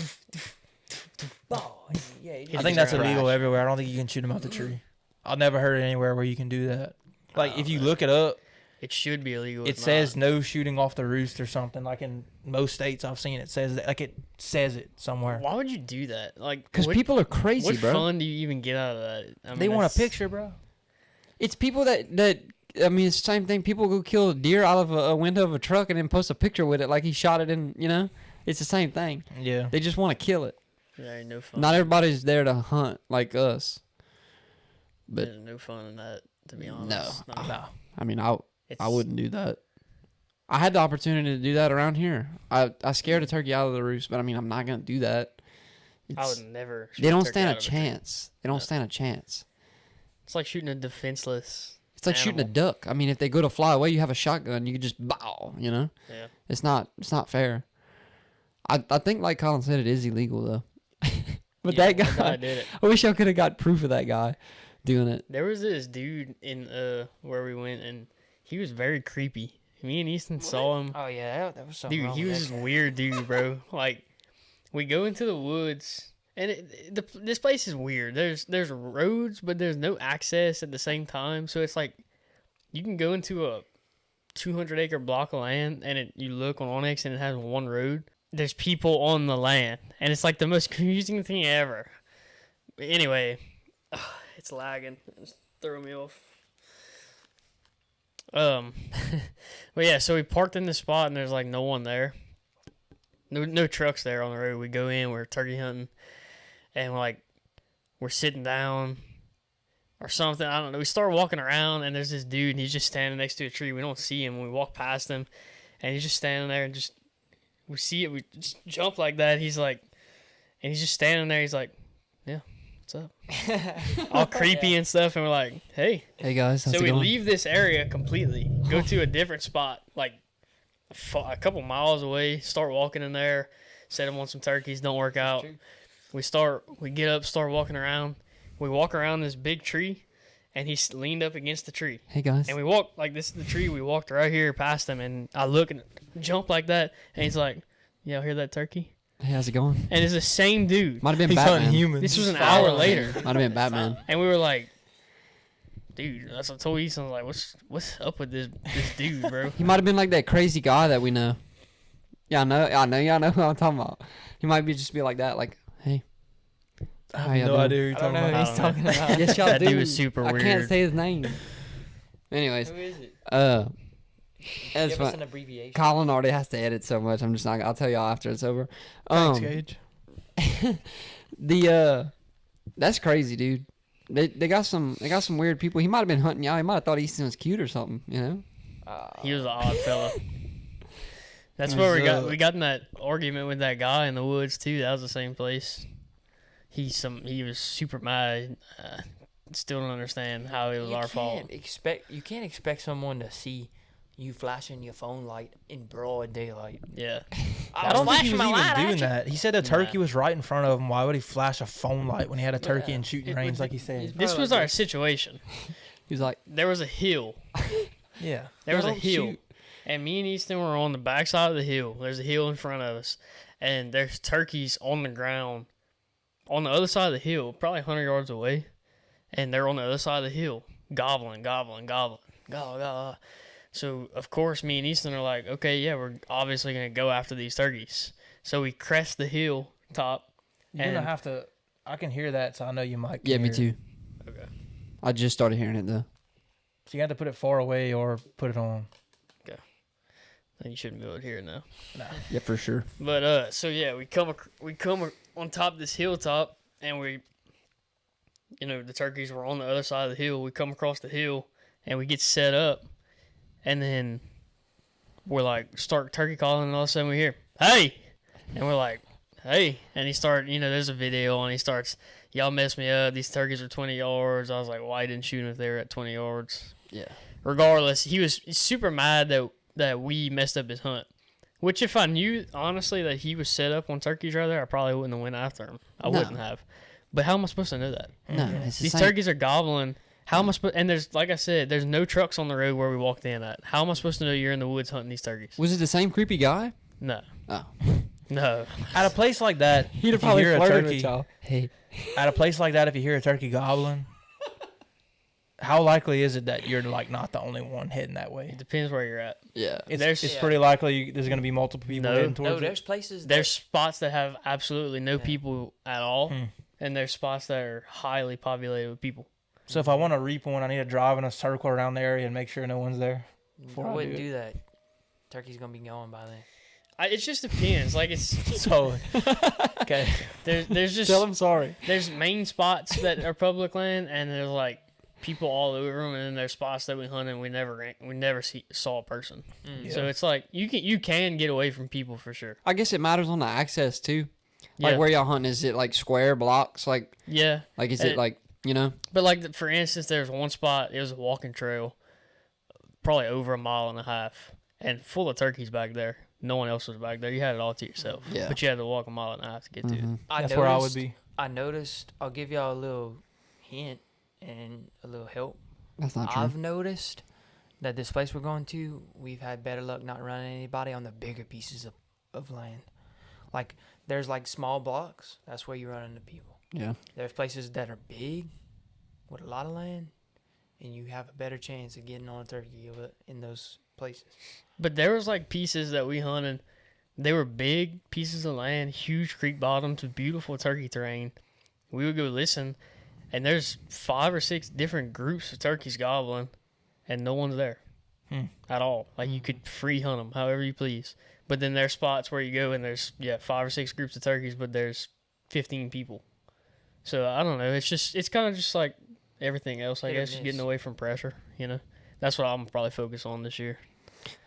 bow. Yeah, he I just think that's crash. illegal everywhere. I don't think you can shoot them out the tree. I've never heard anywhere where you can do that. Like if you look it up, It should be illegal. it It's says not. no shooting off the roost or something. Like in most states I've seen, it says that. Like it says it somewhere. Why would you do that? Like, Because what, people are crazy, what bro. fun do you even get out of that? I mean, They want a that's- picture, bro. It's people that I mean, it's the same thing. People go kill a deer out of a window of a truck and then post a picture with it like he shot it in, you know? It's the same thing. Yeah. They just want to kill it. Yeah, ain't no fun. Not everybody's there to hunt like us. But There's no fun in that, to be No. honest. No. I mean, I It's- wouldn't do that. I had the opportunity to do that around here. I scared a turkey out of the roost, but I mean, I'm not gonna do that. I It's- would never. shoot they don't turkey stand a out of tree. chance. They don't No. stand a chance. It's like shooting a defenseless. It's like shooting a duck. I mean, if they go to fly away, you have a shotgun. You can just bow. You know, Yeah. it's not fair. I think, like Colin said, it is illegal though. But Yeah, that the guy, did it. I wish I could have got proof of that guy doing it. There was this dude in where we went, and he was very creepy. Me and Easton saw him. Oh yeah, that was something. Dude, wrong he with was that just guy. weird, dude, bro. Like, we go into the woods, and this place is weird. There's roads, but there's no access at the same time. So it's like you can go into a 200-acre block of land, and you look on Onyx, and it has one road. There's people on the land, and it's like the most confusing thing ever. But anyway, it's lagging. It's throwing me off. But yeah, so we parked in the spot and there's like no one there. No trucks there on the road. We go in, we're turkey hunting, and we're sitting down or something. I don't know. We start walking around and there's this dude and he's just standing next to a tree. We don't see him. We walk past him and he's just standing there and just we see it, we just jump like that. He's like, and he's just standing there, he's like, yeah, what's up? All creepy and stuff, and we're like, hey. Hey guys, how's So it we going? leave this area completely, go to a different spot, like a couple miles away, start walking in there, set them on some turkeys, don't work out. We get up, start walking around. We walk around this big tree, and he's leaned up against the tree. Hey guys. And we walk, like this is the tree, we walked right here past him, and I look and jump like that, and he's like, y'all hear that turkey? Hey, how's it going? And it's the same dude. Might have been He's Batman. hunting humans. This was an Just hour following. later. Might have been Batman. And we were like, dude, that's what I told Easton. I was like, what's up with this dude, bro? He might have been like that crazy guy that we know. Yeah, y'all know who I'm talking about. He might just be like that, like, hey. I How have y'all no doing? idea who you're I don't talking know about. who he's I don't talking about. Yes, y'all That do. dude was super I can't weird. say his name. Anyways, Who is it? that's Give us fun. an abbreviation. Colin already has to edit so much. I'm just not. I'll tell y'all after it's over. Thanks, Gage. That's crazy, dude. They got some weird people. He might have been hunting y'all. He might have thought Easton was cute or something. You know. He was an odd fella. That's It where was, we got in that argument with that guy in the woods too. That was the same place. He was super mad. still don't understand how it was our fault. You can't expect someone to see you flashing your phone light in broad daylight. Yeah. I don't think he was flashing my even light doing at you. that. He said the turkey Nah. was right in front of him. Why would he flash a phone light when he had a turkey and shooting range, like he said? This was our situation. He was like, There was a hill. Yeah. There was a Don't hill. shoot. And me and Easton were on the back side of the hill. There's a hill in front of us. And there's turkeys on the ground on the other side of the hill, probably 100 yards away. And they're on the other side of the hill, gobbling. So, of course, me and Easton are like, okay, yeah, we're obviously going to go after these turkeys. So we crest the hill top. You're going to have to... I can hear that, so I know you might yeah, me hear it. too. Okay. I just started hearing it, though. So you have to put it far away or put it on. Then you shouldn't be able to hear it now. Nah. Yeah, for sure. But, so yeah, we come on top of this hilltop, and the turkeys were on the other side of the hill. We come across the hill, and we get set up, and then we're like, start turkey calling, and all of a sudden we hear, hey! And we're like, hey! And he started, there's a video, and he starts, y'all messed me up. These turkeys are 20 yards. I was like, why didn't shoot them if they were at 20 yards? Yeah. Regardless, he was super mad that we messed up his hunt. Which, if I knew, honestly, that he was set up on turkeys right there, I probably wouldn't have went after him. I No. wouldn't have. But how am I supposed to know that? No, it's the These same. turkeys are gobbling. How am I supposed? And there's, like I said, there's no trucks on the road where we walked in at. How am I supposed to know you're in the woods hunting these turkeys? Was it the same creepy guy? No, Oh. no. At a place like that, He'd have if you probably hear a flirted turkey, with y'all. Hey. at a place like that, if you hear a turkey gobbling, how likely is it that you're like not the only one heading that way? It depends where you're at. Yeah. It's pretty likely there's going to be multiple people No. heading towards No, it. there's places. There's spots that have absolutely no people at all, Hmm. and there's spots that are highly populated with people. So if I want to reap one, I need to drive in a circle around the area and make sure no one's there. Before I I wouldn't do do that. Turkey's gonna be gone by then. It just depends. Like it's So, okay. there's just Tell him sorry. there's main spots that are public land, and there's like people all over them, and then there's spots that we hunt and we never saw a person. Yeah. So it's like you can get away from people for sure. I guess it matters on the access, too. Like, Yeah. where y'all hunting? Is it, like, square blocks? Like, Yeah, is And it, like, but like for instance, there's one spot. It was a walking trail, probably over a mile and a half, and full of turkeys back there. No one else was back there. You had it all to yourself. Yeah. But you had to walk a mile and a half to get to it. Mhm. That's where I would be. I noticed. I'll give y'all a little hint and a little help. That's not true. I've noticed that this place we're going to, we've had better luck not running anybody on the bigger pieces of land. Like, there's like small blocks. That's where you run into people. Yeah. There's places that are big with a lot of land, and you have a better chance of getting on a turkey in those places. But there was like pieces that we hunted. They were big pieces of land, huge creek bottoms with beautiful turkey terrain. We would go listen, and there's 5 or 6 different groups of turkeys gobbling, and no one's there at all. Like you could free hunt them however you please. But then there's spots where you go and there's 5 or 6 groups of turkeys, but there's 15 people. So I don't know. It's kind of just like everything else. I Hit or guess miss. getting away from pressure. That's what I'm probably focused on this year.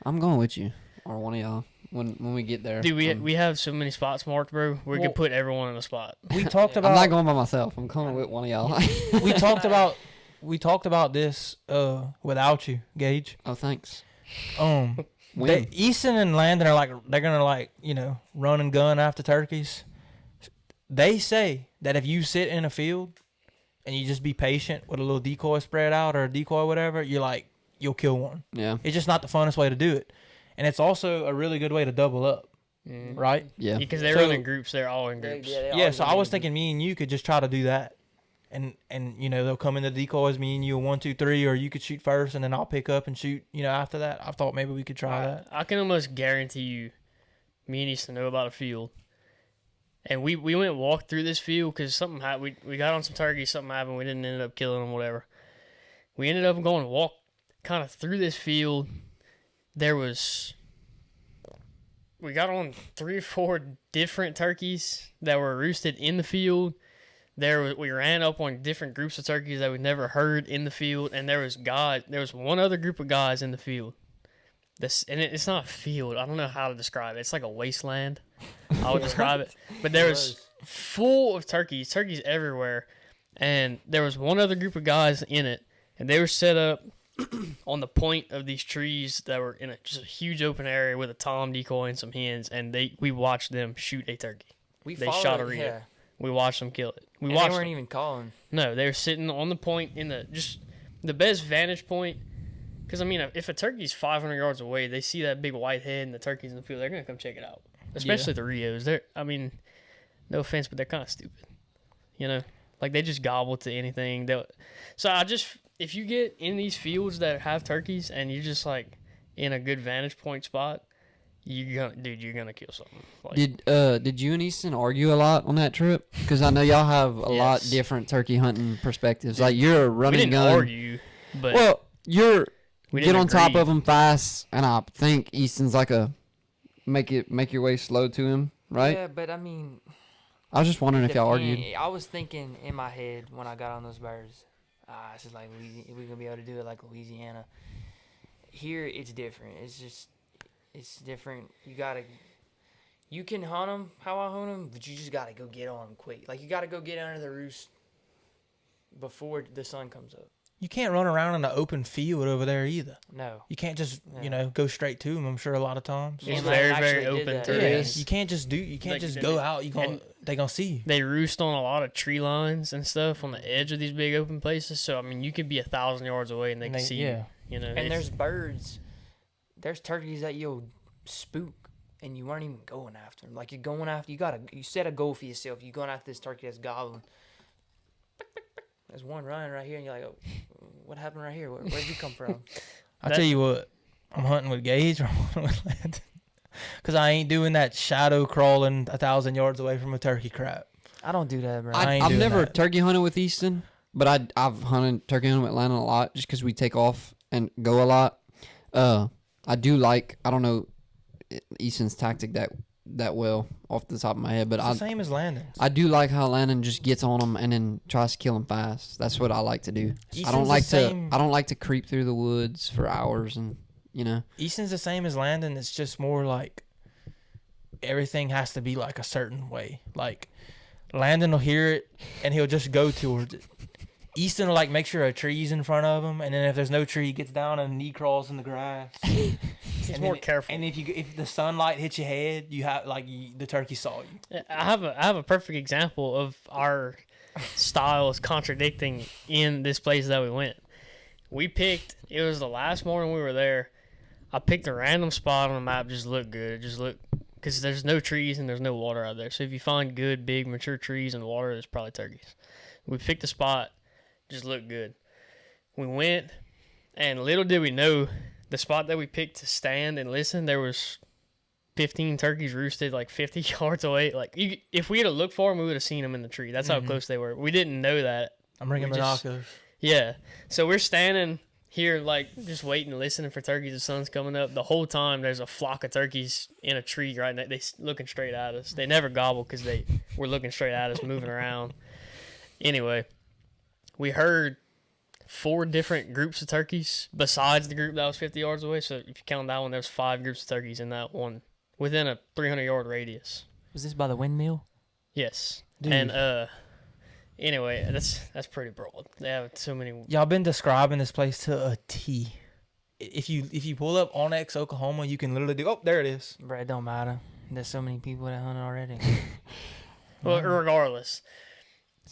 I'm going with you. Or one of y'all. When we get there. Dude, we have so many spots marked, bro. We Well- could put everyone in a spot. We talked I'm about not going by myself. I'm going with one of y'all. we talked about this without you, Gage. Oh, thanks. They, Easton and Landon are like they're gonna run and gun after turkeys. They say that if you sit in a field and you just be patient with a little decoy spread out or a decoy whatever, you'll kill one. Yeah. It's just not the funnest way to do it, and it's also a really good way to double up, right? Yeah. Because they're So- all in groups. They're all in groups. Yeah. So I was thinking me and you could just try to do that, and they'll come in the decoys, me and you, 1, 2, 3, or you could shoot first, and then I'll pick up and shoot. After that, I thought maybe we could try that. I can almost guarantee you, me and Easton know about a field. And we went and walked through this field because something happened. We got on some turkeys, something happened. We didn't end up killing them, whatever. We ended up going and walk kind of through this field. We got on 3 or 4 different turkeys that were roosted in the field. We ran up on different groups of turkeys that we'd never heard in the field, and there was one other group of guys in the field. It's not a field. I don't know how to describe it. It's like a wasteland. I would describe it. But there was full of turkeys everywhere, And there was one other group of guys in it, and they were set up on the point of these trees that were in just a huge open area with a tom decoy and some hens, and we watched them shoot a turkey. They shot a rhea. Yeah. We watched them kill it. And they weren't even calling. No, they were sitting on the point in the best vantage point. Because, I mean, if a turkey's 500 yards away, they see that big white head and the turkey's in the field, they're going to come check it out. Especially the Rios. I mean, no offense, but they're kind of stupid. You know? Like, they just gobble to anything. If you get in these fields that have turkeys and you're just, like, in a good vantage point spot, you're gonna kill something. Like, did you and Easton argue a lot on that trip? Because I know y'all have a lot different turkey hunting perspectives. Like, you're a running gun. We didn't argue, but... Well, we get on agree. top of them fast, and I think Easton's like a make your way slow to him, right? Yeah, but I mean, I was just wondering if y'all argued. I was thinking in my head when I got on those birds, it's just like we're gonna be able to do it like Louisiana. Here it's different. It's different. You can hunt them how I hunt them, but you just gotta go get on them quick. Like, you gotta go get under the roost before the sun comes up. You can't run around in an open field over there either. No. You can't just, go straight to them, I'm sure, a lot of times. It's very, very open to it. You can't just go out. They gonna see you. They roost on a lot of tree lines and stuff on the edge of these big open places. So, I mean, you could be 1,000 yards away and they can see you. You know, and there's birds. There's turkeys that you'll spook and you weren't even going after them. Like, you're going after, you set a goal for yourself. You're going after this turkey that's gobbling. There's one running right here, and you're like, oh, what happened right here? Where'd you come from? I tell you what, I'm hunting with Gage or I'm hunting with Landon. Because I ain't doing that shadow crawling 1,000 yards away from a turkey crap. I don't do that, bro. I've never turkey hunted with Easton, but I've hunted turkey hunted with Landon a lot just because we take off and go a lot. I do like, I don't know Easton's tactic that well off the top of my head, but it's the same as Landon's. I do like how Landon just gets on them and then tries to kill them fast. That's what I like to do. I don't like to creep through the woods for hours and Easton's the same as Landon. It's just more like everything has to be like a certain way. Like, Landon will hear it and he'll just go towards it. Easton will like make sure a tree's in front of him, and then if there's no tree, he gets down and knee crawls in the grass. He's more careful. And if the sunlight hits your head, you have the turkey saw you. I have a perfect example of our styles contradicting in this place that we went. It was the last morning we were there. I picked a random spot on the map, just looked good. It just looked, because there's no trees and there's no water out there. So if you find good, big, mature trees and water, there's probably turkeys. We picked a spot, just looked good. We went, and little did we know, the spot that we picked to stand and listen, there was 15 turkeys roosted like 50 yards away. Like, if we had looked for them, we would have seen them in the tree. That's how close they were. We didn't know that. I'm bringing binoculars. Yeah. So we're standing here, like, just waiting, listening for turkeys. The sun's coming up. The whole time, there's a flock of turkeys in a tree right now. They looking straight at us. They never gobble because they were looking straight at us, moving around. Anyway, we heard 4 different groups of turkeys besides the group that was 50 yards away. So if you count that one, there's 5 groups of turkeys in that one within a 300-yard radius. Was this by the windmill? Yes. Dude. And anyway, that's pretty broad. They have so many. Y'all been describing this place to a T. If you pull up Onyx, Oklahoma, you can literally do. Oh, there it is. Bro, it don't matter. There's so many people that hunt already. Well, regardless,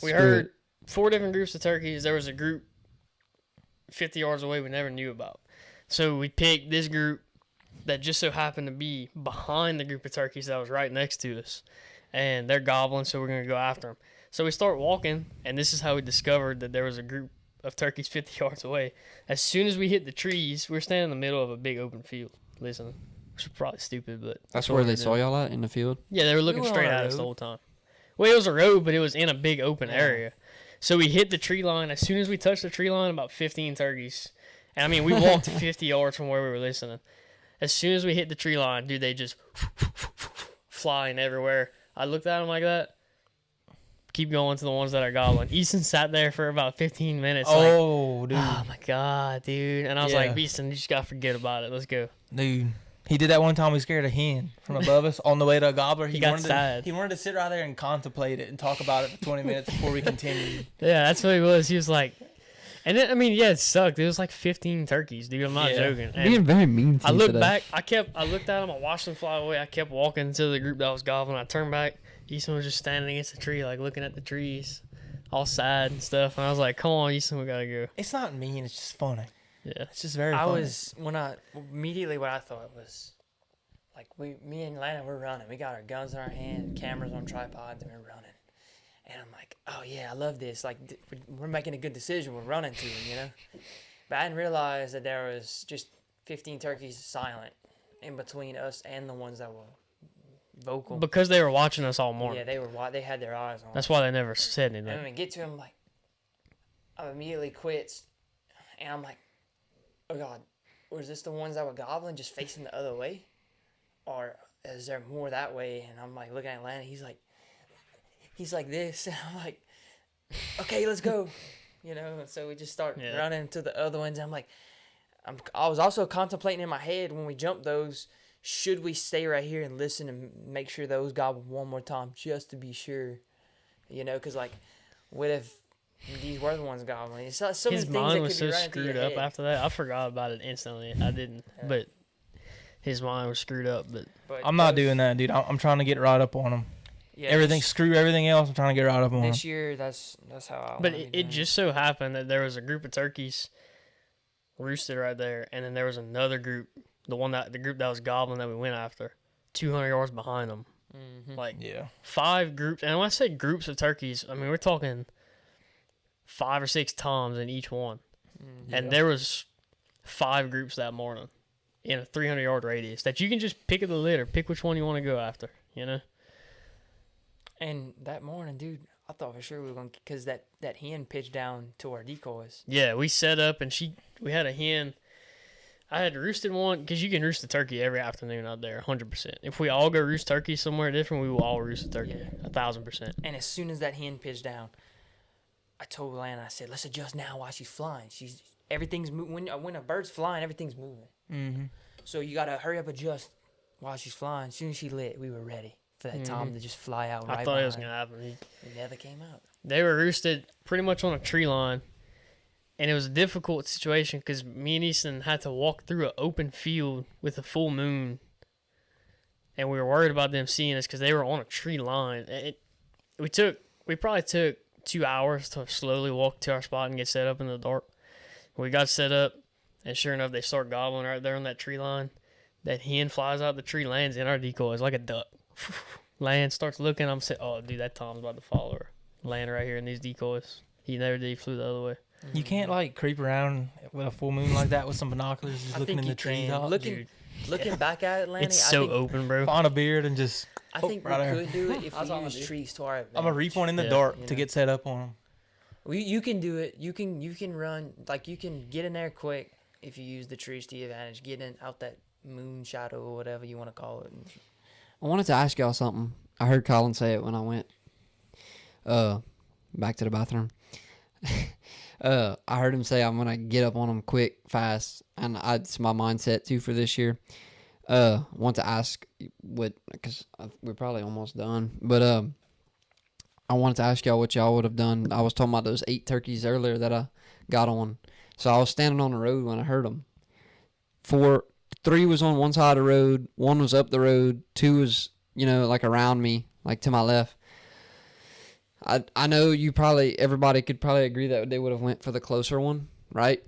we heard 4 different groups of turkeys. There was a group 50 yards away we never knew about. So we picked this group that just so happened to be behind the group of turkeys that was right next to us. And they're gobbling, so we're going to go after them. So we start walking, and this is how we discovered that there was a group of turkeys 50 yards away. As soon as we hit the trees, we're standing in the middle of a big open field listening, which is probably stupid, but that's where they saw y'all at, in the field? Yeah, they were looking straight at us the whole time. Well, it was a road, but it was in a big open area. So we hit the tree line. As soon as we touched the tree line, about 15 turkeys. And I mean, we walked 50 yards from where we were listening. As soon as we hit the tree line, dude, they just flying everywhere. I looked at them like that. Keep going to the ones that are gobbling. Easton sat there for about 15 minutes. Oh, dude. Oh, my God, dude. And I was like, Easton, you just got to forget about it. Let's go. Dude, He did that one time. We scared a hen from above us on the way to a gobbler. He got sad. He wanted to sit right there and contemplate it and talk about it for 20 minutes before we continued. Yeah, that's what he was. He was like, and then, I mean, yeah, it sucked. It was like 15 turkeys, dude. I'm not joking. And Being very mean to I you looked today. back. I looked at him. I watched them fly away. I kept walking to the group that was gobbling. I turned back. Easton was just standing against the tree, like looking at the trees, all sad and stuff. And I was like, "Come on, Easton, we gotta go." It's not mean. It's just funny. Yeah, It's just very I funny. was immediately what I thought was like me and Lana, we're running. We got our guns in our hand, cameras on tripods, and we're running. And I'm like, oh yeah, I love this. Like we're making a good decision. We're running to them, you know. But I didn't realize that there was just 15 turkeys silent in between us and the ones that were vocal. because they were watching us all morning. Yeah, they were. They had their eyes on. That's us. why they never said And anything. when we get to him, like, I immediately quits, and I'm like, oh God, was this the ones that were gobbling just facing the other way? Or is there more that way? And I'm like looking at Atlanta, he's like this, and I'm like, okay, let's go. You know, and so we just start running to the other ones. I'm like, I was also contemplating in my head when we jumped those, should we stay right here and listen and make sure those gobble one more time just to be sure? You know, because like, what if these were the ones gobbling? It's so many His things mind that was could be so running through screwed your up head. after that. I forgot about it instantly. I didn't, but his mind was screwed up. But But I'm not those- doing that, dude. I'm trying to get right up on them. Yeah, Everything, screw everything else. I'm trying to get right up on them. this year, that's how I. But wanna it be doing just so happened that there was a group of turkeys roosted right there, and then there was another group, the group that was gobbling that we went after, 200 yards behind them. Mhm. Like Yeah. 5 groups, and when I say groups of turkeys, I mean we're talking 5 or 6 toms in each one, and there was 5 groups that morning in a 300-yard radius that you can just pick at the litter, pick which one you want to go after, you know. And that morning, dude, I thought for sure we were going to, because that hen pitched down to our decoys. Yeah, we set up, and we had a hen. I had roosted one, because you can roost a turkey every afternoon out there, 100%. If we all go roost turkey somewhere different, we will all roost a turkey, 1,000%. And as soon as that hen pitched down, I told Lana, I said, let's adjust now while she's flying. Everything's moving. When a bird's flying, everything's moving. Mm-hmm. So you got to hurry up, adjust while she's flying. As soon as she lit, we were ready for that tom to just fly out right I thought it was going behind. to happen. It never came out. They were roosted pretty much on a tree line, and it was a difficult situation because me and Easton had to walk through an open field with a full moon, and we were worried about them seeing us because they were on a tree line. We probably took 2 hours to slowly walk to our spot and get set up in the dark. We got set up, and sure enough, they start gobbling right there on that tree line. That hen flies out the tree, lands in our decoys like a duck. Land starts looking. I'm saying, oh, dude, that Tom's about to follow her. Land right here in these decoys. He never did. He flew the other way. You can't like creep around with a full moon like that with some binoculars, just I looking think in you the trees. can. Looking back at it, Lanny, It's so I think, open, bro. Find a beard and just. I think right we there. could do it if That's we all I use do. trees to our advantage. I'm gonna reap one in the Yeah. dark You to know? get set up on them. You can do it. You can run, like you can get in there quick if you use the trees to your advantage. Get in out that moon shadow or whatever you want to call it. I wanted to ask y'all something. I heard Colin say it when I went back to the bathroom. I heard him say I'm gonna get up on them quick, fast, and it's my mindset too for this year. Want to ask because we're probably almost done, but I wanted to ask y'all what y'all would have done. I was talking about those 8 turkeys earlier that I got on. So I was standing on the road when I heard them. 3 was on one side of the road, 1 was up the road, 2 was, like around me, like to my left. I know everybody could probably agree that they would have went for the closer one, right?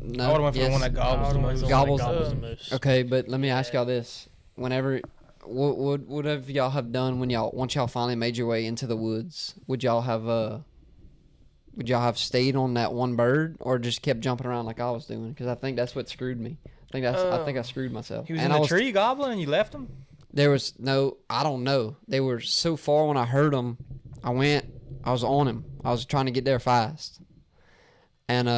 No, I would have went for the one that gobbles the most. Gobbles the most. Okay, but let me ask y'all this: whenever, what have y'all have done once y'all finally made your way into the woods? Would y'all have stayed on that one bird or just kept jumping around like I was doing? Because I think that's what screwed me. I think I screwed myself. He was And in I the tree gobbling and you left him? There was I don't know. They were so far when I heard them. I was on him. I was trying to get there fast. And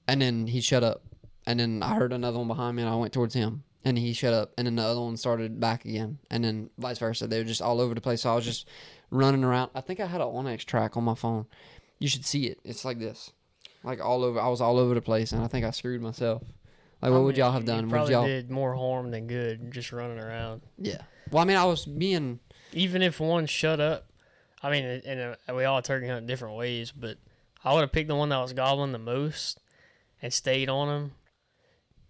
then he shut up. And then I heard another one behind me and I went towards him. And he shut up. And then the other one started back again. And then vice versa. They were just all over the place. So I was just running around. I think I had an Onyx track on my phone. You should see it. It's like this. Like all over. I was all over the place and I think I screwed myself. Like, what would y'all have done? You Would probably y'all? did more harm than good just running around. Yeah. Well, I mean, I was being. Even if one shut up, I mean, and we all turkey hunt different ways, but I would have picked the one that was gobbling the most and stayed on him.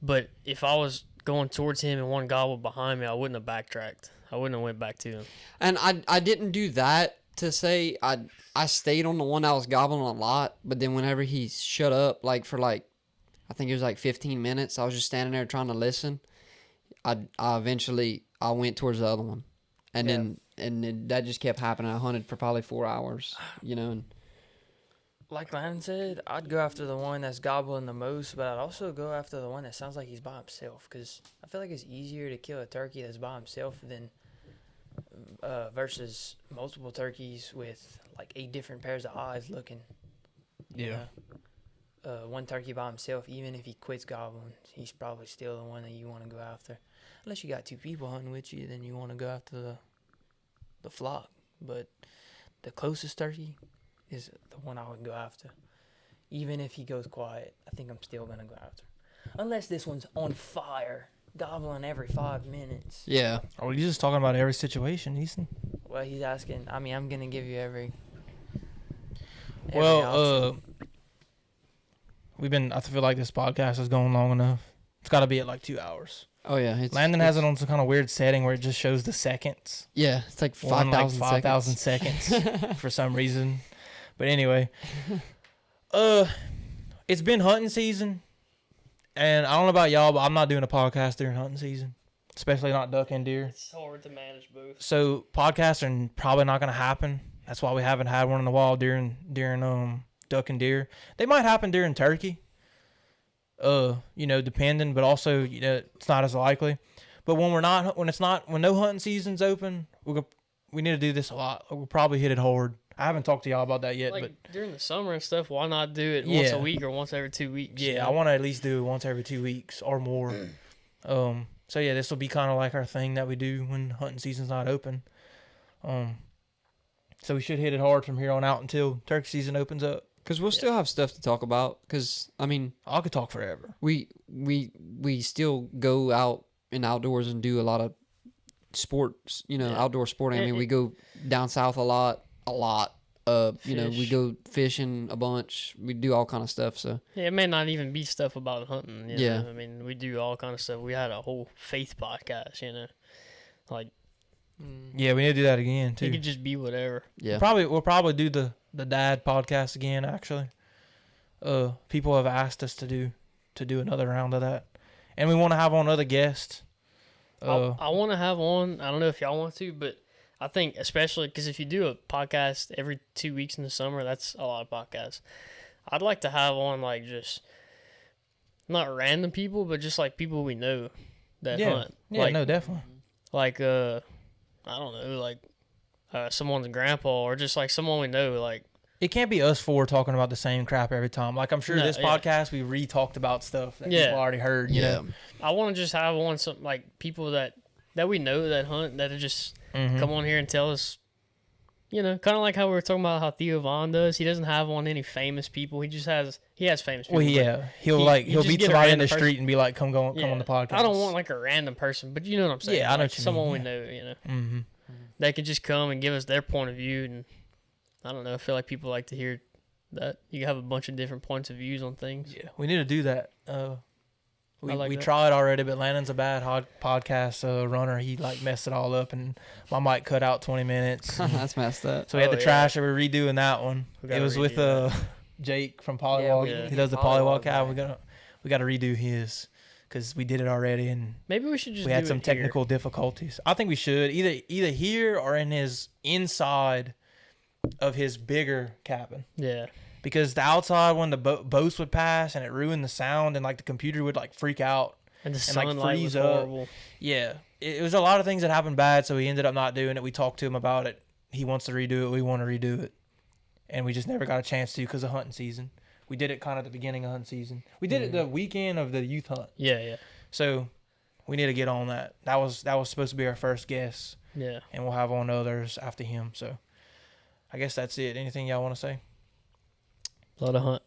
But if I was going towards him and one gobbled behind me, I wouldn't have backtracked. I wouldn't have went back to him. And I didn't do that to say I stayed on the one that was gobbling a lot, but then whenever he shut up, like for like, I think it was like 15 minutes, I was just standing there trying to listen. I eventually went towards the other one, and then that just kept happening. I hunted for probably 4 hours, you know. And Like Landon said, I'd go after the one that's gobbling the most, but I'd also go after the one that sounds like he's by himself, because I feel like it's easier to kill a turkey that's by himself than versus multiple turkeys with like 8 different pairs of eyes looking. You know? One turkey by himself, even if he quits gobbling, he's probably still the one that you want to go after. Unless you got 2 people hunting with you, then you want to go after the flock. But the closest turkey is the one I would go after. Even if he goes quiet, I think I'm still going to go after. Unless this one's on fire, gobbling every 5 minutes. yeah, Oh, you're just talking about every situation, Easton. Well, he's asking. I mean, I'm going to give you every Well, option. I feel like this podcast is going long enough. It's got to be at like 2 hours. oh yeah. Landon has it on some kind of weird setting where it just shows the seconds. Yeah, it's like One, 5,000 like 5,000 seconds for some reason. But anyway, it's been hunting season, and I don't know about y'all, but I'm not doing a podcast during hunting season, especially not duck and deer. It's hard to manage both. So podcasts are probably not going to happen. That's why we haven't had one in a while during duck and deer. They might happen during turkey. You know, depending, but also, you know, it's not as likely. But when no hunting season's open, we need to do this a lot. We'll probably hit it hard. I haven't talked to y'all about that yet, Like but during the summer and stuff, why not do it once Yeah. a week or once every 2 weeks? yeah, I want to at least do it once every 2 weeks or more. So yeah, this will be kind of like our thing that we do when hunting season's not open. So we should hit it hard from here on out until turkey season opens up. because we'll still have stuff to talk about. Because I mean, I could talk forever. we still go out in outdoors and do a lot of sports, you know, Yeah. outdoor sporting. I mean, And- we go down south a lot. You know, we Fish. go fishing a bunch. We do all kind of stuff. So Yeah, it may not even be stuff about hunting. You Yeah. know? I mean, we do all kind of stuff. We had a whole faith podcast, you know. Like, Yeah, we need to do that again it too. could just be whatever. yeah, We'll probably do the dad podcast again. Actually, people have asked us to do another round of that, and we want to have on other guests. I want to have on. I don't know if y'all want to, but I think especially because if you do a podcast every 2 weeks in the summer, that's a lot of podcasts. I'd like to have on like just not random people, but just like people we know that hunt. Yeah, like, no, definitely. Like I don't know, like someone's grandpa or just like someone we know. Like It can't be us four talking about the same crap every time. Like I'm sure No, this yeah. podcast we re-talked about stuff that Yeah. people already heard. You know, I want to just have on some like people that we know that hunt that just Mhm. come on here and tell us. You know, kind of like how we were talking about how Theo Vaughn does. He doesn't have on any famous people. He has famous people. Well, but yeah, he'll you just meet get a somebody in the random street and be like, "Come on yeah. the podcast." I don't want like a random person, but you know what I'm saying. Yeah, I know like what you someone mean, we yeah. know. You know, Mm-hmm. they can just come and give us their point of view, and I don't know. I feel like people like to hear that. You have a bunch of different points of views on things. Yeah, we need to do that. We like that. tried already, but Landon's a bad podcast runner. He like messed it all up, and my mic cut out 20 minutes. that's messed up. So we had Oh, to yeah. trash it. We're redoing that one. We It gotta was with redo Jake from Yeah, Polywog. we need to He get does the Polywog Polywog Cow. back. We got to redo his because we did it already, and Maybe we should just we had do some it here. technical difficulties. I think we should either here or in his inside of his bigger cabin. Yeah. Because the outside when the boats would pass and it ruined the sound and like the computer would like freak out. And the And, like, sunlight freeze was up. horrible. Yeah, it was a lot of things that happened bad, so he ended up not doing it. We talked to him about it. He wants to redo it. We want to redo it, and we just never got a chance to because of hunting season. We did it kind of at the beginning of hunting season. We did it the weekend of the youth hunt, Yeah. so we need to get on that. That was supposed to be our first guest, Yeah. and we'll have on others after him. So I guess that's it. Anything y'all want to say? Love to hunt.